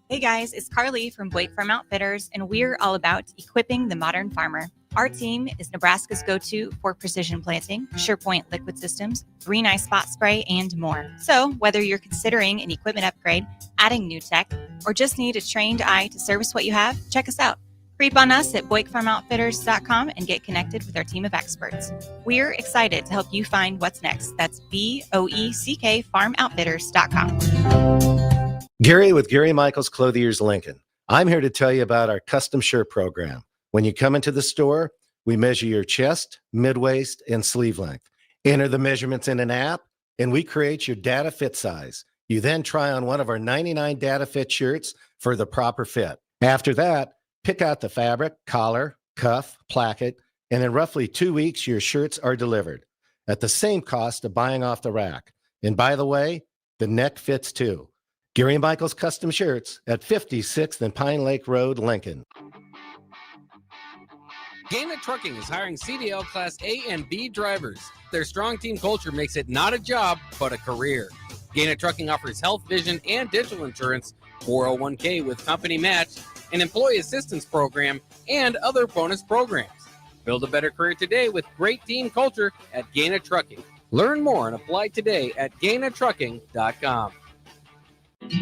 Hey guys, it's Carly from Blake Farm Outfitters, and we're all about equipping the modern farmer. Our team is Nebraska's go-to for precision planting, SurePoint liquid systems, Green Eye spot spray, and more. So whether you're considering an equipment upgrade, adding new tech, or just need a trained eye to service what you have, check us out. Creep on us at BlakeFarmOutfitters.com and get connected with our team of experts. We're excited to help you find what's next. That's BOECK FarmOutfitters.com. Gary with Gary Michaels Clothiers Lincoln. I'm here to tell you about our custom shirt program. When you come into the store, we measure your chest, mid-waist, and sleeve length. Enter the measurements in an app, and we create your data fit size. You then try on one of our 99 data fit shirts for the proper fit. After that, pick out the fabric, collar, cuff, placket, and in roughly 2 weeks, your shirts are delivered at the same cost of buying off the rack. And by the way, the neck fits too. Gary Michaels Custom Shirts at 56th and Pine Lake Road, Lincoln. Gaina Trucking is hiring CDL Class A and B drivers. Their strong team culture makes it not a job, but a career. Gaina Trucking offers health, vision, and dental insurance, 401k with company match, an employee assistance program, and other bonus programs. Build a better career today with great team culture at Gaina Trucking. Learn more and apply today at GainaTrucking.com.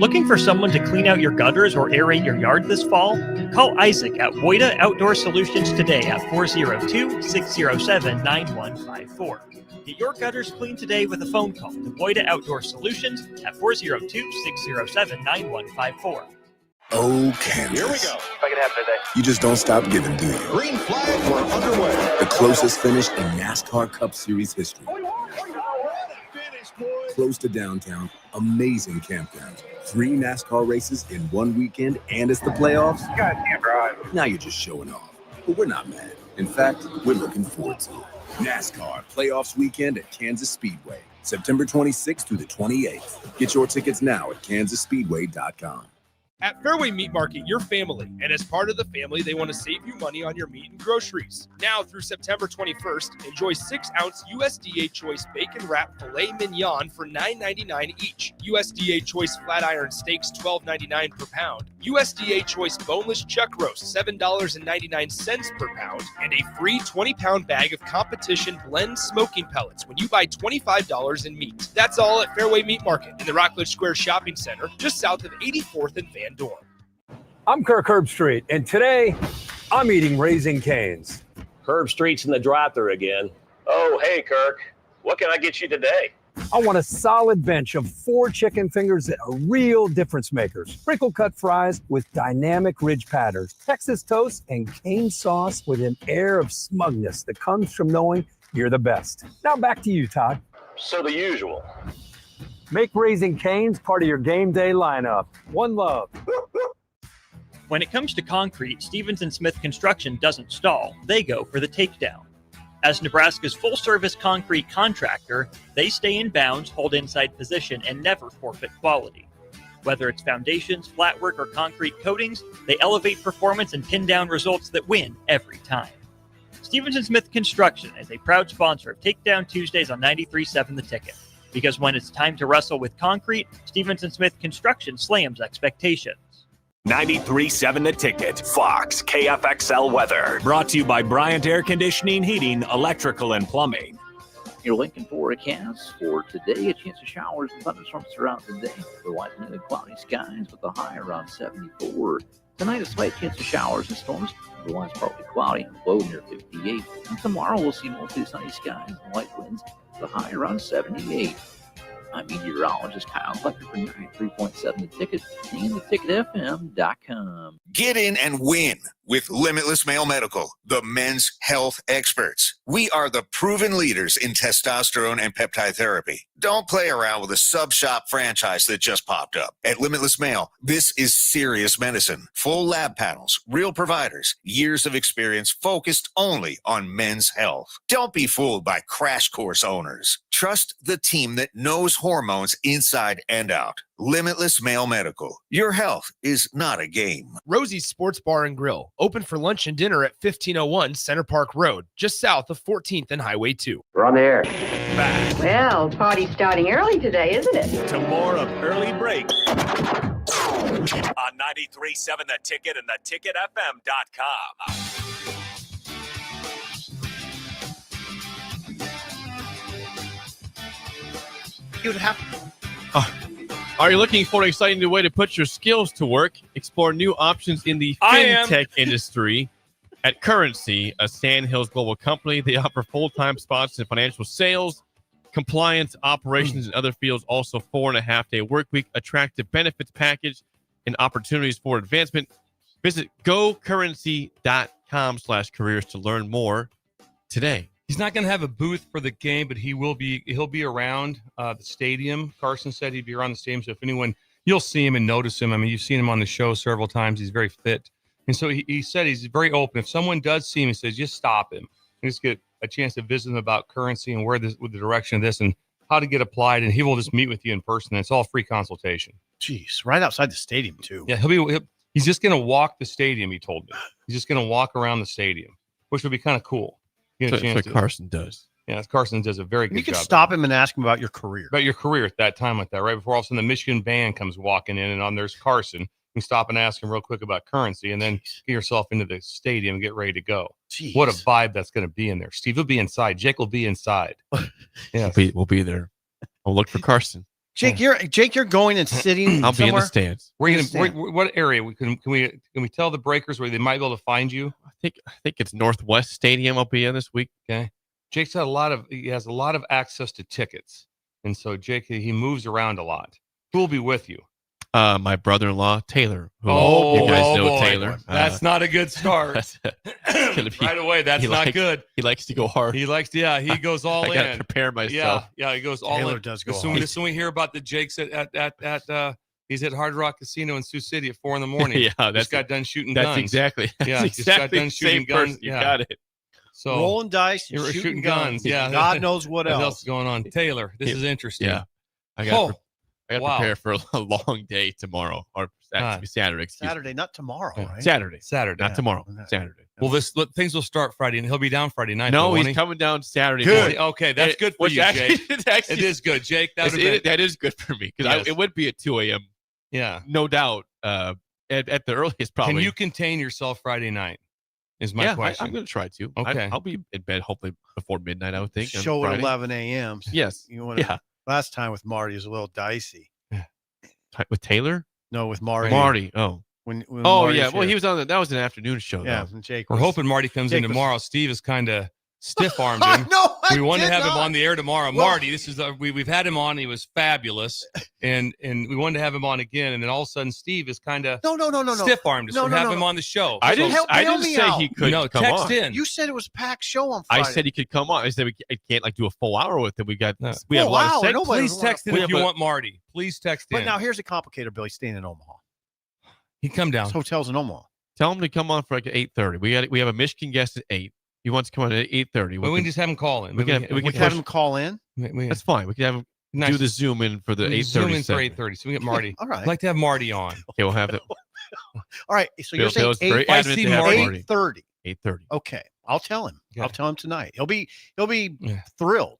Looking for someone to clean out your gutters or aerate your yard this fall? Call Isaac at Woida Outdoor Solutions today at 402-607-9154. Get your gutters cleaned today with a phone call to Woida Outdoor Solutions at 402-607-9154. Oh, Kansas. Here we go. If I can have today. You just don't stop giving, do you? Green flag, we're underway. The closest finish in NASCAR Cup Series history. Close to downtown, amazing campgrounds, 3 NASCAR races in one weekend, and it's the playoffs. You guys can't drive. Now you're just showing off. But we're not mad. In fact, we're looking forward to it. NASCAR Playoffs Weekend at Kansas Speedway, September 26th through the 28th. Get your tickets now at kansasspeedway.com. At Fairway Meat Market, you're family, and as part of the family, they want to save you money on your meat and groceries. Now through September 21st, enjoy 6-ounce USDA Choice Bacon Wrap Filet Mignon for $9.99 each. USDA Choice Flat Iron Steaks $12.99 per pound. USDA Choice Boneless Chuck Roast $7.99 per pound, and a free 20-pound bag of Competition Blend Smoking Pellets when you buy $25 in meat. That's all at Fairway Meat Market in the Rockledge Square Shopping Center, just south of 84th and Van Dorn. I'm Kirk Herbstreit, and today I'm eating Raising Cane's. Herbstreit's in the drive-thru again. Oh, hey, Kirk. What can I get you today? I want a solid bench of 4 chicken fingers that are real difference makers. Sprinkle cut fries with dynamic ridge patterns, Texas toast, and cane sauce with an air of smugness that comes from knowing you're the best. Now back to you, Todd. So the usual. Make Raising Cane's part of your game day lineup. One love. When it comes to concrete, Stevens & Smith Construction doesn't stall. They go for the takedown. As Nebraska's full-service concrete contractor, they stay in bounds, hold inside position, and never forfeit quality. Whether it's foundations, flatwork, or concrete coatings, they elevate performance and pin down results that win every time. Stevens & Smith Construction is a proud sponsor of Takedown Tuesdays on 93.7 The Ticket. Because when it's time to wrestle with concrete, Stevens & Smith Construction slams expectations. 93.7 The Ticket, Fox, KFXL weather. Brought to you by Bryant Air Conditioning, Heating, Electrical, and Plumbing. Your Lincoln forecast for today, a chance of showers and thunderstorms throughout the day. Otherwise, mainly cloudy skies with a high around 74. Tonight, a slight chance of showers and storms. Otherwise, partly cloudy and low near 58. And tomorrow, we'll see mostly sunny skies and light winds with a high around 78. I'm meteorologist Kyle Tucker for 93.7 The Ticket and theticketfm.com. Get in and win with Limitless Male Medical, the men's health experts. We are the proven leaders in testosterone and peptide therapy. Don't play around with a sub-shop franchise that just popped up. At Limitless Male, this is serious medicine. Full lab panels, real providers, years of experience focused only on men's health. Don't be fooled by crash course owners. Trust the team that knows hormones inside and out. Limitless Male Medical. Your health is not a game. Rosie's Sports Bar and Grill, open for lunch and dinner at 1501 Center Park Road, just south of 14th and Highway 2. We're on the air. Back Well, party's starting early today, isn't it? To more of Early Break on 93.7 The Ticket and theticketfm.com. You would have. Are you looking for an exciting new way to put your skills to work? Explore new options in the fintech industry. At Currency, a Sandhills global company, they offer full-time spots in financial sales, compliance, operations, and other fields. Also, 4.5-day work week, attractive benefits package, and opportunities for advancement. Visit gocurrency.com/careers to learn more today. He's not going to have a booth for the game, but he'll be around the stadium. Carson said he'd be around the stadium, so if anyone, you'll see him and notice him. I mean, you've seen him on the show several times. He's very fit. And so he said he's very open. If someone does see him, he says, just stop him. And just get a chance to visit him about currency and with the direction of this and how to get applied. And he will just meet with you in person. It's all free consultation. Jeez, right outside the stadium, too. Yeah, he's just going to walk the stadium, he told me. He's just going to walk around the stadium, which would be kind of cool. That's what Carson does. Yeah, Carson does a very good job. You can stop him and ask him about your career. About your career at that time like that, right before all of a sudden the Michigan band comes walking in and there's Carson. You can stop and ask him real quick about currency and then get yourself into the stadium and get ready to go. Jeez. What a vibe that's going to be in there. Steve will be inside. Jake will be inside. Yeah, we'll be there. I'll look for Carson. Jake, you're going and sitting. I'll be in the stands. What area? Can we tell the breakers where they might be able to find you? I think it's Northwest Stadium. I'll be in this week. Okay. Jake's had he has a lot of access to tickets, and so Jake he moves around a lot. Who will be with you? My brother-in-law Taylor. Who you guys know boy. Taylor. That's not a good start. Right away, that's not good. He likes to go hard. He goes all in. I gotta prepare myself. Yeah, he goes all Taylor in. does go As soon we hear about the Jakes at he's at Hard Rock Casino in Sioux City at 4 a.m. Yeah, just got done shooting that's guns. Exactly. Yeah, that's just got exactly done shooting guns. You got it. So rolling dice, you're shooting guns. Yeah, God knows what else is going on. Taylor, this is interesting. Yeah, I got to prepare for a long day tomorrow, or actually Saturday. Saturday, not tomorrow, right? Saturday, not tomorrow. Saturday. Well, things will start Friday, and he'll be down Friday night. No, though, he's won't he? coming down Saturday Good. morning. Okay, that's good for you, Jake. It is good, Jake. That is good for me because it would be at 2 a.m. Yeah, no doubt. At the earliest, probably. Can you contain yourself Friday night? Is my question. I'm going to try to. Okay, I'll be in bed hopefully before midnight. I would think. Show at 11 a.m. Yes. Last time with Marty was a little dicey. With Taylor? No, with Marty. Marty. Oh. When Marty well, he was on that was an afternoon show. Yeah, though. Jake. We're hoping Marty comes in tomorrow. Steve is kind of stiff-armed him. We want to have him on the air tomorrow. Well, Marty, this is we've had him on. He was fabulous, and we wanted to have him on again. And then all of a sudden, Steve is kind of no stiff-armed us. So have him on the show. I didn't say he could come text on. in. You said it was a packed show on Friday. I said he could come on. I said I can't do a full hour with him. We have a full lot hour. of segments. Please text in if you want Marty. Please text in. But now here's a complicator, Billy. Staying in Omaha. He come down. His hotel's in Omaha. Tell him to come on for like 8:30. We have a Michigan guest at 8. He wants to come on at 8:30. We can just have him call in. We can have him call in. That's fine. We can have him do the Zoom in for the 8:30. Zoom in for 8:30. So we get Marty. All right. I'd like to have Marty on. Okay, we'll have it. All right. So you're saying 8:30. 8:30. Okay. I'll tell him. I'll tell him tonight. He'll be thrilled.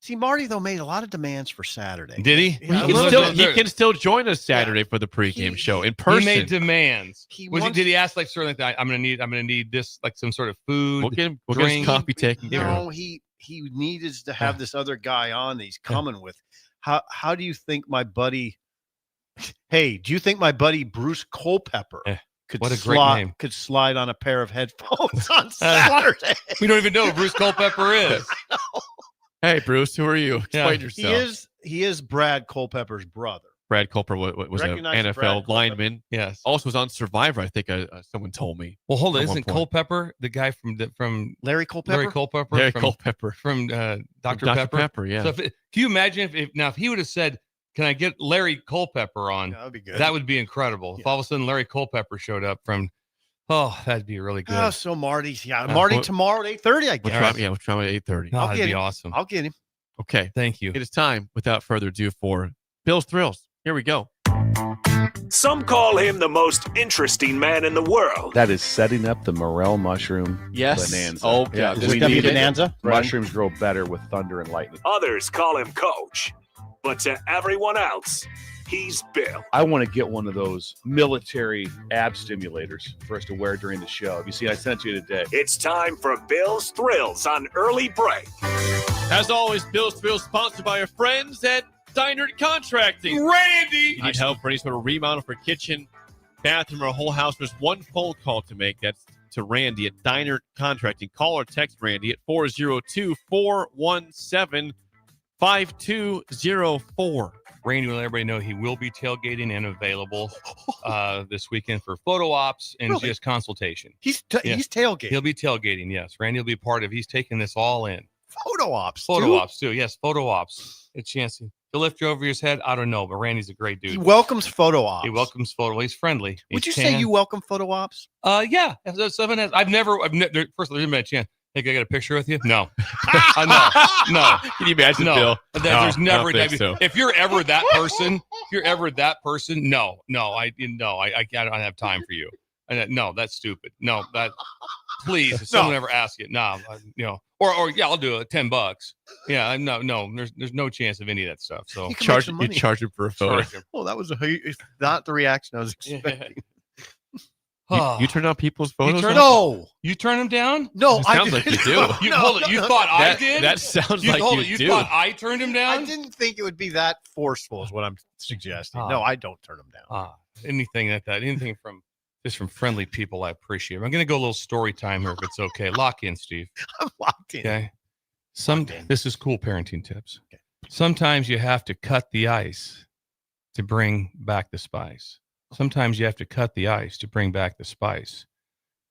See, Marty though made a lot of demands for Saturday. Did he? He can still join us Saturday for the pregame show in person. He made demands. Did he ask like sort of like I'm gonna need this like some sort of food? We'll get his coffee taken care of. No, he needs to have this other guy on that he's coming with. How do you think my buddy? Hey, do you think my buddy Bruce Culpepper could slide on a pair of headphones on Saturday? We don't even know who Bruce Culpepper is. Hey, Bruce, who are you? Explain yourself. He is Brad Culpepper's brother. Brad Culpepper was an NFL lineman. Yes. Also was on Survivor, I think someone told me. Well, hold on. Isn't Culpepper the guy from Larry Culpepper? Larry Culpepper. Larry Culpepper. From Dr. Pepper, yeah. So can you imagine if he would have said, can I get Larry Culpepper on? That would be good. That would be incredible. Yeah. If all of a sudden Larry Culpepper showed up that'd be really good. Oh, so Marty tomorrow at 8:30, I guess. We'll try at 8:30. That'd be awesome. I'll get him. Okay. Thank you. It is time, without further ado, for Bill's Thrills. Here we go. Some call him the most interesting man in the world. That is setting up the morel mushroom bonanza. Oh, yeah. We need bonanza. Mushrooms grow better with thunder and lightning. Others call him Coach. But to everyone else, he's Bill. I want to get one of those military ab stimulators for us to wear during the show. You see, I sent it to you today. It's time for Bill's Thrills on Early Break. As always, Bill's Thrills sponsored by our friends at Dynert Contracting. Randy! You need help for any sort of remodel for kitchen, bathroom, or a whole house? There's one phone call to make. That's to Randy at Dynert Contracting. Call or text Randy at 402-417-5204. Randy will let everybody know he will be tailgating and available this weekend for photo ops and just consultation. He's tailgating. He'll be tailgating, yes. Randy will be part of he's taking this all in. Photo ops, too. Yes, photo ops. A chance to lift you over his head. I don't know, but Randy's a great dude. He welcomes photo ops. He welcomes photo. He's friendly. Would you say you welcome photo ops? Yeah. I've never. First, there's been a chance. Hey, can I get a picture with you? No. No. Can you imagine, Bill? There's never. I don't think so. If you're ever that person, no. I don't have time for you. No, that's stupid. No, that. Please, if someone ever asks it, or I'll do it. $10. Yeah, no. There's no chance of any of that stuff. So you charge him for a photo. Oh, that was not the reaction I was expecting. You turn down people's photos? You turn them down? No, it sounds like you do. I did? That sounds like you do. You thought I turned him down? I didn't think it would be that forceful is what I'm suggesting. No, I don't turn them down. Anything like that. Anything from friendly people I appreciate. I'm going to go a little story time here if it's okay. Lock in, Steve. I'm locked in. Okay. This is cool parenting tips. Okay. Sometimes you have to cut the ice to bring back the spice. Sometimes you have to cut the ice to bring back the spice.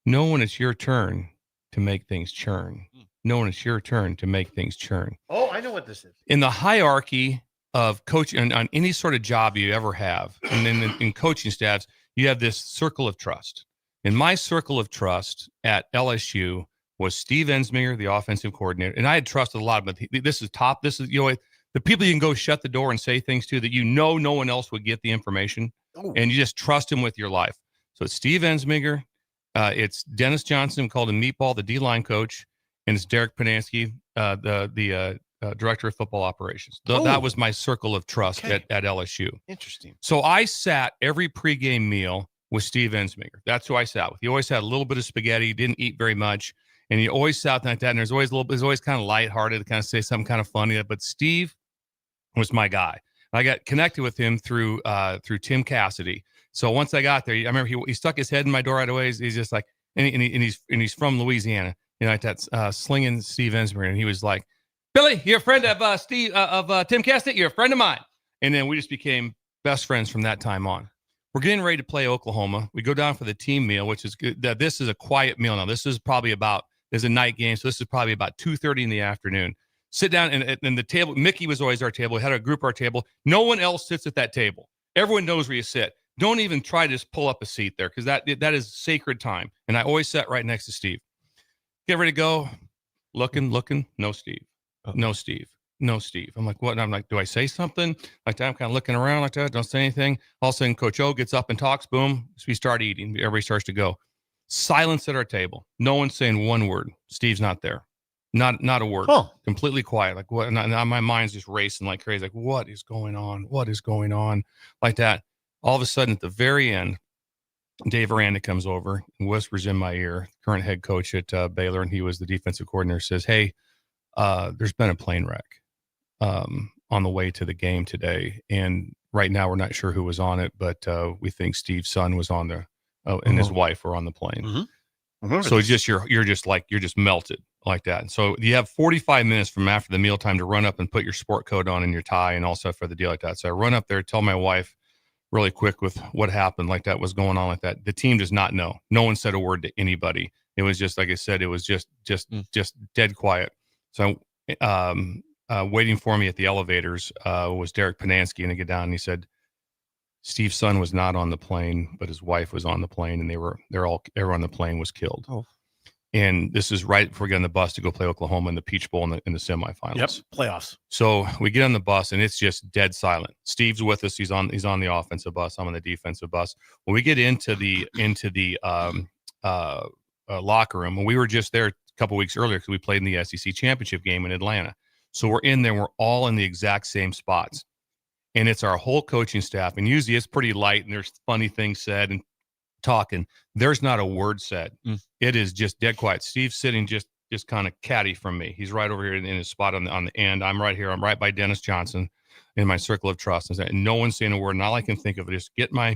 Know when it's your turn to make things churn. Know when it's your turn to make things churn. Oh, I know what this is. In the hierarchy of coaching on any sort of job you ever have, and then in coaching staffs, you have this circle of trust. And my circle of trust at LSU was Steve Ensminger, the offensive coordinator. And I had trusted a lot, but this is top. This is, the people you can go shut the door and say things to that no one else would get the information. Oh. And you just trust him with your life. So it's Steve Ensminger. It's Dennis Johnson, called him Meatball, the D-line coach. And it's Derek Panansky, the director of football operations. That was my circle of trust at LSU. Interesting. So I sat every pregame meal with Steve Ensminger. That's who I sat with. He always had a little bit of spaghetti. He didn't eat very much. And he always sat like that. And there's always kind of lighthearted to kind of say something kind of funny. But Steve was my guy. I got connected with him through Tim Cassidy. So once I got there, I remember he stuck his head in my door right away. He's just like, and he's from Louisiana. Like that, slinging Steve Ensminger. And he was like, Billy, you're a friend of Tim Cassidy. You're a friend of mine. And then we just became best friends from that time on. We're getting ready to play Oklahoma. We go down for the team meal, which is good. This is a quiet meal now. This is probably there's a night game. So this is probably about 2:30 in the afternoon. Sit down and the table, Mickey was always our table. We had a group our table. No one else sits at that table. Everyone knows where you sit. Don't even try to just pull up a seat there, because that is sacred time. And I always sat right next to Steve. Get ready to go. Looking. No Steve. No Steve. No Steve. I'm like, what? And I'm like, do I say something? Like that, I'm kind of looking around like that. Don't say anything. All of a sudden, Coach O gets up and talks. Boom. So we start eating. Everybody starts to go. Silence at our table. No one's saying one word. Steve's not there. Not a word. Huh. Completely quiet. Like what? And my mind's just racing like crazy. Like, what is going on? What is going on? Like that. All of a sudden, at the very end, Dave Aranda comes over and whispers in my ear, current head coach at Baylor, and he was the defensive coordinator, says, hey, there's been a plane wreck on the way to the game today. And right now we're not sure who was on it, but we think Steve's son was on there and his wife were on the plane. Mm-hmm. So it's just, you're just melted like that. And so you have 45 minutes from after the mealtime to run up and put your sport coat on and your tie and also for the deal like that. So I run up there, tell my wife really quick with what happened, like that was going on like that. The team does not know. No one said a word to anybody. It was just, like I said, it was just dead quiet. So waiting for me at the elevators was Derek Panansky, and I get down and he said, Steve's son was not on the plane, but his wife was on the plane, and everyone on the plane was killed. Oh. And this is right before we get on the bus to go play Oklahoma in the Peach Bowl in the semifinals. Yep, playoffs. So we get on the bus and it's just dead silent. Steve's with us. He's on the offensive bus. I'm on the defensive bus. When we get into the locker room, and we were just there a couple weeks earlier because we played in the SEC championship game in Atlanta. So we're in there. We're all in the exact same spots, and it's our whole coaching staff. And usually it's pretty light, and there's funny things said and talking. There's not a word said. It is just dead quiet. Steve's sitting just kind of catty from me. He's right over here in his spot on the end. I'm right here. I'm right by Dennis Johnson in my circle of trust. And no one's saying a word. And all I can think of is just get my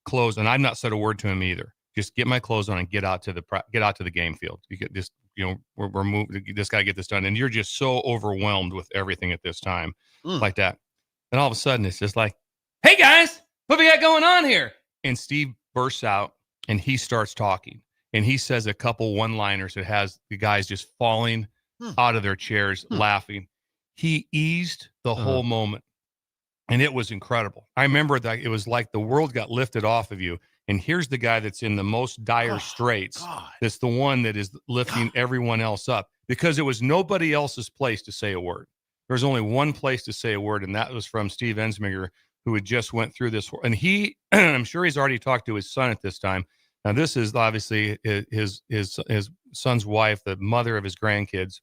clothes. And I've not said a word to him either. Just get my clothes on and get out to the game field. You get this, we're moving. Just got to get this done. And you're just so overwhelmed with everything at this time like that. And all of a sudden it's just like, hey guys, what we got going on here? And Steve bursts out and he starts talking. And he says a couple one-liners that has the guys just falling out of their chairs laughing. He eased the whole moment. And it was incredible. I remember that it was like the world got lifted off of you. And here's the guy that's in the most dire straits. That's the one that is lifting everyone else up, because it was nobody else's place to say a word. There was only one place to say a word, and that was from Steve Ensminger, who had just went through this. And he, I'm sure he's already talked to his son at this time. Now, this is obviously his son's wife, the mother of his grandkids.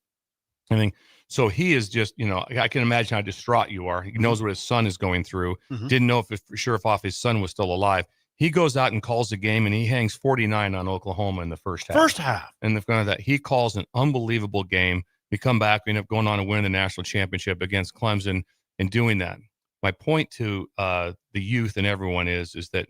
I mean, so he is just, I can imagine how distraught you are. He knows what his son is going through. Didn't know if his son was still alive. He goes out and calls the game, and he hangs 49 on Oklahoma in the first half. And the front of that, he calls an unbelievable game. We come back, we end up going on to win the national championship against Clemson and doing that. My point to the youth and everyone is that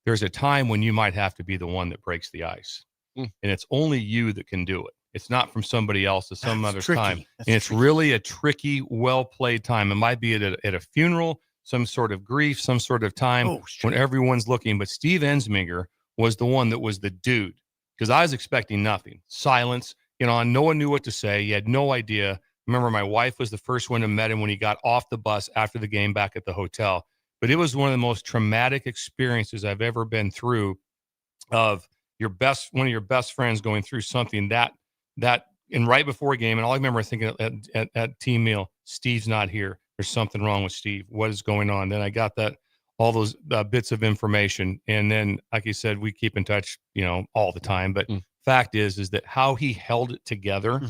there's a time when you might have to be the one that breaks the ice. And it's only you that can do it. It's not from somebody else at some other time. And it's really a tricky, well-played time. It might be at a funeral. some sort of grief, some sort of time when everyone's looking. But Steve Ensminger was the one that was the dude, because I was expecting nothing. Silence. No one knew what to say. He had no idea. Remember, my wife was the first one to met him when he got off the bus after the game back at the hotel. But it was one of the most traumatic experiences I've ever been through, of one of your best friends going through something that and right before a game. And all I remember thinking at team meal, Steve's not here. There's something wrong with Steve. What is going on? Then I got all those bits of information. And then, like you said, we keep in touch, all the time. But fact is that how he held it together.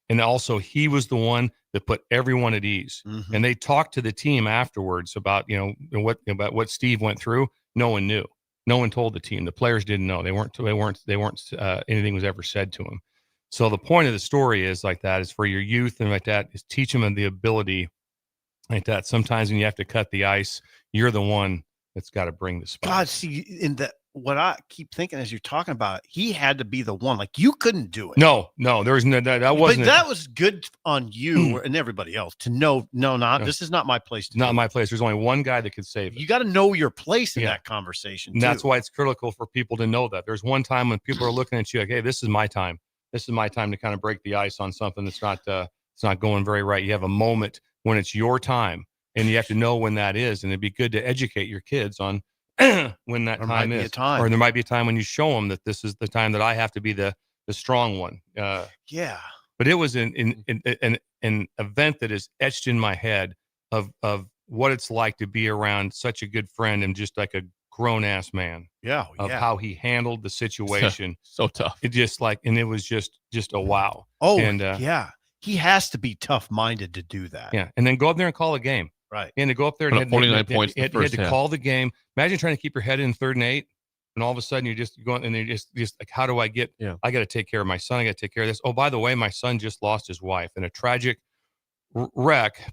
And also he was the one that put everyone at ease. And they talked to the team afterwards about, what Steve went through. No one knew. No one told the team. The players didn't know. They weren't anything was ever said to them. So the point of the story is for your youth and like that, is teach them the ability like that. Sometimes when you have to cut the ice, you're the one that's got to bring the spot. God, see, what I keep thinking as you're talking about it, he had to be the one. Like, you couldn't do it. No, there was no, that wasn't. But that was good on you and everybody else to know, this is not my place. Not my place. There's only one guy that could save it. You got to know your place in that conversation. And that's why it's critical for people to know that. There's one time when people are looking at you like, hey, this is my time. This is my time to kind of break the ice on something that's not going very right. You have a moment when it's your time, and you have to know when that is. And it'd be good to educate your kids on when that time is. Or there might be a time when you show them that this is the time that I have to be the strong one. Yeah. But it was an event that is etched in my head of what it's like to be around such a good friend and just like a grown ass man. Yeah. Of how he handled the situation. So tough. It just and it was just a wow. Oh, and yeah. He has to be tough minded to do that. Yeah. And then go up there and call a game. Right. And to go up there and 49 points. He had to call the game. Imagine trying to keep your head in 3rd and 8. And all of a sudden you're just going and you're just like, how do I get, I got to take care of my son. I got to take care of this. Oh, by the way, my son just lost his wife in a tragic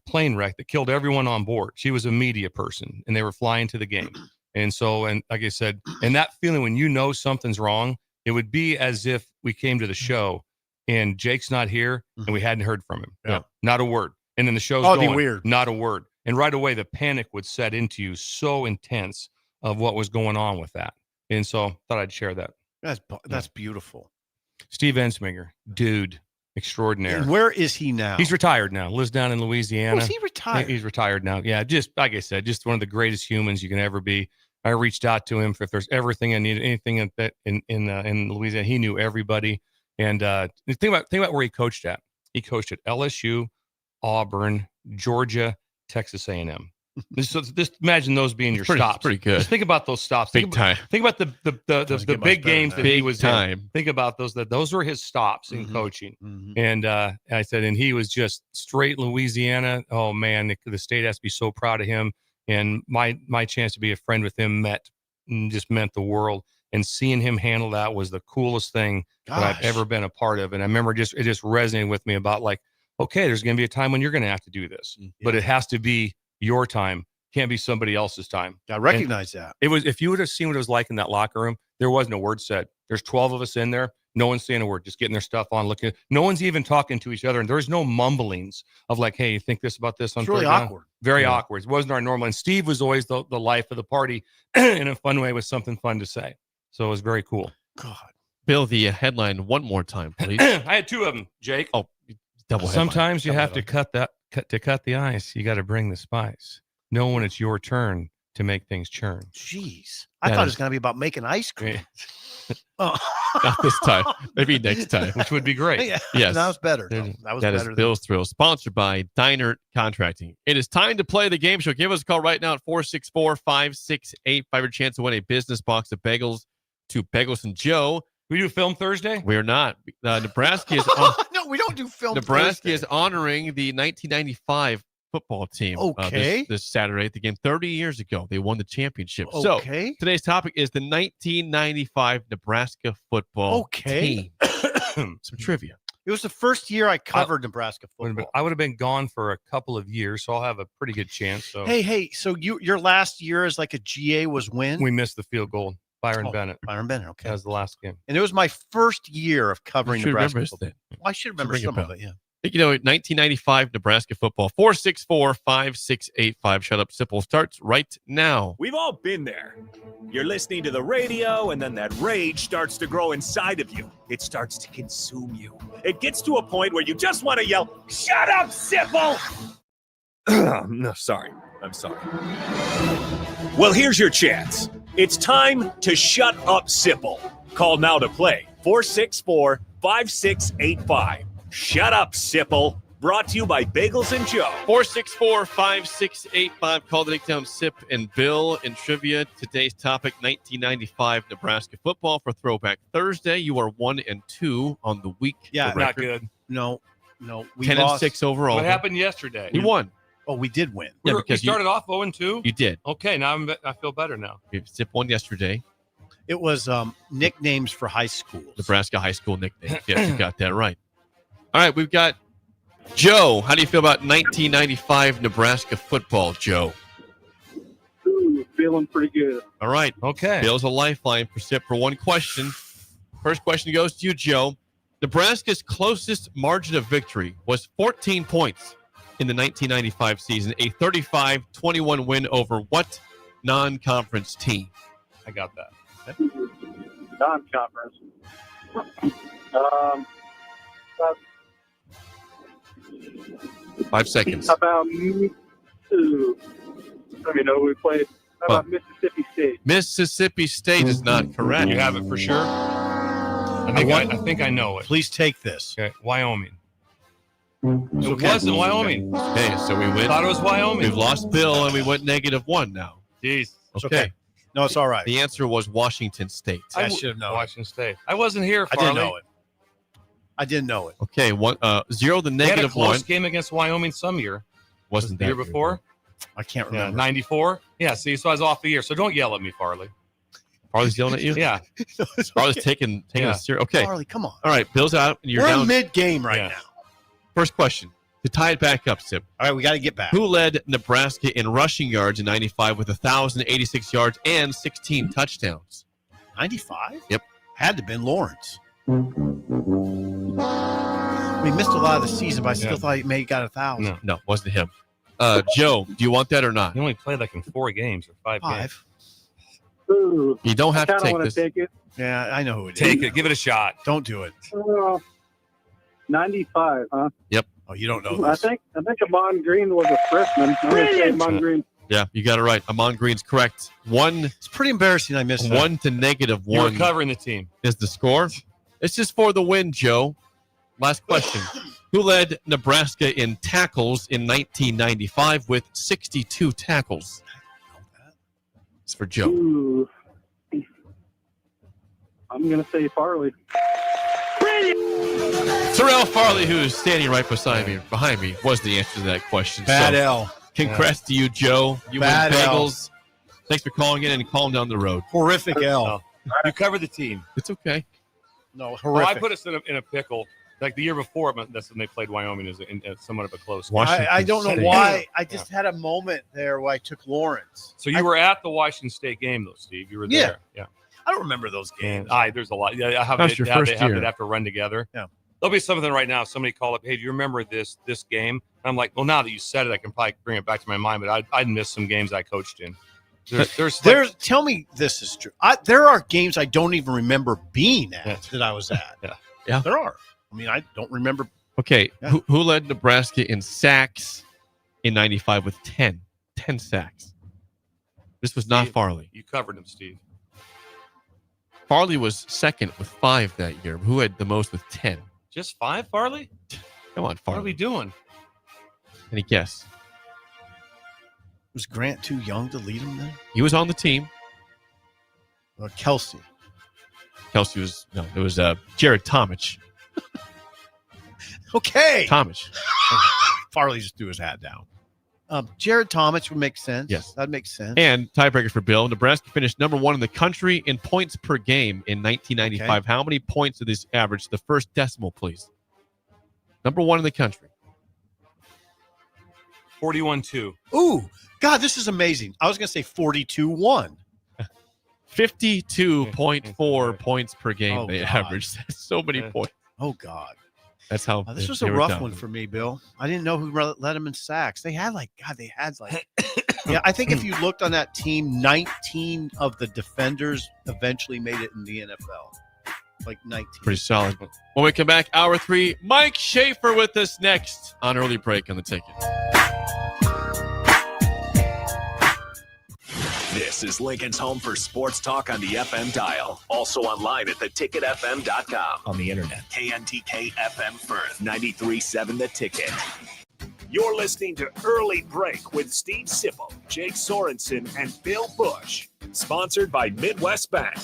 plane wreck that killed everyone on board. She was a media person and they were flying to the game. And so, and like I said, and that feeling when something's wrong, it would be as if we came to the show and Jake's not here and we hadn't heard from him. Yeah. Not a word. And then the show's it'd going, be weird. Not a word. And right away, the panic would set into you so intense of what was going on with that. And so thought I'd share that. That's beautiful. Steve Ensminger, dude, extraordinaire. And where is he now? He's retired now. Lives down in Louisiana. Oh, is he retired? He's retired now. Yeah, just like I said, just one of the greatest humans you can ever be. I reached out to him if there's everything I needed, anything in Louisiana. He knew everybody. And think about where he coached at. He coached at LSU, Auburn, Georgia, Texas A&M. Just imagine those being your stops. Pretty good. Just think about those stops. Big time. Think about the big games that he was in. Think about those. Those were his stops in coaching. And I said, and he was just straight Louisiana. Oh man, the state has to be so proud of him. And my chance to be a friend with him meant the world. And seeing him handle that was the coolest thing that I've ever been a part of. And I remember it just resonated with me about like, okay, there's going to be a time when you're going to have to do this, but it has to be your time. Can't be somebody else's time. I recognize that. It was, if you would have seen what it was like in that locker room, there wasn't a word said. There's 12 of us in there. No one's saying a word, just getting their stuff on, looking. No one's even talking to each other. And there's no mumblings of like, hey, you think this about this? It's really awkward. Very awkward. It wasn't our normal. And Steve was always the life of the party in a fun way with something fun to say. So it was very cool. God. Bill, the headline one more time, please. I had 2 of them, Jake. Oh, double headline. Sometimes you have to cut the ice. You got to bring the spice. Know when it's your turn to make things churn. Jeez. I thought it was going to be about making ice cream. Not this time. Maybe next time. Which would be great. Yeah. Yes. That was better. That is Bill's Thrills, sponsored by Diner Contracting. It is time to play the game show. Give us a call right now at 464-5685 for a chance to win a business box of bagels to Bagels and Joe. We do film Thursday? We're not. Nebraska is no, we don't do film Nebraska Thursday. is honoring the 1995 football team. Okay. This Saturday at the game 30 years ago. They won the championship. Okay. So today's topic is the 1995 Nebraska football team. Some trivia. It was the first year I covered Nebraska football. I would have been gone for a couple of years, so I'll have a pretty good chance. So Hey, so your last year as like a GA was when? We missed the field goal. Byron Bennett. Byron Bennett, okay. That was the last game. And it was my first year of covering Nebraska football. That. I should remember some of it, yeah. You know, 1995 Nebraska football. 464-5685. Shut Up Sipple starts right now. We've all been there. You're listening to the radio, and then that rage starts to grow inside of you. It starts to consume you. It gets to a point where you just want to yell, "Shut up, Sipple!" No, sorry. I'm sorry. Well, here's your chance. It's time to shut up, Sipple. Call now to play. 464-5685. Shut Up, Sipple. Brought to you by Bagels and Joe. 464-5685. Call the Nicktown Sip and Bill in trivia. Today's topic, 1995 Nebraska football for Throwback Thursday. You are 1-2 on the week. Yeah, Not good. No. We 10-6 overall. What happened yesterday? You won. Oh, we did win. Yeah, We because started off 0-2. you did. Okay, now I feel better now. Sip won yesterday. It was nicknames for high schools. Nebraska high school nickname. Yes, you got that right. All right, we've got Joe. How do you feel about 1995 Nebraska football, Joe? Ooh, feeling pretty good. All right. Okay. Bill's a lifeline for Sip for one question. First question goes to you, Joe. Nebraska's closest margin of victory was 14 points in the 1995 season, a 35-21 win over what non-conference team? I got that. Non-conference. 5 seconds. How about we played. How about Mississippi State? Mississippi State is not correct. You have it for sure? I think I know it. Please take this. Okay, Wyoming. Okay. It wasn't Wyoming. Okay, so we win. Thought it was Wyoming. We've lost Bill, and we went -1 now. Jeez. Okay. No, it's all right. The answer was Washington State. I should have known. Washington State. I wasn't here, I Farley. didn't know it. I didn't know it. Okay, 0 to They had a -1. close game against Wyoming some year. Wasn't the that year before? I can't Yeah, remember. 94. Yeah, see, so I was off the year. So don't yell at me, Farley. Farley's yelling at you? Yeah. Farley's taking Yeah. a serious. Okay. Farley, come on. All right, Bill's out, and you're We're down. in mid-game right Yeah. now. First question. To tie it back up, Sip. All right, we got to get back. Who led Nebraska in rushing yards in 95 with 1,086 yards and 16 touchdowns? 95? Yep. Had to have been Lawrence. We missed a lot of the season, but I still thought he may have got 1,000. No, wasn't him. Joe, do you want that or not? He only played like in 4 games or 5 games. Ooh, You don't have I to kind of take want this. to take it. Yeah, I know who it is. Take it. Give it a shot. Don't do it. 95, huh? Yep. Oh, you don't know I this. think Amon Green was a freshman. I'm going to say Amon Green. Yeah, you got it right. Amon Green's correct. It's pretty embarrassing I missed that. 1 to -1 You were covering the team. is the score. It's just for the win, Joe. Last question. Who led Nebraska in tackles in 1995 with 62 tackles? It's for Joe. Ooh. I'm going to say Farley. Terrell Farley, who is standing right behind me, was the answer to that question. Bad So, L. Congrats to you, Joe. You Bad win L. bagels. Thanks for calling in and calling down the road. Horrific L. You covered the team. It's okay. No, Well, horrific. I put us in a pickle. Like the year before, but that's when they played Wyoming as somewhat of a close game. Washington I don't know State. why. I just had a moment there where I took Lawrence. So you were at the Washington State game, though, Steve. You were there. Yeah. I don't remember those games. There's a lot. Yeah, how That's your first they have year. to have to run together. Yeah. There'll be something right now. Somebody call up, hey, do you remember this game? And I'm like, well, now that you said it, I can probably bring it back to my mind, but I'd missed some games I coached in. There's Tell me this is true. There are games I don't even remember being at that I was at. Yeah. There are. I mean, I don't remember. Okay, Yeah. who led Nebraska in sacks in 95 with 10 sacks? This was not Steve. Farley. You covered him, Steve. Farley was second with 5 that year. Who had the most with 10? Just 5, Farley? Come on, What are Farley. we doing? Any guess? Was Grant too young to lead him then? He was on the team. Kelsey. Kelsey was no. It was Jared Tomich. Okay. Tomich. Farley just threw his hat down. Jared Tomich would make sense. Yes. That makes sense. And tiebreaker for Bill. Nebraska finished number 1 in the country in points per game in 1995. Okay. How many points did this average? The first decimal, please. Number 1 in the country. 41-2. Ooh, God, this is amazing. I was going to say 42-1. 52.4 points per game Oh, they God. averaged. That's so many points. Oh, God. That's how. This was they a were rough down. one for me, Bill. I didn't know who led them in sacks. They had yeah, I think if you looked on that team, 19 of the defenders eventually made it in the NFL. Like 19. Pretty solid. When we come back, hour 3, Mike Schaefer with us next on Early Break on the Ticket. This is Lincoln's home for sports talk on the FM dial. Also online at theticketfm.com. On the internet. KNTK FM Firth, 93.7 The Ticket. You're listening to Early Break with Steve Sipple, Jake Sorensen, and Bill Busch. Sponsored by Midwest Bank.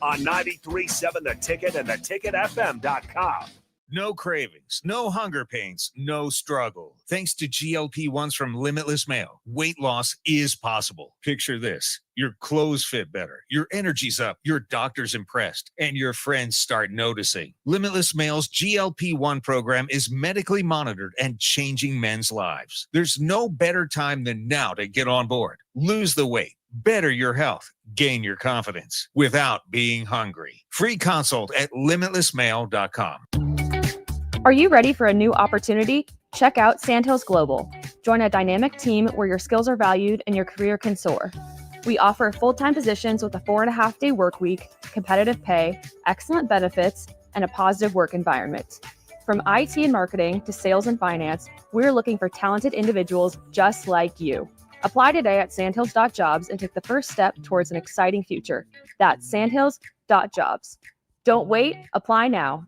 On 93.7 The Ticket and theticketfm.com. No cravings, no hunger pains, no struggle. Thanks to GLP-1s from Limitless Mail, weight loss is possible. Picture this. Your clothes fit better, your energy's up, your doctor's impressed, and your friends start noticing. Limitless Mail's GLP-1 program is medically monitored and changing men's lives. There's no better time than now to get on board. Lose the weight, better your health, gain your confidence without being hungry. Free consult at limitlessmail.com. Are you ready for a new opportunity? Check out Sandhills Global. Join a dynamic team where your skills are valued and your career can soar. We offer full-time positions with a 4.5-day work week, competitive pay, excellent benefits, and a positive work environment. From IT and marketing to sales and finance, we're looking for talented individuals just like you. Apply today at sandhills.jobs and take the first step towards an exciting future. That's sandhills.jobs. Don't wait, apply now.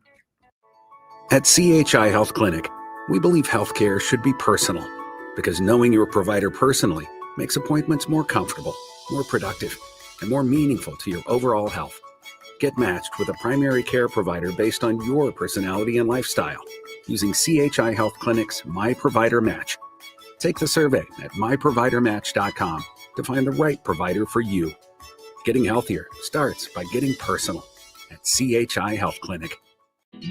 At CHI Health Clinic, we believe healthcare should be personal because knowing your provider personally makes appointments more comfortable, more productive, and more meaningful to your overall health. Get matched with a primary care provider based on your personality and lifestyle using CHI Health Clinic's My Provider Match. Take the survey at myprovidermatch.com to find the right provider for you. Getting healthier starts by getting personal at CHI Health Clinic.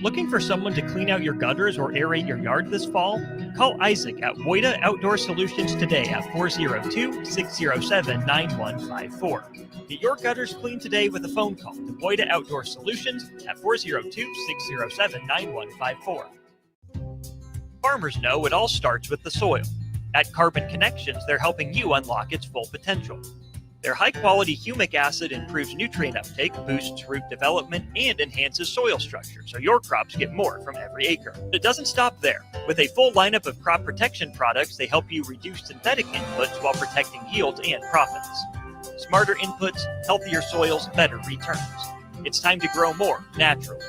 Looking for someone to clean out your gutters or aerate your yard this fall? Call Isaac at Woida Outdoor Solutions today at 402-607-9154. Get your gutters cleaned today with a phone call to Woida Outdoor Solutions at 402-607-9154. Farmers know it all starts with the soil. At Carbon Connections, they're helping you unlock its full potential. Their high-quality humic acid improves nutrient uptake, boosts root development, and enhances soil structure, so your crops get more from every acre. It doesn't stop there. With a full lineup of crop protection products, they help you reduce synthetic inputs while protecting yields and profits. Smarter inputs, healthier soils, better returns. It's time to grow more naturally.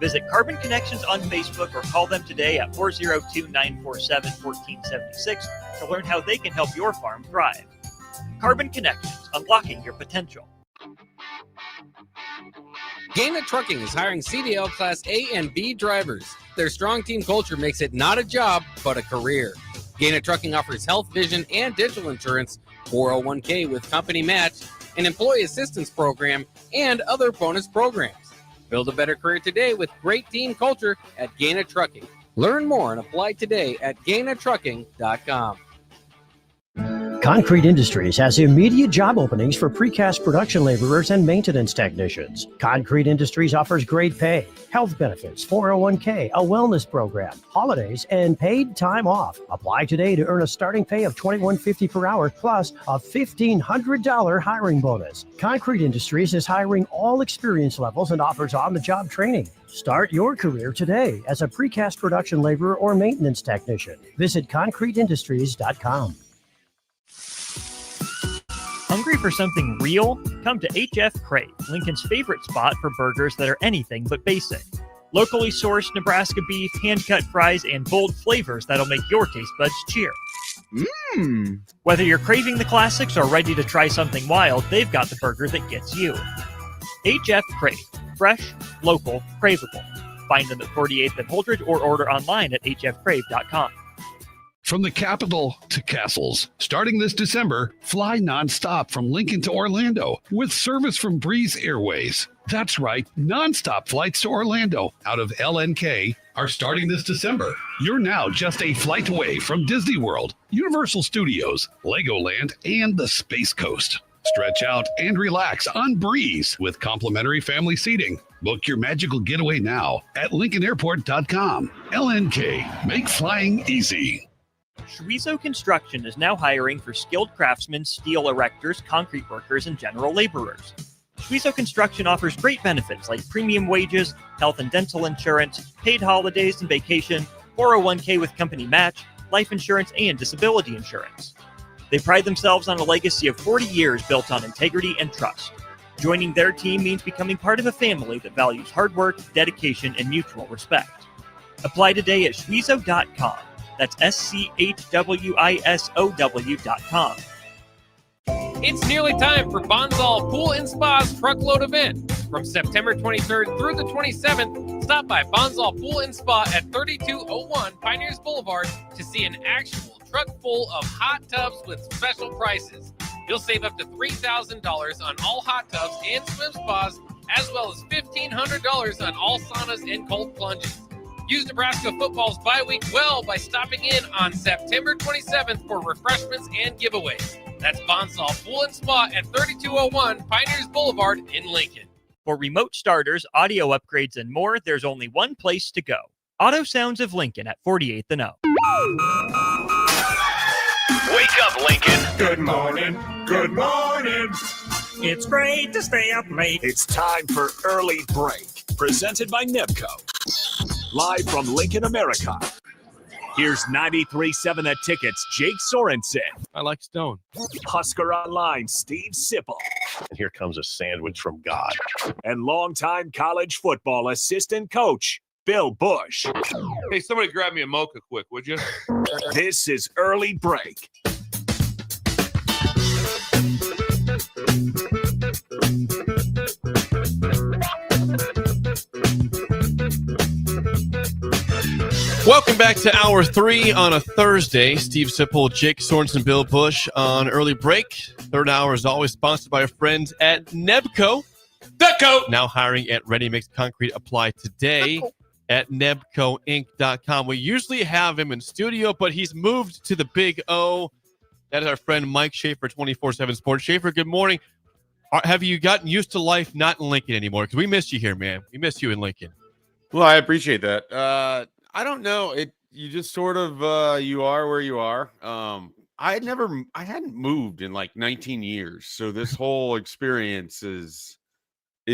Visit Carbon Connections on Facebook or call them today at 402-947-1476 to learn how they can help your farm thrive. Carbon Connections, unlocking your potential. Gaina Trucking is hiring CDL Class A and B drivers. Their strong team culture makes it not a job, but a career. Gaina Trucking offers health, vision, and dental insurance, 401k with company match, an employee assistance program, and other bonus programs. Build a better career today with great team culture at Gaina Trucking. Learn more and apply today at GainaTrucking.com. Concrete Industries has immediate job openings for precast production laborers and maintenance technicians. Concrete Industries offers great pay, health benefits, 401k, a wellness program, holidays, and paid time off. Apply today to earn a starting pay of $21.50 per hour plus a $1,500 hiring bonus. Concrete Industries is hiring all experience levels and offers on-the-job training. Start your career today as a precast production laborer or maintenance technician. Visit concreteindustries.com. Hungry for something real? Come to HF Crave, Lincoln's favorite spot for burgers that are anything but basic. Locally sourced Nebraska beef, hand-cut fries, and bold flavors that'll make your taste buds cheer. Whether you're craving the classics or ready to try something wild, they've got the burger that gets you. HF Crave. Fresh, local, craveable. Find them at 48th and Holdridge or order online at hfcrave.com. From the capital to castles, starting this December, fly nonstop from Lincoln to Orlando with service from Breeze Airways. That's right, nonstop flights to Orlando out of LNK are starting this December. You're now just a flight away from Disney World, Universal Studios, Legoland, and the Space Coast. Stretch out and relax on Breeze with complimentary family seating. Book your magical getaway now at LincolnAirport.com. LNK, make flying easy. Schweizo Construction is now hiring for skilled craftsmen, steel erectors, concrete workers, and general laborers. Schweizo Construction offers great benefits like premium wages, health and dental insurance, paid holidays and vacation, 401k with company match, life insurance, and disability insurance. They pride themselves on a legacy of 40 years built on integrity and trust. Joining their team means becoming part of a family that values hard work, dedication, and mutual respect. Apply today at schweizo.com. That's SCHWISOW.com. It's nearly time for Bonsall Pool and Spa's truckload event. From September 23rd through the 27th, stop by Bonsall Pool and Spa at 3201 Pioneers Boulevard to see an actual truck full of hot tubs with special prices. You'll save up to $3,000 on all hot tubs and swim spas, as well as $1,500 on all saunas and cold plunges. Use Nebraska football's bye week well by stopping in on September 27th for refreshments and giveaways. That's Bonsall Pool and Spa at 3201 Pioneers Boulevard in Lincoln. For remote starters, audio upgrades, and more, there's only one place to go. Auto Sounds of Lincoln at 48th and O. Wake up, Lincoln. Good morning. Good morning. It's great to stay up late. It's time for Early Break, presented by Nebco. Live from Lincoln, America. Here's 93.7 The Ticket's Jake Sorensen. I like Stone. Husker Online, Steve Sipple. And here comes a sandwich from God. And longtime college football assistant coach, Bill Busch. Hey, somebody grab me a mocha quick, would you? This is Early Break. Welcome back to Hour 3 on a Thursday. Steve Sipple, Jake Sorensen, Bill Busch on Early Break. Third hour is always sponsored by our friends at Nebco. Nebco! Now hiring at Ready Mix Concrete. Apply today at NebcoInc.com. We usually have him in studio, but he's moved to the Big O. That is our friend Mike Schaefer, 24/7 Sports. Schaefer, good morning. Have you gotten used to life not in Lincoln anymore? Because we miss you here, man. We miss you in Lincoln. Well, I appreciate that. I don't know. You just sort of you are where you are. I hadn't moved in like 19 years, so this whole experience is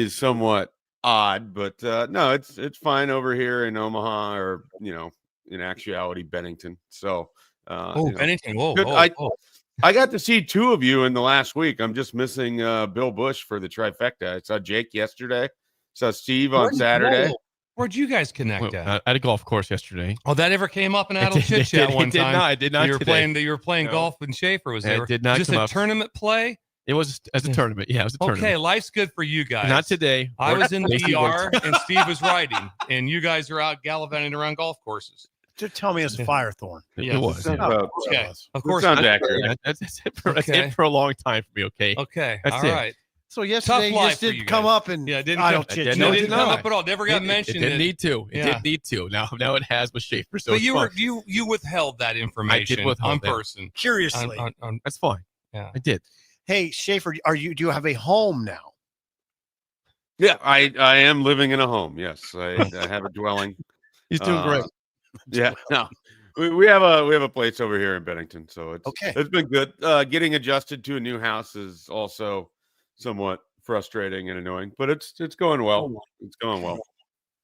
somewhat odd. But no, it's fine over here in Omaha, or in actuality, Bennington. So, Bennington. Whoa, good. whoa. I got to see two of you in the last week. I'm just missing Bill Busch for the trifecta. I saw Jake yesterday. Saw Steve on Saturday. Where'd you guys connect at? At a golf course yesterday. Oh, that ever came up in Adult Chit Chat one time? It did not. You were playing golf, and Schaefer was there. It did not. Just a tournament play. It was as a tournament. Yeah, it was a tournament. Okay, life's good for you guys. Not today. I was in the ER, and Steve was riding, and you guys are out gallivanting around golf courses. Just tell me it's a Firethorn. It was. Okay. Of course. Sounds accurate. That's it for a long time for me. Okay. Okay. That's all it. right. So yesterday you just didn't come up and didn't I come, don't chit no, it didn't come up at all. Never got mentioned. It didn't need to. It didn't need to. Now it has with Schaefer. So but you withheld that information. I did withhold on that. person. Curiously. That's fine. Yeah, I did. Hey, Schaefer, do you have a home now? Yeah, I am living in a home. Yes, I have a dwelling. He's doing great. Yeah, no, we have a place over here in Bennington, so okay. It's been good. Getting adjusted to a new house is also somewhat frustrating and annoying, but it's going well. It's going well.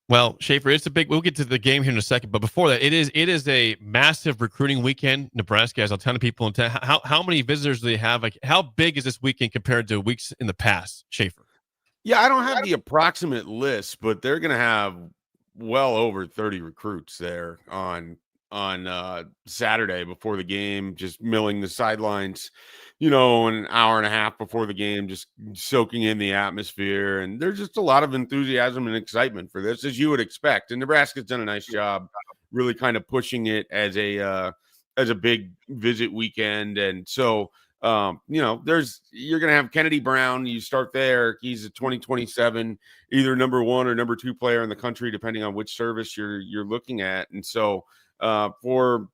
Well, Schaefer, it's a big. We'll get to the game here in a second, but before that, it is a massive recruiting weekend. Nebraska has a ton of people in town. How many visitors do they have? Like, how big is this weekend compared to weeks in the past, Schaefer? Yeah, I don't have the approximate list, but they're going to have well over 30 recruits there on Saturday before the game, just milling the sidelines, an hour and a half before the game, just soaking in the atmosphere. And there's just a lot of enthusiasm and excitement for this, as you would expect. And Nebraska's done a nice job really kind of pushing it as a big visit weekend. And so, you're going to have Kennedy Brown. You start there. He's a 2027, either number 1 or number 2 player in the country, depending on which service you're looking at. And so, for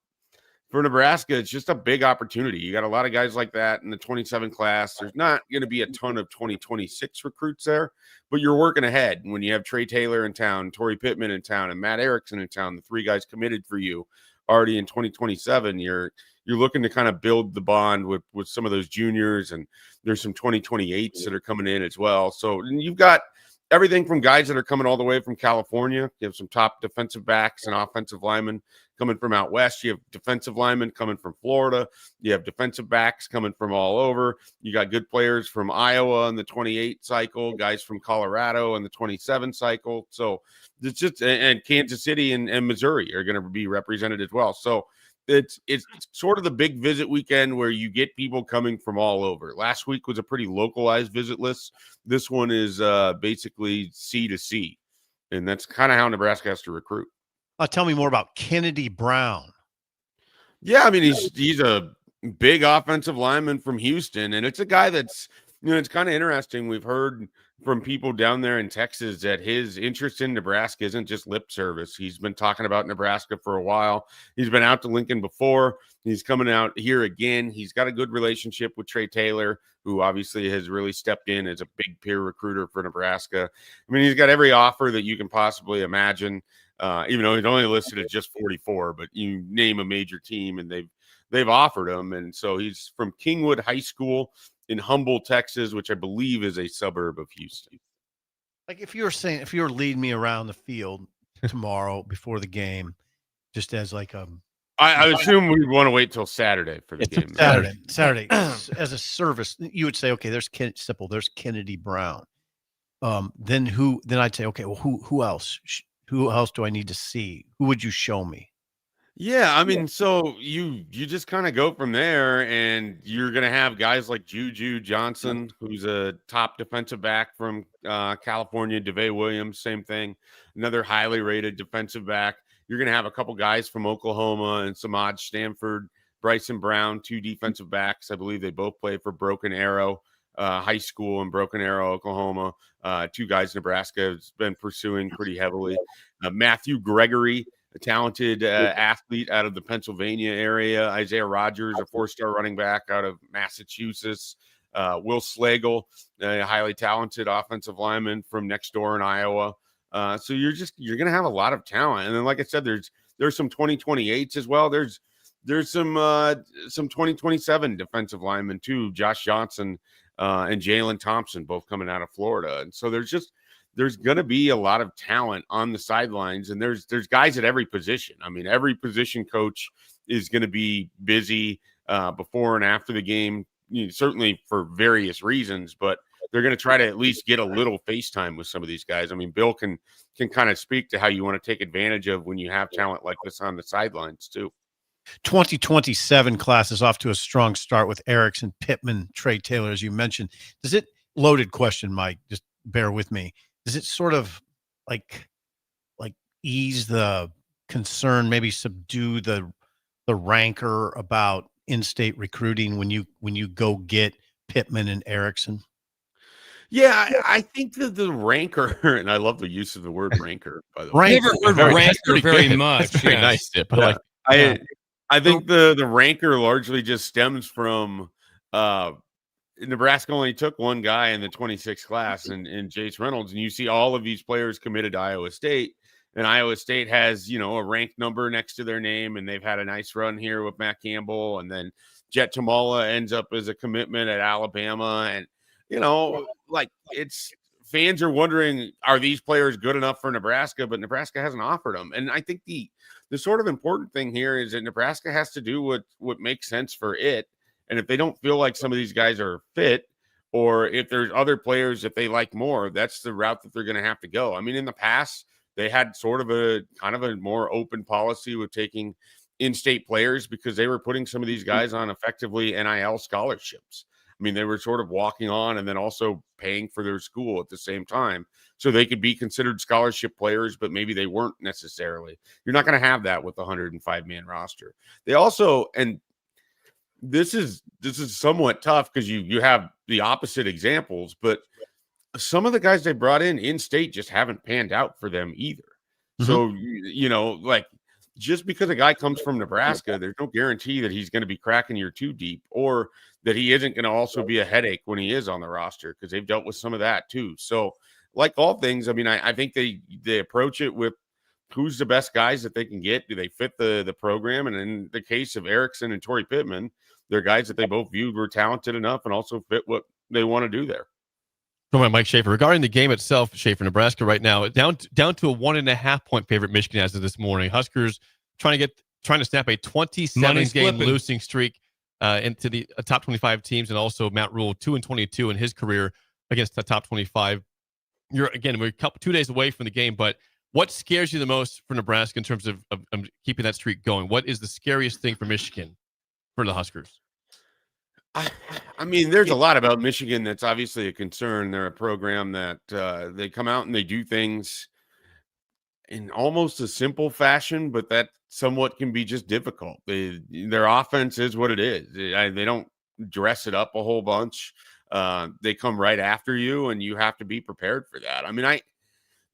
for Nebraska, it's just a big opportunity. You got a lot of guys like that in the 27 class. There's not going to be a ton of 2026 recruits there, but you're working ahead when you have Trey Taylor in town, Torrey Pittman in town, and Matt Erickson in town, the 3 guys committed for you already in 2027. You're looking to kind of build the bond with some of those juniors, and there's some 2028s that are coming in as well. So you've got everything from guys that are coming all the way from California. You have some top defensive backs and offensive linemen coming from out west. You have defensive linemen coming from Florida. You have defensive backs coming from all over. You got good players from Iowa in the 28 cycle, guys from Colorado in the 27 cycle. So it's just, and Kansas City and Missouri are going to be represented as well. So it's sort of the big visit weekend where you get people coming from all over. Last week was a pretty localized visit list. This one is basically C to C, and that's kind of how Nebraska has to recruit. Tell me more about Kennedy Brown. Yeah, I mean, he's a big offensive lineman from Houston, and it's a guy that's, it's kind of interesting. We've heard from people down there in Texas that his interest in Nebraska isn't just lip service. He's been talking about Nebraska for a while. He's been out to Lincoln before. He's coming out here again. He's got a good relationship with Trey Taylor, who obviously has really stepped in as a big peer recruiter for Nebraska. I mean, he's got every offer that you can possibly imagine, even though he's only listed at just 44, but you name a major team and they've offered him. And so he's from Kingwood High School in Humble, Texas, which I believe is a suburb of Houston. Like if you were leading me around the field tomorrow before the game, just as like I assume we want to wait till Saturday for the game. Saturday as a service, you would say, okay, there's there's Kennedy Brown. Then I'd say, okay, well, who else? Who else do I need to see? Who would you show me? Yeah, I mean, so you just kind of go from there, and you're going to have guys like Juju Johnson, who's a top defensive back from California. DeVay Williams, same thing, another highly rated defensive back. You're going to have a couple guys from Oklahoma and Samad Stanford, Bryson Brown, 2 defensive backs. I believe they both play for Broken Arrow High School in Broken Arrow, Oklahoma. 2 guys Nebraska has been pursuing pretty heavily. Matthew Gregory, a talented athlete out of the Pennsylvania area. Isaiah Rogers, a 4-star running back out of Massachusetts. Will Slagle, a highly talented offensive lineman from next door in Iowa. So you're going to have a lot of talent. And then, like I said, there's some 2028s as well. There's some 2027 defensive linemen too. Josh Johnson and Jalen Thompson, both coming out of Florida. And so there's going to be a lot of talent on the sidelines, and there's guys at every position. I mean, every position coach is going to be busy before and after the game, certainly for various reasons, but they're going to try to at least get a little FaceTime with some of these guys. I mean, Bill can kind of speak to how you want to take advantage of when you have talent like this on the sidelines too. 2027 class is off to a strong start with Erickson, Pittman, Trey Taylor, as you mentioned. Does it, loaded question, Mike, just bear with me. Does it sort of like ease the concern, maybe subdue the rancor about in-state recruiting when you go get Pittman and Erickson? Yeah, I think that the rancor, and I love the use of the word rancor, by the way. Rancor. Never heard rancor very much. That's very nice, Tip. I think the rancor largely just stems from Nebraska only took one guy in the 26th class, and Jace Reynolds, and you see all of these players committed to Iowa State, and Iowa State has, a ranked number next to their name, and they've had a nice run here with Matt Campbell, and then Jet Tamala ends up as a commitment at Alabama, and it's fans are wondering, are these players good enough for Nebraska? But Nebraska hasn't offered them, and I think the sort of important thing here is that Nebraska has to do what makes sense for it. And if they don't feel like some of these guys are fit, or if there's other players that they like more, that's the route that they're going to have to go. I mean, in the past, they had sort of a kind of a more open policy with taking in-state players because they were putting some of these guys on effectively NIL scholarships. I mean, they were sort of walking on and then also paying for their school at the same time. So they could be considered scholarship players, but maybe they weren't necessarily. You're not going to have that with the 105-man roster. They also, and this is somewhat tough because you have the opposite examples, but some of the guys they brought in state just haven't panned out for them either. Mm-hmm. So, just because a guy comes from Nebraska, there's no guarantee that he's going to be cracking your two deep, or that he isn't going to also be a headache when he is on the roster, because they've dealt with some of that too. So like all things, I mean, I think they approach it with who's the best guys that they can get. Do they fit the program? And in the case of Erickson and Torrey Pittman, they're guys that they both viewed were talented enough and also fit what they want to do there. From Mike Schaefer. Regarding the game itself, Schaefer, Nebraska right now down to a 1.5 point favorite Michigan as of this morning. Huskers trying to snap a 27-game losing streak into the top 25 teams, and also Matt Rule 2-22 in his career against the top 25. We're 2 days away from the game, but what scares you the most for Nebraska in terms of keeping that streak going? What is the scariest thing for Michigan for the Huskers? I mean, there's a lot about Michigan that's obviously a concern. They're a program that they come out and they do things in almost a simple fashion, but that somewhat can be just difficult. Their offense is what it is. They don't dress it up a whole bunch. They come right after you, and you have to be prepared for that. I mean,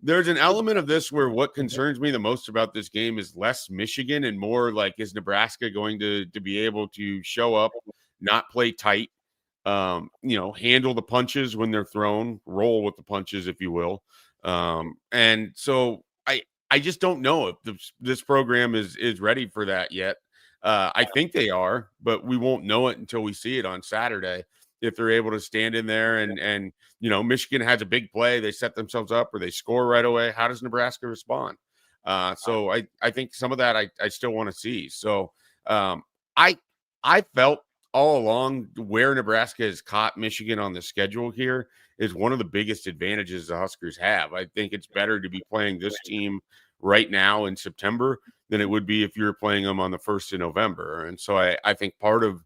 there's an element of this where what concerns me the most about this game is less Michigan and more like, is Nebraska going to be able to show up, not play tight, handle the punches when they're thrown, roll with the punches, if you will. And so I just don't know if this program is ready for that yet. I think they are, but we won't know it until we see it on Saturday. If they're able to stand in there and Michigan has a big play, they set themselves up or they score right away. How does Nebraska respond? So I think some of that I still want to see. So I felt all along where Nebraska has caught Michigan on the schedule here is one of the biggest advantages the Huskers have. I think it's better to be playing this team right now in September than it would be if you were playing them on the 1st of November. And so I think part of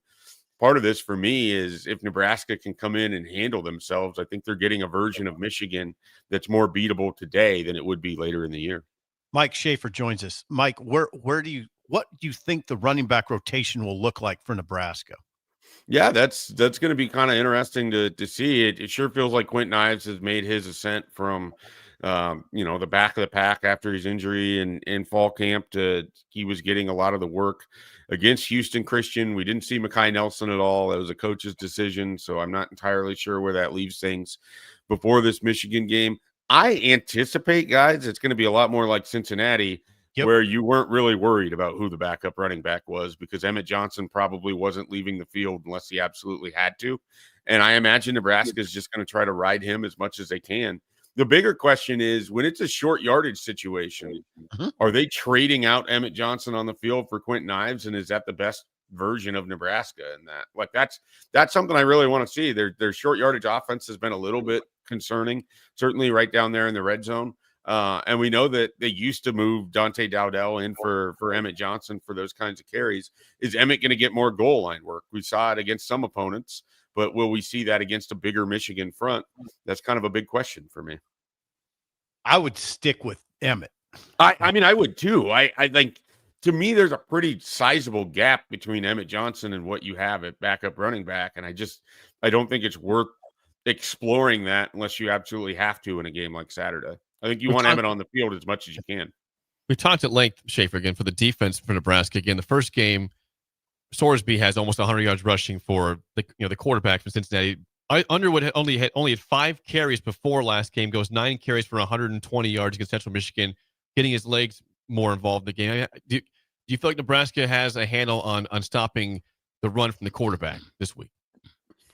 this for me is if Nebraska can come in and handle themselves, I think they're getting a version of Michigan that's more beatable today than it would be later in the year. Mike Schaefer joins us. Mike, what do you think the running back rotation will look like for Nebraska? Yeah, that's going to be kind of interesting to see. It sure feels like Quentin Ives has made his ascent from the back of the pack after his injury in fall camp he was getting a lot of the work against Houston Christian. We didn't see Mekhi Nelson at all. That was a coach's decision, so I'm not entirely sure where that leaves things before this Michigan game. I anticipate, guys, it's going to be a lot more like Cincinnati, where you weren't really worried about who the backup running back was because Emmett Johnson probably wasn't leaving the field unless he absolutely had to. And I imagine Nebraska is just going to try to ride him as much as they can. The bigger question is, when it's a short yardage situation, are they trading out Emmett Johnson on the field for Quentin Ives? And is that the best version of Nebraska in that? Like, that's something I really want to see. Their short yardage offense has been a little bit concerning, certainly right down there in the red zone. And we know that they used to move Dante Dowdell in for Emmett Johnson for those kinds of carries. Is Emmett going to get more goal line work? We saw it against some opponents, but will we see that against a bigger Michigan front? That's kind of a big question for me. I would stick with Emmett. I mean, I would too. I think, to me, there's a pretty sizable gap between Emmett Johnson and what you have at backup running back. And I don't think it's worth exploring that unless you absolutely have to in a game like Saturday. I think you want Emmett on the field as much as you can. We talked at length, Schaefer, again, for the defense for Nebraska. Again, the first game, Sorsby has almost 100 yards rushing for the quarterback from Cincinnati. Underwood had only had 5 carries before last game, goes 9 carries for 120 yards against Central Michigan, getting his legs more involved in the game. Do you feel like Nebraska has a handle on stopping the run from the quarterback this week?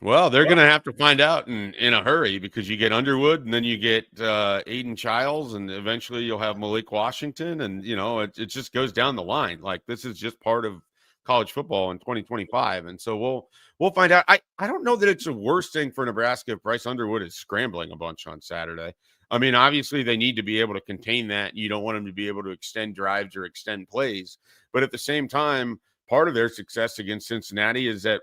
Well, they're going to have to find out in a hurry, because you get Underwood and then you get Aiden Childs, and eventually you'll have Malik Washington. And, it just goes down the line. Like, this is just part of college football in 2025. And so we'll find out. I don't know that it's the worst thing for Nebraska if Bryce Underwood is scrambling a bunch on Saturday. I mean, obviously they need to be able to contain that. You don't want them to be able to extend drives or extend plays. But at the same time, part of their success against Cincinnati is that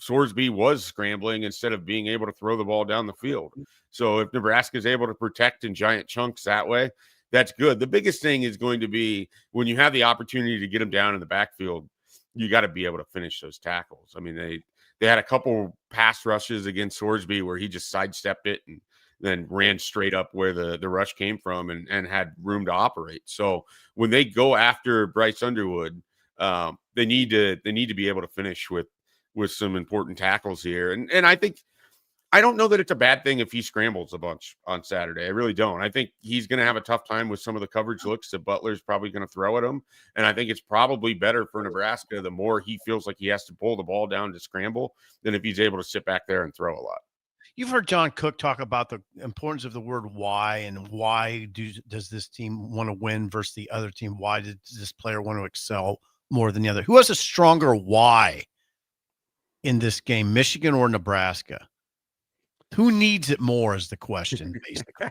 Sorsby was scrambling instead of being able to throw the ball down the field. So if Nebraska is able to protect in giant chunks that way, that's good. The biggest thing is going to be when you have the opportunity to get them down in the backfield, you got to be able to finish those tackles. I mean, they had a couple pass rushes against Sorsby where he just sidestepped it and then ran straight up where the rush came from and had room to operate. So when they go after Bryce Underwood, they need to be able to finish with some important tackles here. And I don't know that it's a bad thing if he scrambles a bunch on Saturday. I really don't. I think he's going to have a tough time with some of the coverage looks that Butler's probably going to throw at him. And I think it's probably better for Nebraska the more he feels like he has to pull the ball down to scramble than if he's able to sit back there and throw a lot. You've heard John Cook talk about the importance of the word why, and why does this team want to win versus the other team? Why does this player want to excel more than the other? Who has a stronger why in this game, Michigan or Nebraska? Who needs it more is the question, basically.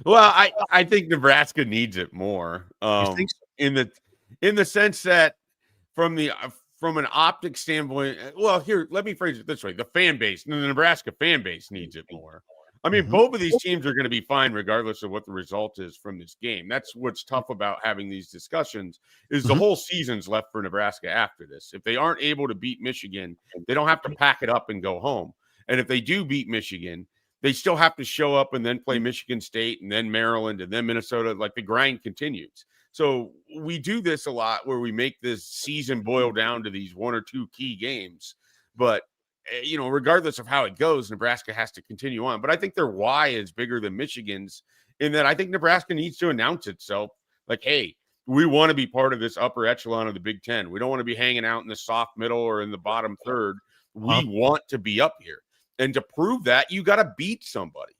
Well, I think Nebraska needs it more. You think so? In the sense that from an optic standpoint, well, here, let me phrase it this way. The Nebraska fan base needs it more. I mean, both of these teams are going to be fine regardless of what the result is from this game. That's what's tough about having these discussions is the whole season's left for Nebraska after this. If they aren't able to beat Michigan, they don't have to pack it up and go home. And if they do beat Michigan, they still have to show up and then play Michigan State and then Maryland and then Minnesota. Like the grind continues. So we do this a lot where we make this season boil down to these one or two key games. But, regardless of how it goes, Nebraska has to continue on. But I think their why is bigger than Michigan's in that I think Nebraska needs to announce itself like, hey, we want to be part of this upper echelon of the Big Ten. We don't want to be hanging out in the soft middle or in the bottom third. We want to be up here. And to prove that, you got to beat somebody.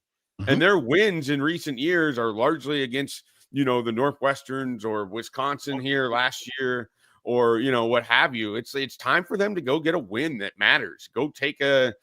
And their wins in recent years are largely against, the Northwesterns or Wisconsin here last year or, what have you. It's time for them to go get a win that matters. Go take a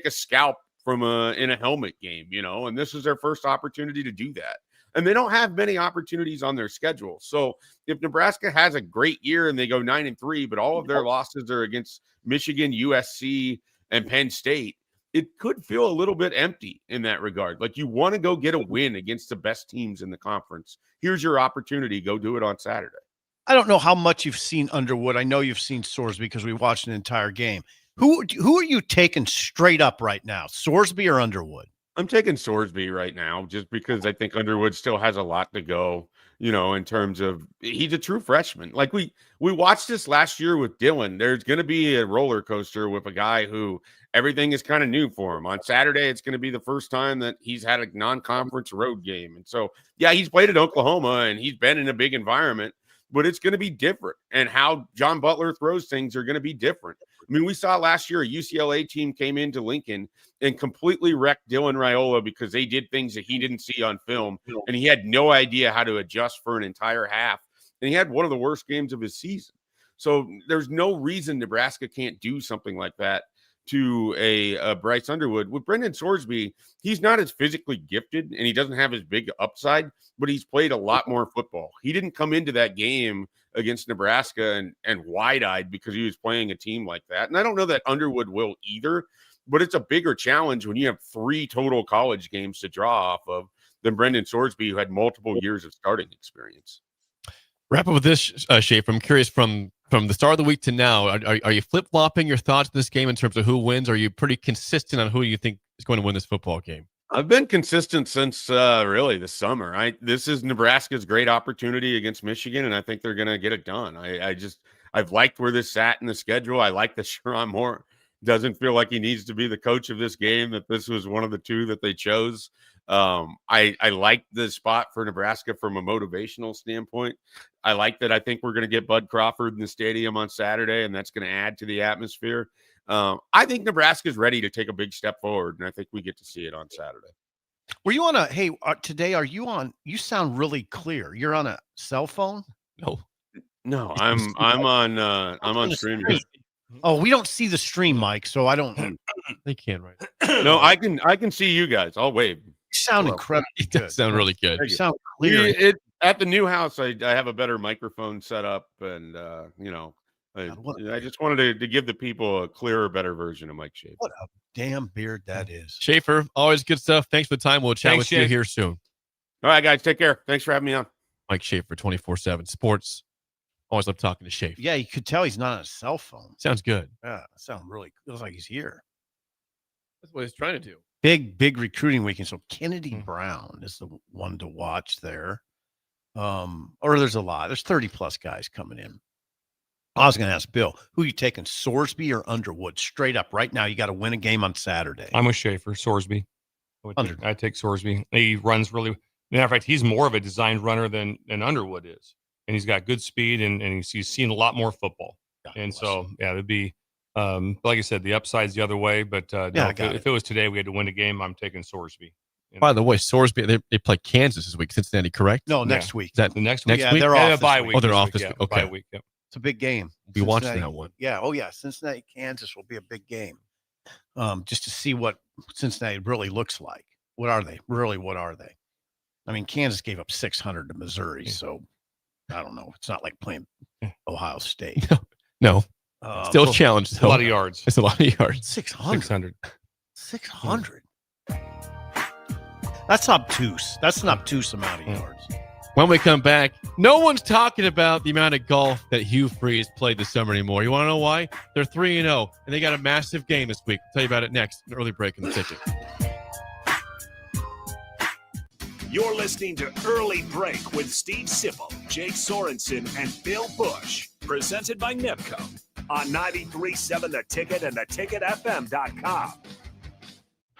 scalp from in a helmet game, and this is their first opportunity to do that. And they don't have many opportunities on their schedule. So if Nebraska has a great year and they go 9-3, but all of their losses are against Michigan, USC, and Penn State, it could feel a little bit empty in that regard. Like you want to go get a win against the best teams in the conference. Here's your opportunity. Go do it on Saturday. I don't know how much you've seen Underwood. I know you've seen Sorsby because we watched an entire game. Who are you taking straight up right now, Sorsby or Underwood? I'm taking Sorsby right now just because I think Underwood still has a lot to go, in terms of he's a true freshman. Like we watched this last year with Dylan. There's going to be a roller coaster with a guy who everything is kind of new for him. On Saturday, it's going to be the first time that he's had a non-conference road game. And so, yeah, he's played at Oklahoma and he's been in a big environment, but it's going to be different. And how John Butler throws things are going to be different. I mean, we saw last year a UCLA team came into Lincoln and completely wrecked Dylan Raiola because they did things that he didn't see on film, and he had no idea how to adjust for an entire half. And he had one of the worst games of his season. So there's no reason Nebraska can't do something like that to a Bryce Underwood. With Brendan Sorsby, he's not as physically gifted, and he doesn't have as big upside, but he's played a lot more football. He didn't come into that game against Nebraska and wide-eyed because he was playing a team like that. And I don't know that Underwood will either, but it's a bigger challenge when you have 3 total college games to draw off of than Brendan Sorsby, who had multiple years of starting experience. Wrap up with this, Schaefer. I'm curious from the start of the week to now, are you flip-flopping your thoughts on this game in terms of who wins? Are you pretty consistent on who you think is going to win this football game? I've been consistent since really the summer. This is Nebraska's great opportunity against Michigan, and I think they're going to get it done. I've liked where this sat in the schedule. I like that Sherron Moore doesn't feel like he needs to be the coach of this game, that this was one of the 2 that they chose. I like the spot for Nebraska from a motivational standpoint. I like that I think we're going to get Bud Crawford in the stadium on Saturday, and that's going to add to the atmosphere. I think Nebraska's ready to take a big step forward, and I think we get to see it on Saturday. Were you on today, are you on, you sound really clear. You're on a cell phone? No, I'm on stream. Oh, we don't see the stream, Mike, so I don't. They can, right? No, I can see you guys. I'll wave. You sound incredible. It does sound really good. You sound clear. At the new house, I have a better microphone set up, and I just wanted to give the people a clearer, better version of Mike Schaefer. What a damn beard that is. Schaefer, always good stuff. Thanks for the time. We'll chat with you here soon. All right, guys. Take care. Thanks for having me on. Mike Schaefer, 24/7 Sports. Always love talking to Schaefer. Yeah, you could tell he's not on a cell phone. Sounds good. Yeah, feels like he's here. That's what he's trying to do. big recruiting weekend. So Kennedy Brown is the one to watch there. Or there's a lot. There's 30 plus guys coming in. I was going to ask Bill, who you taking, Sorsby or Underwood? Straight up right now, you got to win a game on Saturday. I'm with Schaefer, Sorsby. I take Sorsby. He runs really. Matter of fact, he's more of a designed runner than Underwood is, and he's got good speed and he's seen a lot more football. And so, yeah, it'd be like I said, the upside's the other way. But if it was today, we had to win a game. I'm taking Sorsby. By the way, Sorsby, they play Kansas this week, Cincinnati, correct? No, next week. Is that the next week? Yeah, they're off. They have a bye week. Oh, they're off this week. week. Okay. Bye week. Yep. It's a big game. Be watching that one. Yeah. Oh, yeah. Cincinnati, Kansas will be a big game. Just to see what Cincinnati really looks like. What are they? Really, what are they? I mean, Kansas gave up 600 to Missouri, so I don't know. It's not like playing Ohio State. No. Still a challenge. A lot of yards. It's a lot of yards. 600. 600. That's obtuse. That's an obtuse amount of yards. When we come back, no one's talking about the amount of golf that Hugh Freeze played this summer anymore. You want to know why? They're 3-0, and they got a massive game this week. I'll tell you about it next. An early break in the ticket. You're listening to Early Break with Steve Sipple, Jake Sorensen, and Bill Busch. Presented by NIPCO on 93.7 The Ticket and theticketfm.com.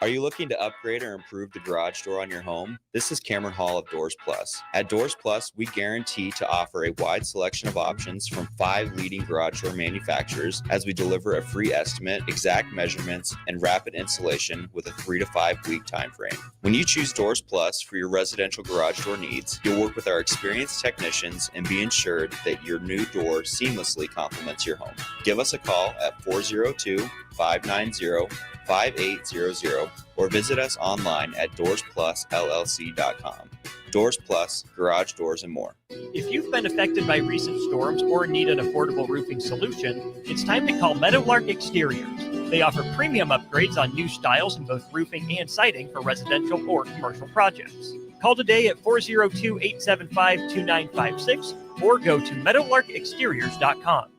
Are you looking to upgrade or improve the garage door on your home? This is Cameron Hall of Doors Plus. At Doors Plus, we guarantee to offer a wide selection of options from 5 leading garage door manufacturers as we deliver a free estimate, exact measurements, and rapid installation with a 3 to 5 week time frame. When you choose Doors Plus for your residential garage door needs, you'll work with our experienced technicians and be ensured that your new door seamlessly complements your home. Give us a call at 402-590-5800 or visit us online at DoorsPlusLLC.com. Doors Plus, garage doors, and more. If you've been affected by recent storms or need an affordable roofing solution, it's time to call Meadowlark Exteriors. They offer premium upgrades on new styles in both roofing and siding for residential or commercial projects. Call today at 402-875-2956 or go to meadowlarkexteriors.com.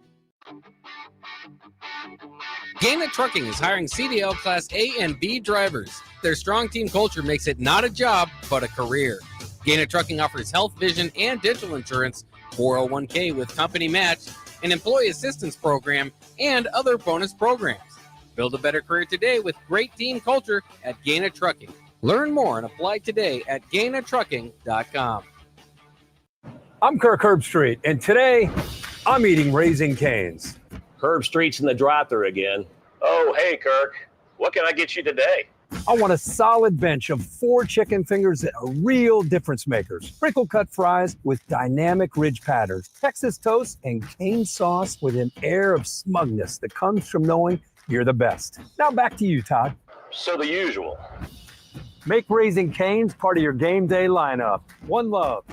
Gaina Trucking is hiring CDL Class A and B drivers. Their strong team culture makes it not a job, but a career. Gaina Trucking offers health, vision, and dental insurance, 401k with company match, an employee assistance program, and other bonus programs. Build a better career today with great team culture at Gaina Trucking. Learn more and apply today at GainaTrucking.com. I'm Kirk Herbstreit, and today I'm eating Raising Cane's. Herb Street's in the drive-thru again. Oh, hey, Kirk. What can I get you today? I want a solid bench of 4 chicken fingers that are real difference makers. Sprinkle cut fries with dynamic ridge patterns, Texas toast, and cane sauce with an air of smugness that comes from knowing you're the best. Now back to you, Todd. So the usual. Make Raising Cane's part of your game day lineup. One love.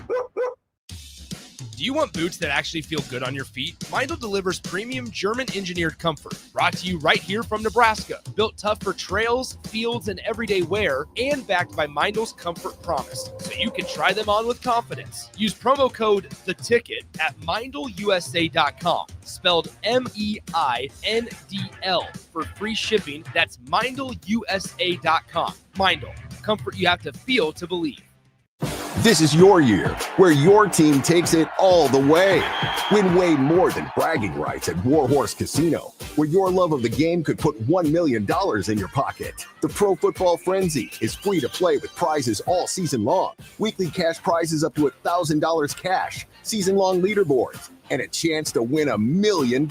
Do you want boots that actually feel good on your feet? Meindl delivers premium German-engineered comfort, brought to you right here from Nebraska. Built tough for trails, fields, and everyday wear, and backed by Meindl's Comfort Promise, so you can try them on with confidence. Use promo code THETICKET at MeindlUSA.com, spelled MEINDL, for free shipping. That's MeindlUSA.com. Meindl, comfort you have to feel to believe. This is your year, where your team takes it all the way. Win way more than bragging rights at Warhorse Casino, where your love of the game could put $1 million in your pocket. The Pro Football Frenzy is free to play with prizes all season long. Weekly cash prizes up to $1,000 cash, season-long leaderboards, and a chance to win $1 million.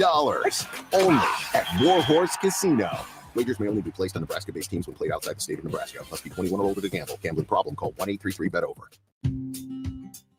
Only at Warhorse Casino. Wagers may only be placed on Nebraska-based teams when played outside the state of Nebraska. Must be 21 or older to gamble. Gambling problem? Call 1-833-BET-OVER.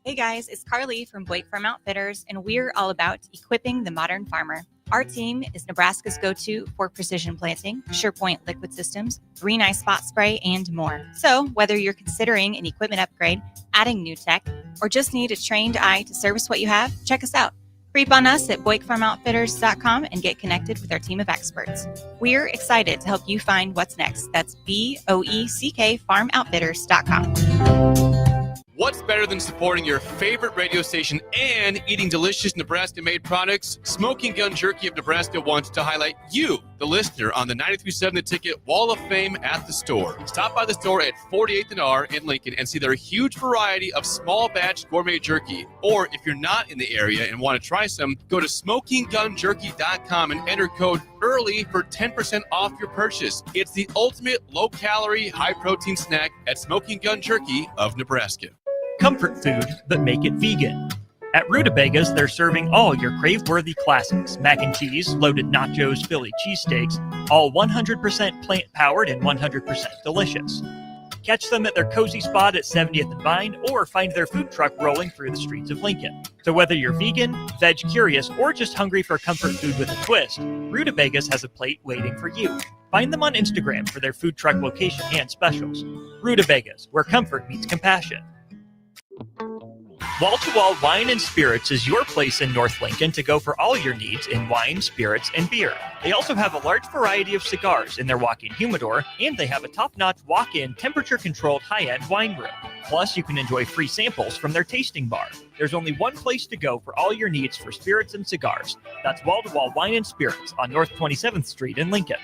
Hey guys, it's Carly from Boyd Farm Outfitters, and we're all about equipping the modern farmer. Our team is Nebraska's go-to for precision planting, SurePoint liquid systems, Green Eye Spot Spray, and more. So whether you're considering an equipment upgrade, adding new tech, or just need a trained eye to service what you have, check us out. Creep on us at BoyckFarmOutfitters.com and get connected with our team of experts. We're excited to help you find what's next. That's BOECK FarmOutfitters.com. What's better than supporting your favorite radio station and eating delicious Nebraska-made products? Smoking Gun Jerky of Nebraska wants to highlight you, the listener, on the 93.7 The Ticket Wall of Fame at the store. Stop by the store at 48th and R in Lincoln and see their huge variety of small batch gourmet jerky. Or if you're not in the area and want to try some, go to smokinggunjerky.com and enter code EARLY for 10% off your purchase. It's the ultimate low-calorie, high-protein snack at Smoking Gun Jerky of Nebraska. Comfort food, but make it vegan. At Rutabagas, they're serving all your crave-worthy classics. Mac and cheese, loaded nachos, Philly cheesesteaks, all 100% plant-powered and 100% delicious. Catch them at their cozy spot at 70th and Vine, or find their food truck rolling through the streets of Lincoln. So whether you're vegan, veg curious, or just hungry for comfort food with a twist, Rutabagas has a plate waiting for you. Find them on Instagram for their food truck location and specials. Rutabagas, where comfort meets compassion. Wall to Wall Wine and Spirits is your place in North Lincoln to go for all your needs in wine, spirits, and beer. They also have a large variety of cigars in their walk-in humidor, and they have a top-notch walk-in temperature-controlled high-end wine room. Plus, you can enjoy free samples from their tasting bar. There's only one place to go for all your needs for spirits and cigars. That's Wall to Wall Wine and Spirits on North 27th Street in Lincoln.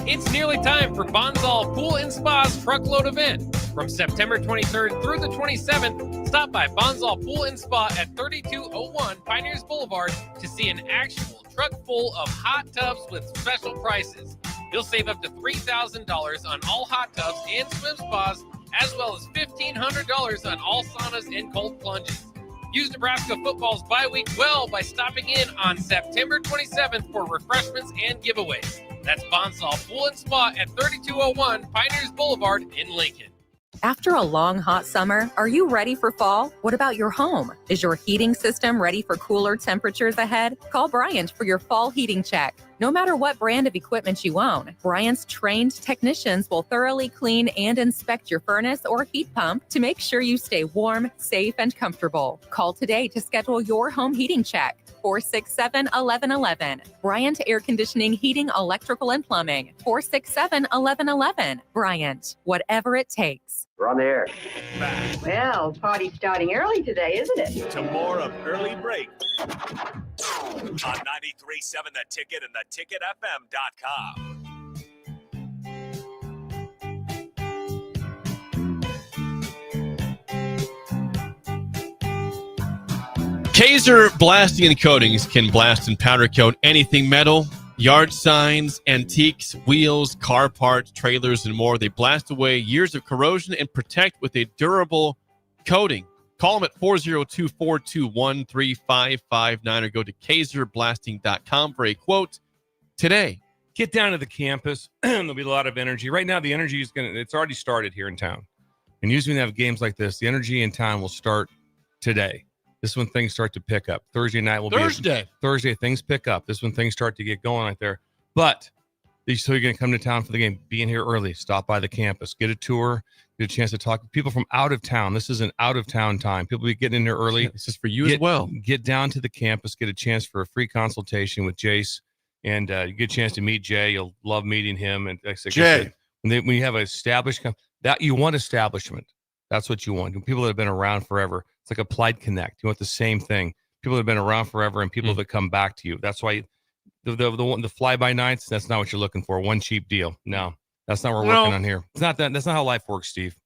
It's nearly time for Bonsall Pool and Spa's Truckload event. From September 23rd through the 27th, stop by Bonsall Pool and Spa at 3201 Pioneers Boulevard to see an actual truck full of hot tubs with special prices. You'll save up to $3,000 on all hot tubs and swim spas, as well as $1,500 on all saunas and cold plunges. Use Nebraska football's bye week well by stopping in on September 27th for refreshments and giveaways. That's Bonsall Pool and Spa at 3201 Pioneers Boulevard in Lincoln. After a long, hot summer, are you ready for fall? What about your home? Is your heating system ready for cooler temperatures ahead? Call Bryant for your fall heating check. No matter what brand of equipment you own, Bryant's trained technicians will thoroughly clean and inspect your furnace or heat pump to make sure you stay warm, safe, and comfortable. Call today to schedule your home heating check. 467-1111. Bryant Air Conditioning, Heating, Electrical, and Plumbing. 467-1111. Bryant, whatever it takes. We're on the air. Well, party's starting early today, isn't it? To more of Early Break on 93.7 The Ticket and theticketfm.com. Kaiser Blasting and Coatings can blast and powder coat anything metal, yard signs, antiques, wheels, car parts, trailers, and more. They blast away years of corrosion and protect with a durable coating. Call them at 402-421-3559 or go to kaiserblasting.com for a quote today. Get down to the campus. There'll be a lot of energy. Right now, the energy is it's already started here in town. And usually when they have games like this, the energy in town will start today. This is when things start to pick up. Thursday night will be Thursday, things pick up. This is when things start to get going right there. But so you're going to come to town for the game. Be in here early. Stop by the campus. Get a tour. Get a chance to talk to people from out of town. This is an out-of-town time. People be getting in there early. Yeah, this is for you as well. Get down to the campus. Get a chance for a free consultation with Jace. And you get a chance to meet Jay. You'll love meeting him. And like Jay. When you have an established that you want establishment. That's what you want. People that have been around forever. It's like Applied Connect. You want the same thing. People that have been around forever and people that come back to you. That's why the fly-by-nights, that's not what you're looking for. One cheap deal. No, that's not what we're working on here. It's not that. That's not how life works, Steve.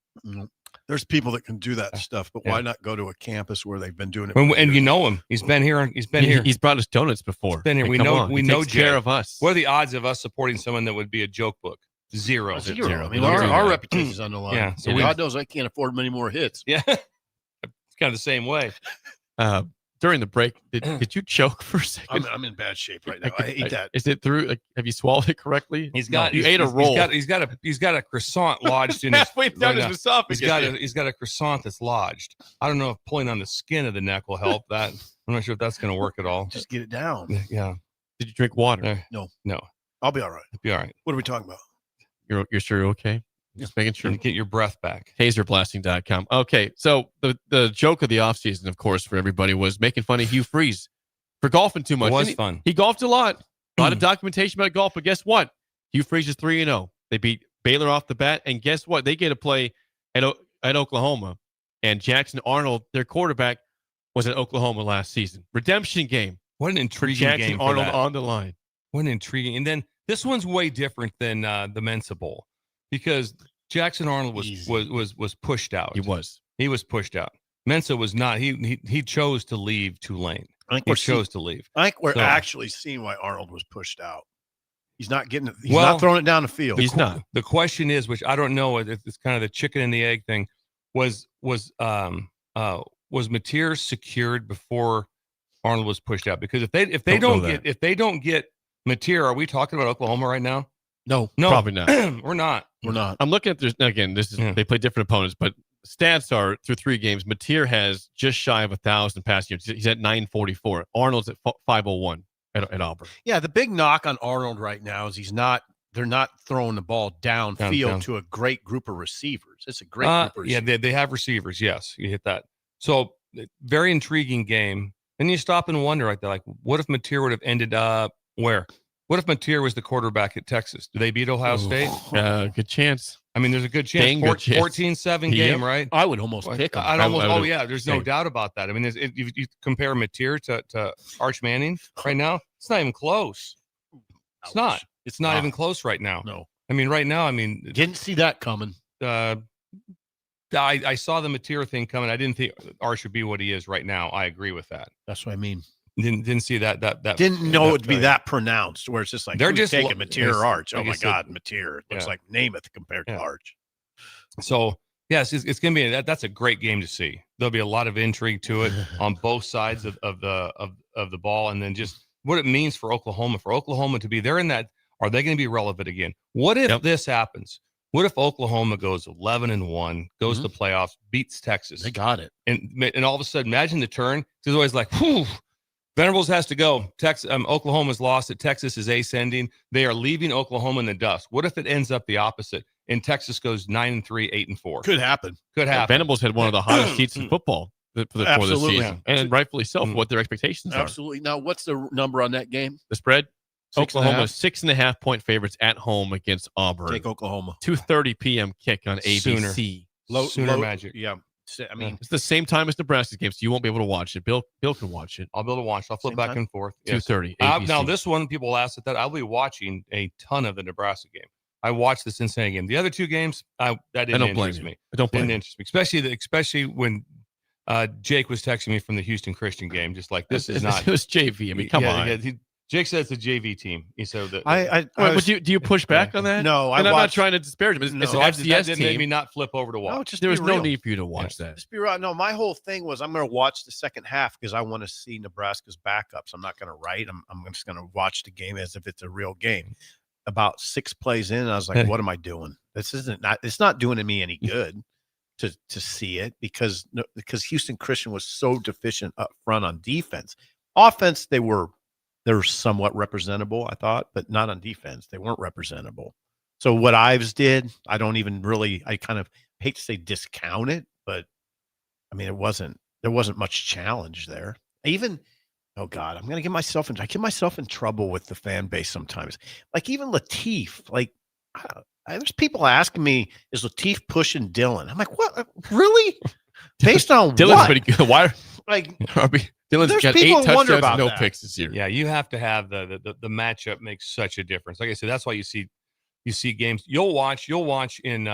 There's people that can do that stuff, but why not go to a campus where they've been doing it? And you know him. He's been here. He's been here. He's brought us donuts before. He's been here. Hey, We know Jay. Care of us. What are the odds of us supporting someone that would be a joke book? Zero. I mean, our reputation's on the line. Yeah. So God knows I can't afford many more hits. Yeah. It's kind of the same way. During the break, did you choke for a second? I'm in bad shape right now. I hate that. Is it through? Like, have you swallowed it correctly? You ate a roll. He's got a croissant lodged in halfway down his esophagus. He's got a croissant that's lodged. I don't know if pulling on the skin of the neck will help that. I'm not sure if that's going to work at all. Just get it down. Yeah. Did you drink water? No. I'll be all right. Be all right. What are we talking about? You're sure you're okay? Just making sure. Get your breath back. Taserblasting.com. Okay, so the joke of the offseason, of course, for everybody was making fun of Hugh Freeze for golfing too much. It was fun. He golfed a lot of documentation about golf, but guess what? Hugh Freeze's 3-0. They beat Baylor off the bat, and guess what? They get to play at Oklahoma. And Jackson Arnold, their quarterback, was at Oklahoma last season. Redemption game. What an intriguing Jackson game for Arnold that. on the line. What an intriguing. And then this one's way different than the Mensa Bowl because Jackson Arnold was pushed out. He was pushed out. Mensa was not. He chose to leave Tulane. I think He chose to leave. I think we're So- actually seeing why Arnold was pushed out. He's not getting it. He's not throwing it down the field. He's not. The question is, which I don't know, it's kind of the chicken and the egg thing. Was Mateer secured before Arnold was pushed out? Because if they don't get Mateer, are we talking about Oklahoma right now? No, probably not. We're not. We're not. I'm looking at this again. They play different opponents, but stats are through 3 games. Mateer has just shy of 1,000 passing yards. He's at 944. Arnold's at 501 at Auburn. Yeah, the big knock on Arnold right now is they're not throwing the ball downfield to a great group of receivers. It's a great group of receivers. Yeah, they have receivers. Yes, you hit that. So very intriguing game. And you stop and wonder right there, like, what if Mateer would have ended up where? What if Mateer was the quarterback at Texas? Do they beat Ohio State? Good chance. I mean, there's a good chance. Dang good chance. 14-7 game, right? I would almost pick him. Oh, yeah. There's no doubt about that. I mean, if you compare Mateer to Arch Manning right now, it's not even close. It's not. It's not even close right now. No. I mean, right now, Didn't see that coming. I saw the Mateer thing coming. I didn't think Arch would be what he is right now. I agree with that. That's what I mean. Didn't see that. Didn't know it would be that pronounced. Where it's just like They're who's just taking Mateer or Arch. Oh like I my said, God, Mateer. It looks like Namath compared to Arch. So yes, it's going to be that's a great game to see. There'll be a lot of intrigue to it on both sides of the ball, and then just what it means for Oklahoma to be there in that. Are they going to be relevant again? What if this happens? What if Oklahoma goes 11-1, goes to playoffs, beats Texas? They got it, and all of a sudden, imagine the turn. It's always like, whew. Venables has to go. Oklahoma's lost it. Texas is ascending. They are leaving Oklahoma in the dust. What if it ends up the opposite and Texas goes 9-3, 8-4? Could happen. Venables had one of the hottest seats in football for this season, Yeah. and rightfully so for what their expectations are. Absolutely. Now, what's the number on that game? The spread? 6.5? Oklahoma 6.5 point favorites at home against Auburn. Take Oklahoma. 2:30 p.m. kick on ABC. Sooner Magic. Yeah. I mean, it's the same time as Nebraska's game, so you won't be able to watch it. Bill can watch it. I'll be able to watch. I'll flip Same back time? and forth. 2:30. Now this one, people ask that I'll be watching a ton of the Nebraska game. I watched the Cincinnati game. The other 2 games, that didn't interest me. I don't blame you. Interest me, especially when Jake was texting me from the Houston Christian game, just like this is not. It was JV. I mean, come on. Jake said it's a JV team. He said that. Do you push back on that? No, I'm not trying to disparage him. It's So an that FCS didn't team. make me not flip over to watch. There was no need for you to watch that. Just be right. No, my whole thing was I'm going to watch the second half because I want to see Nebraska's backups. I'm not going to write. I'm just going to watch the game as if it's a real game. About 6 plays in, I was like, "What am I doing? It's not doing me any good to see it because Houston Christian was so deficient up front on defense. Offense, they're somewhat representable, I thought, but not on defense. They weren't representable. So what Ives did, I kind of hate to say discount it, but I mean, there wasn't much challenge there. Even, oh God, I'm going to get myself in trouble with the fan base sometimes. Like even Latif, there's people asking me, is Latif pushing Dylan? I'm like, what? Really? Based on Dylan's what? pretty good. Why? Dylan's There's got people 8 who wonder touchdowns about and no that. picks this year. Yeah, you have to have the matchup makes such a difference. Like I said, that's why you see games. You'll watch in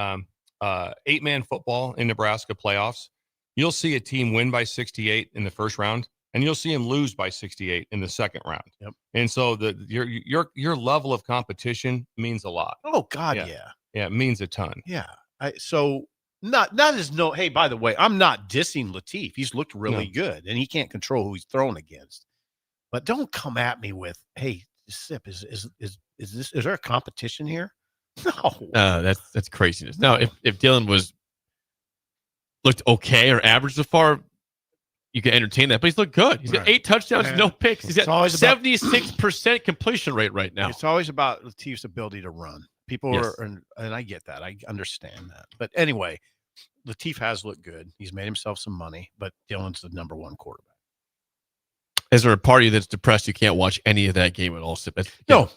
8-man football in Nebraska playoffs. You'll see a team win by 68 in the first round, and you'll see them lose by 68 in the second round. Yep. And so your level of competition means a lot. Oh God, yeah. Yeah, it means a ton. Yeah. Hey, by the way, I'm not dissing Latif. He's looked really good, and he can't control who he's thrown against. But don't come at me with, "Hey, Sip, is there a competition here?" No. That's craziness. Now, if Dylan looked okay or average so far, you can entertain that. But he's looked good. He's got 8 touchdowns, no picks. He's got 76% completion rate right now. It's always about Latif's ability to run. People are, and I get that. I understand that. But anyway, Latif has looked good. He's made himself some money, but Dylan's the number 1 quarterback. Is there a party that's depressed you can't watch any of that game at all? No.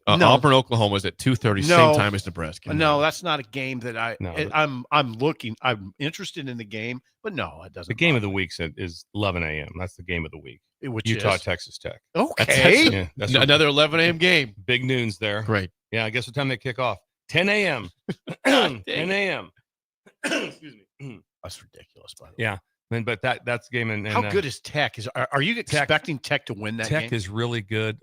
No. Auburn, Oklahoma is at 2:30, same time as Nebraska. No, that's not a game that I'm looking. I'm interested in the game, but no, it doesn't. The game of the week is 11 a.m. That's the game of the week. Which Utah, is? Texas Tech. Okay. That's Another 11 a.m. game. Big noons there. Great. Yeah, I guess what time they kick off? 10 a.m. 10 a.m. Excuse me. That's ridiculous, by the way. Yeah. But that's the game. And how good is Tech? Are you expecting Tech to win that game? Tech is really good.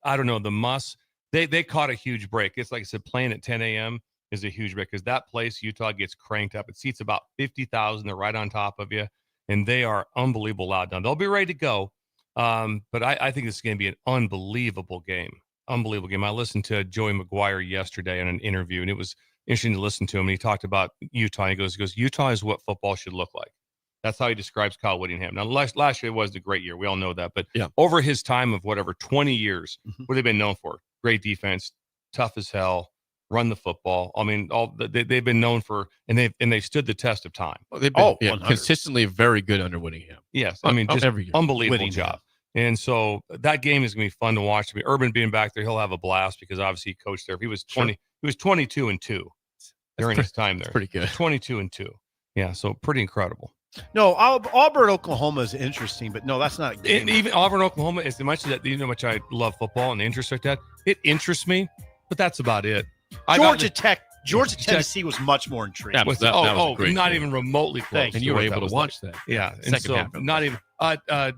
I don't know. The Muss, they caught a huge break. It's like I said, playing at 10 a.m. is a huge break because that place, Utah, gets cranked up. It seats about 50,000. They're right on top of you, and they are unbelievable loud down. They'll be ready to go. But I think this is going to be an unbelievable game. Unbelievable game. I listened to Joey McGuire yesterday in an interview, and it was interesting to listen to him. And he talked about Utah. He goes, Utah is what football should look like. That's how he describes Kyle Whittingham. Now, last year was a great year. We all know that. But over his time of 20 years, what have they been known for? Great defense, tough as hell, run the football. I mean, they've been known for, and they've stood the test of time. Well, they've been consistently very good under Whittingham. Yes, I mean, just every year. unbelievable job. And so that game is going to be fun to watch. I mean, Urban being back there, he'll have a blast because obviously he coached there. He was 20. He was 22-2 during his time there. Pretty good. 22-2. Yeah, so pretty incredible. No, Auburn, Oklahoma is interesting, but no, that's not a game. Even Auburn, Oklahoma, as much as that, you know, how much I love football and the interest like that. It interests me, but that's about it. Georgia Tennessee was much more intriguing. That was a great not game. even remotely close. And you were able to watch that. Yeah, and Second half. not even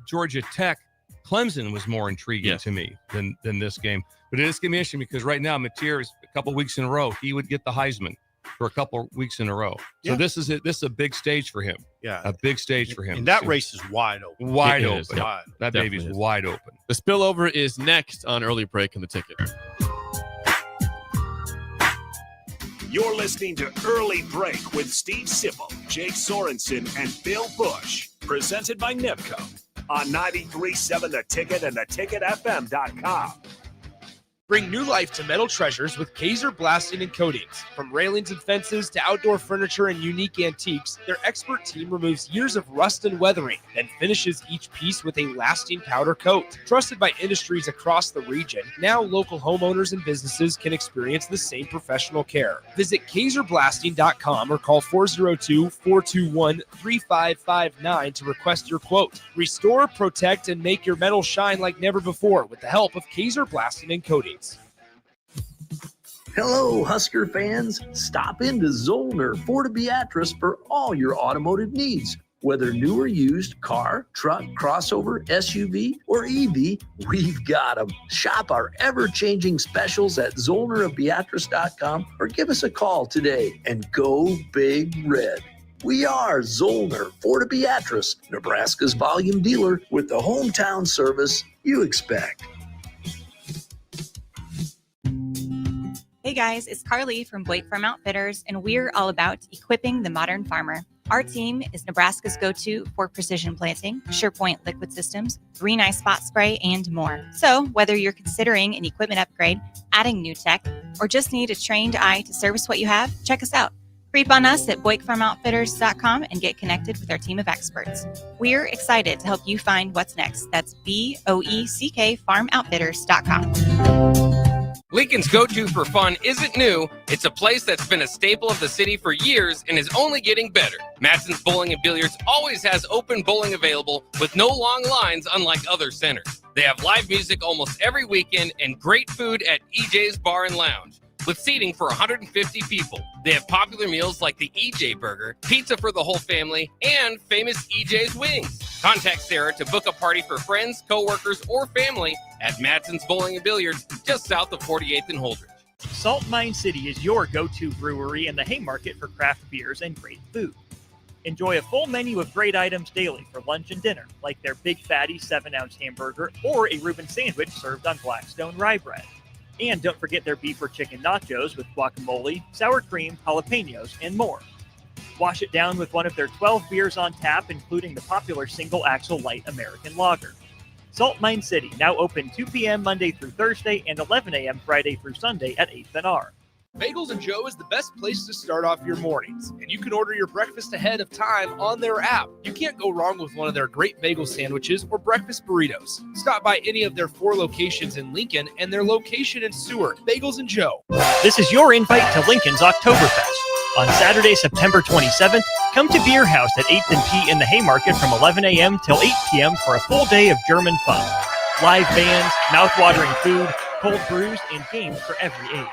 Georgia Tech, Clemson was more intriguing to me than this game. But it is going to be interesting because right now, Mateer is a couple weeks in a row. He would get the Heisman for a couple weeks in a row. So this is it. This is a big stage for him. Yeah, a big stage for him. And that race is wide open. Wide It open. is, yeah. That baby's wide open. The spillover is next on Early Break in the Ticket. You're listening to Early Break with Steve Sipple, Jake Sorensen, and Bill Busch. Presented by NIPCO on 93.7 The Ticket and theticketfm.com. Bring new life to metal treasures with Kaiser Blasting and Coatings. From railings and fences to outdoor furniture and unique antiques, their expert team removes years of rust and weathering, then finishes each piece with a lasting powder coat. Trusted by industries across the region, now local homeowners and businesses can experience the same professional care. Visit KaiserBlasting.com or call 402-421-3559 to request your quote. Restore, protect, and make your metal shine like never before with the help of Kaiser Blasting and Coatings. Hello, Husker fans. Stop into Zollner Ford Beatrice for all your automotive needs. Whether new or used, car, truck, crossover, SUV, or EV, we've got them. Shop our ever-changing specials at ZollnerofBeatrice.com or give us a call today and go Big Red. We are Zollner Ford Beatrice, Nebraska's volume dealer with the hometown service you expect. Hey guys, it's Carly from Blake Farm Outfitters, and we're all about equipping the modern farmer. Our team is Nebraska's go-to for precision planting, SurePoint liquid systems, green eye spot spray, and more. So whether you're considering an equipment upgrade, adding new tech, or just need a trained eye to service what you have, check us out. Creep on us at BoykeFarmOutfitters.com and get connected with our team of experts. We're excited to help you find what's next. That's BOECK FarmOutfitters.com. Lincoln's go-to for fun isn't new. It's a place that's been a staple of the city for years and is only getting better. Matson's Bowling and Billiards always has open bowling available with no long lines, unlike other centers. They have live music almost every weekend and great food at EJ's Bar and Lounge, with seating for 150 people. They have popular meals like the EJ Burger, pizza for the whole family, and famous EJ's Wings. Contact Sarah to book a party for friends, coworkers, or family at Matson's Bowling and Billiards, just south of 48th and Holdridge. Salt Mine City is your go-to brewery and the Haymarket for craft beers and great food. Enjoy a full menu of great items daily for lunch and dinner, like their Big Fatty 7-ounce hamburger or a Reuben sandwich served on Blackstone rye bread. And don't forget their beef or chicken nachos with guacamole, sour cream, jalapenos, and more. Wash it down with one of their 12 beers on tap, including the popular Single Axle Light American Lager. Salt Mine City, now open 2 p.m. Monday through Thursday and 11 a.m. Friday through Sunday at 8th and R. Bagels and Joe is the best place to start off your mornings, and you can order your breakfast ahead of time on their app. You can't go wrong with one of their great bagel sandwiches or breakfast burritos. Stop by any of their 4 locations in Lincoln and their location in Seward. Bagels and Joe. This is your invite to Lincoln's Oktoberfest. On Saturday, September 27th, come to Beer House at 8th and P in the Haymarket from 11 a.m. till 8 p.m. for a full day of German fun. Live bands, mouth-watering food, cold brews, and games for every age.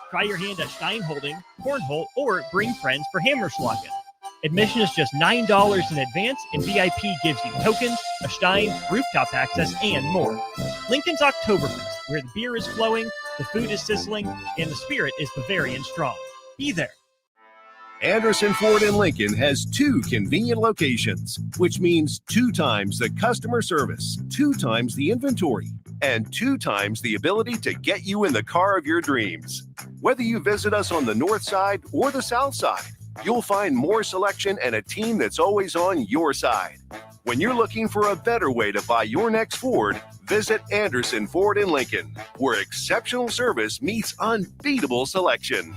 Try your hand at Steinholding, Cornhole, or bring friends for Hammerschlagen. Admission is just $9 in advance, and VIP gives you tokens, a Stein, rooftop access, and more. Lincoln's Oktoberfest, where the beer is flowing, the food is sizzling, and the spirit is Bavarian strong. Be there. Anderson Ford in Lincoln has 2 convenient locations, which means 2 times the customer service, 2 times the inventory, and 2 times the ability to get you in the car of your dreams. Whether you visit us on the north side or the south side, you'll find more selection and a team that's always on your side. When you're looking for a better way to buy your next Ford, visit Anderson Ford in Lincoln, where exceptional service meets unbeatable selection.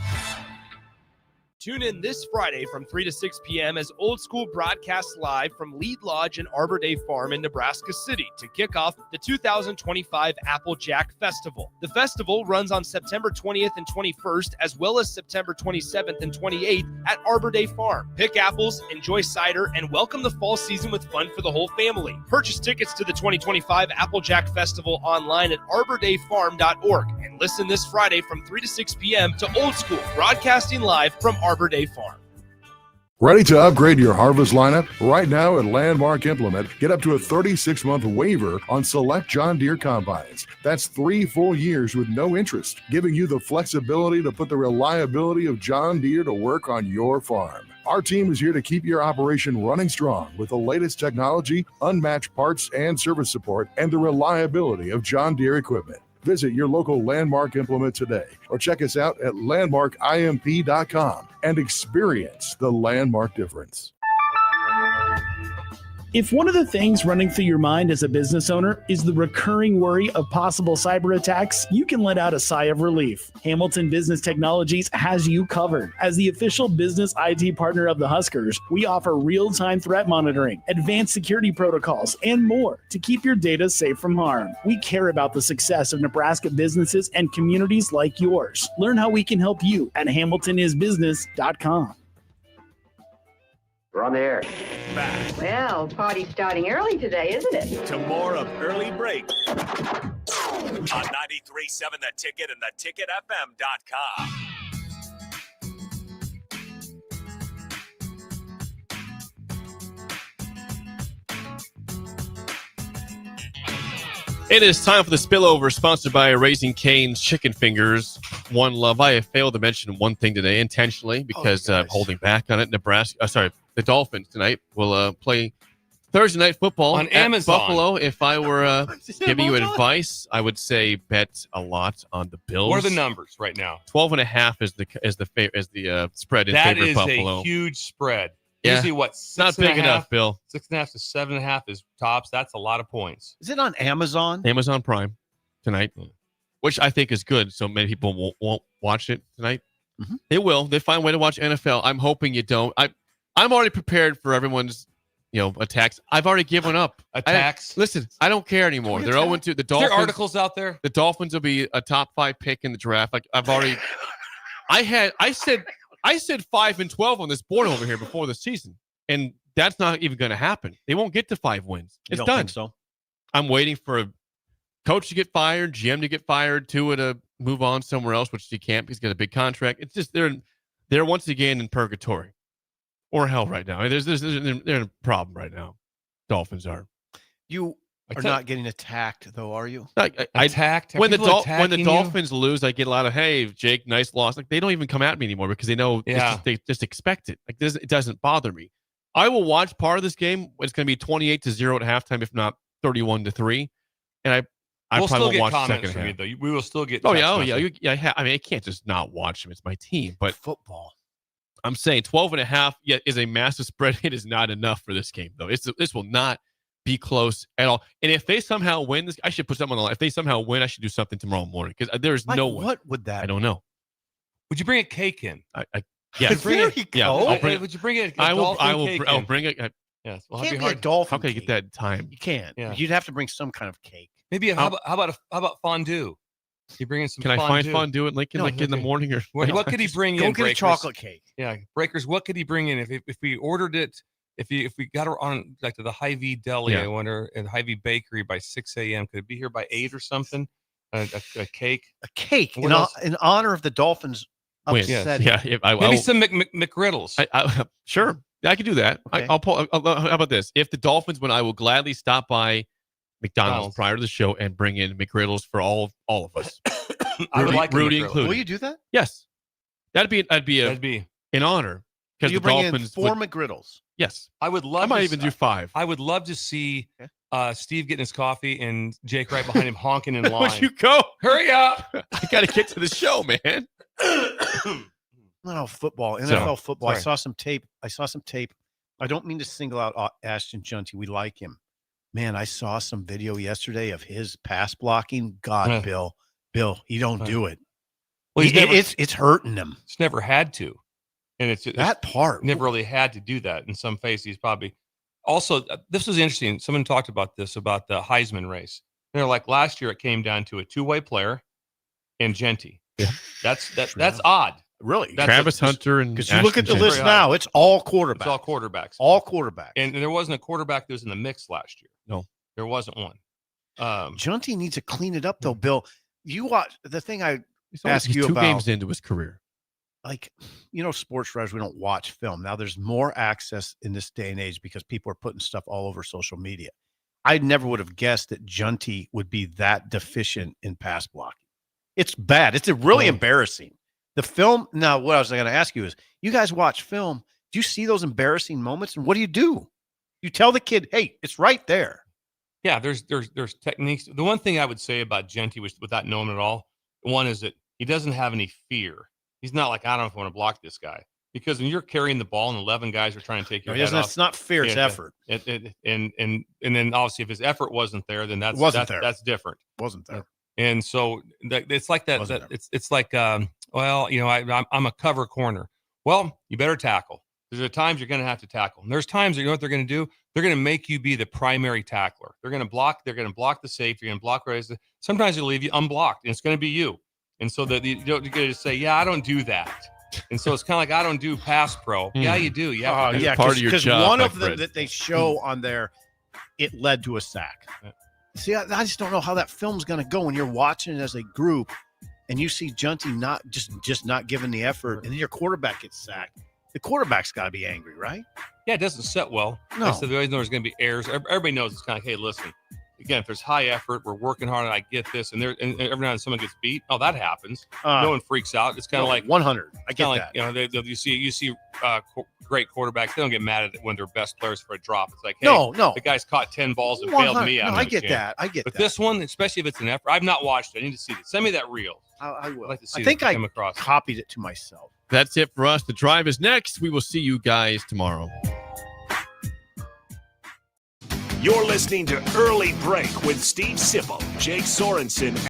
Tune in this Friday from 3 to 6 p.m. as Old School broadcasts live from Lead Lodge and Arbor Day Farm in Nebraska City to kick off the 2025 Applejack Festival. The festival runs on September 20th and 21st, as well as September 27th and 28th at Arbor Day Farm. Pick apples, enjoy cider, and welcome the fall season with fun for the whole family. Purchase tickets to the 2025 Applejack Festival online at arbordayfarm.org and listen this Friday from 3 to 6 p.m. to Old School broadcasting live from Arbor Day Farm. Ready to upgrade your harvest lineup? Right now at Landmark Implement, get up to a 36-month waiver on select John Deere combines. That's 3 full years with no interest, giving you the flexibility to put the reliability of John Deere to work on your farm. Our team is here to keep your operation running strong with the latest technology, unmatched parts and service support, and the reliability of John Deere equipment. Visit your local Landmark Implement today or check us out at landmarkimp.com and experience the Landmark difference. If one of the things running through your mind as a business owner is the recurring worry of possible cyber attacks, you can let out a sigh of relief. Hamilton Business Technologies has you covered. As the official business IT partner of the Huskers, we offer real-time threat monitoring, advanced security protocols, and more to keep your data safe from harm. We care about the success of Nebraska businesses and communities like yours. Learn how we can help you at hamiltonisbusiness.com. We're on the air. Back Well, party's starting early today, isn't it? to more of Early Break on 93.7 The Ticket and theticketfm.com. It is time for the spillover, sponsored by Raising Cane's Chicken Fingers. One Love. I have failed to mention one thing today intentionally because I'm holding back on it. The Dolphins tonight will play Thursday night football on at Amazon. Buffalo. If I were giving you advice, I would say bet a lot on the Bills. What are the numbers right now? 12.5 is the spread in That favor is of Buffalo. a huge spread. Yeah. Usually, what? It's not big enough, Bill. 6.5 to 7.5 is tops. That's a lot of points. Is it on Amazon? Amazon Prime tonight, which I think is good. So many people won't watch it tonight. Mm-hmm. They will. They find a way to watch NFL. I'm hoping you don't. I'm already prepared for everyone's attacks. I've already given up. Attacks. Listen, I don't care anymore. They're 0-2. The Dolphins. Is there articles out there? The Dolphins will be a top 5 pick in the draft. Like I've already. I said 5-12 on this board over here before the season, and that's not even going to happen. They won't get to 5 wins. You It's don't done. think so? I'm waiting for a coach to get fired, GM to get fired, Tua to move on somewhere else, which he can't because he's got a big contract. It's just they're once again in purgatory or hell right now. They're in a problem right now. Dolphins are. You are not getting attacked, though, are you? Attacked? When the attacking you? Dolphins lose, I get a lot of, hey, Jake, nice loss. Like they don't even come at me anymore because they know they just expect it. Like it doesn't bother me. I will watch part of this game. It's going to be 28-0 at halftime, if not 31-3. And I we'll probably still won't get watch the comments second from you, half. though. We will still get. Oh text yeah. messages. I mean, I can't just not watch them. It's my team. But football. I'm saying 12.5 is a massive spread. It is not enough for this game, though. This will not be close at all. And if they somehow win this, I should put something on the line. If they somehow win, I should do something tomorrow morning because there's no one. What would that? I don't know. Would you bring a cake in? Yes. There you go. I'll bring it. Would you bring it? I'll bring it. Yes. Well, Can't be be a hard. dolphin. How can I cake. get that time? You can't. Yeah. You'd have to bring some kind of cake. Maybe how about fondue? You bring in some. Can I find fondue at Lincoln in the morning or what could he bring in? Go get a Breakers? chocolate cake. Yeah, Breakers. What could he bring in if we ordered it? If we got her on like to the Hy-Vee Deli, I wonder, and Hy-Vee Bakery by 6 a.m. Could it be here by 8 or something? A cake. A cake What in honor of the Dolphins. Win. Upsetting. Yeah. Maybe some McGriddles. Sure. I can do that. Okay. I'll pull. How about this? If the Dolphins win, I will gladly stop by McDonald's prior to the show and bring in McGriddles for all of us. I would like Rudy McGriddle. included. Will you do that? Yes. That'd be an honor because You the bring Dolphins in 4 would- McGriddles. Yes. I would love. I might to even s- do 5. I would love to see Steve getting his coffee and Jake right behind him honking in line. Would you go? Hurry up! I got to get to the show, man. No, football, So, NFL football. I sorry. saw some tape. I don't mean to single out Ashton Junty. We like him. Man, I saw some video yesterday of his pass blocking. God, Bill, he don't do it. Well, It's hurting him. It's never had to, and it's That part. never really had to do that. In some phases, he's probably also. This was interesting. Someone talked about this about the Heisman race. They're like last year, it came down to a 2-way player and Genty. Yeah. That's odd. Really, Travis Hunter and because you look at the Ashton list Genty. now, it's all quarterbacks. It's all quarterbacks. All quarterbacks. And there wasn't a quarterback that was in the mix last year. No, there wasn't one. Junty needs to clean it up, though. Bill, you watch the thing I He's only- ask he's you 2 about. games into his career. Like, sports writers, we don't watch film. Now there's more access in this day and age because people are putting stuff all over social media. I never would have guessed that Junty would be that deficient in pass blocking. It's bad. It's really embarrassing. The film. Now, what I was going to ask you is, you guys watch film. Do you see those embarrassing moments? And what do? You tell the kid, hey, it's right there. Yeah, there's techniques. The one thing I would say about Genty, which without knowing it all, one is that he doesn't have any fear. He's not like, I don't know if I want to block this guy, because when you're carrying the ball and 11 guys are trying to take your head off, It's not fear, it's effort. And then obviously if his effort wasn't there, then that's different. Wasn't there. And so it's like that. It's like, I'm a cover corner. Well, you better tackle. There's times you're going to have to tackle. And there's times, you know what they're going to do? They're going to make you be the primary tackler. They're going to block. They're going to block the safety. You're going to block. Sometimes they'll leave you unblocked, and it's going to be you. And so that you don't get to say, yeah, I don't do that. And so it's kind of like, I don't do pass pro. Yeah, you do. Yeah, Yeah, part of your job. One my of them friend. that they show on there, it led to a sack. See, I just don't know how that film's going to go when you're watching it as a group, and you see Junty not just not giving the effort, and then your quarterback gets sacked. The quarterback's got to be angry, right? Yeah, it doesn't set well. No. So they always know there's going to be errors. Everybody knows it's kind of, hey, listen, again, if there's high effort, we're working hard, and I get this, and every now and then someone gets beat. Oh, that happens. No one freaks out. It's kind of like 100. I get like, that. You see great quarterbacks. They don't get mad at it when their best players for a drop. It's like, hey, No. the guy's caught 10 balls and bailed me out. No, I get that. But this one, especially if it's an effort, I've not watched it. I need to see it. Send me that reel. I will. I'd like to see I think it I come across. copied it to myself. That's it for us. The drive is next. We will see you guys tomorrow. You're listening to Early Break with Steve Sipple, Jake Sorensen,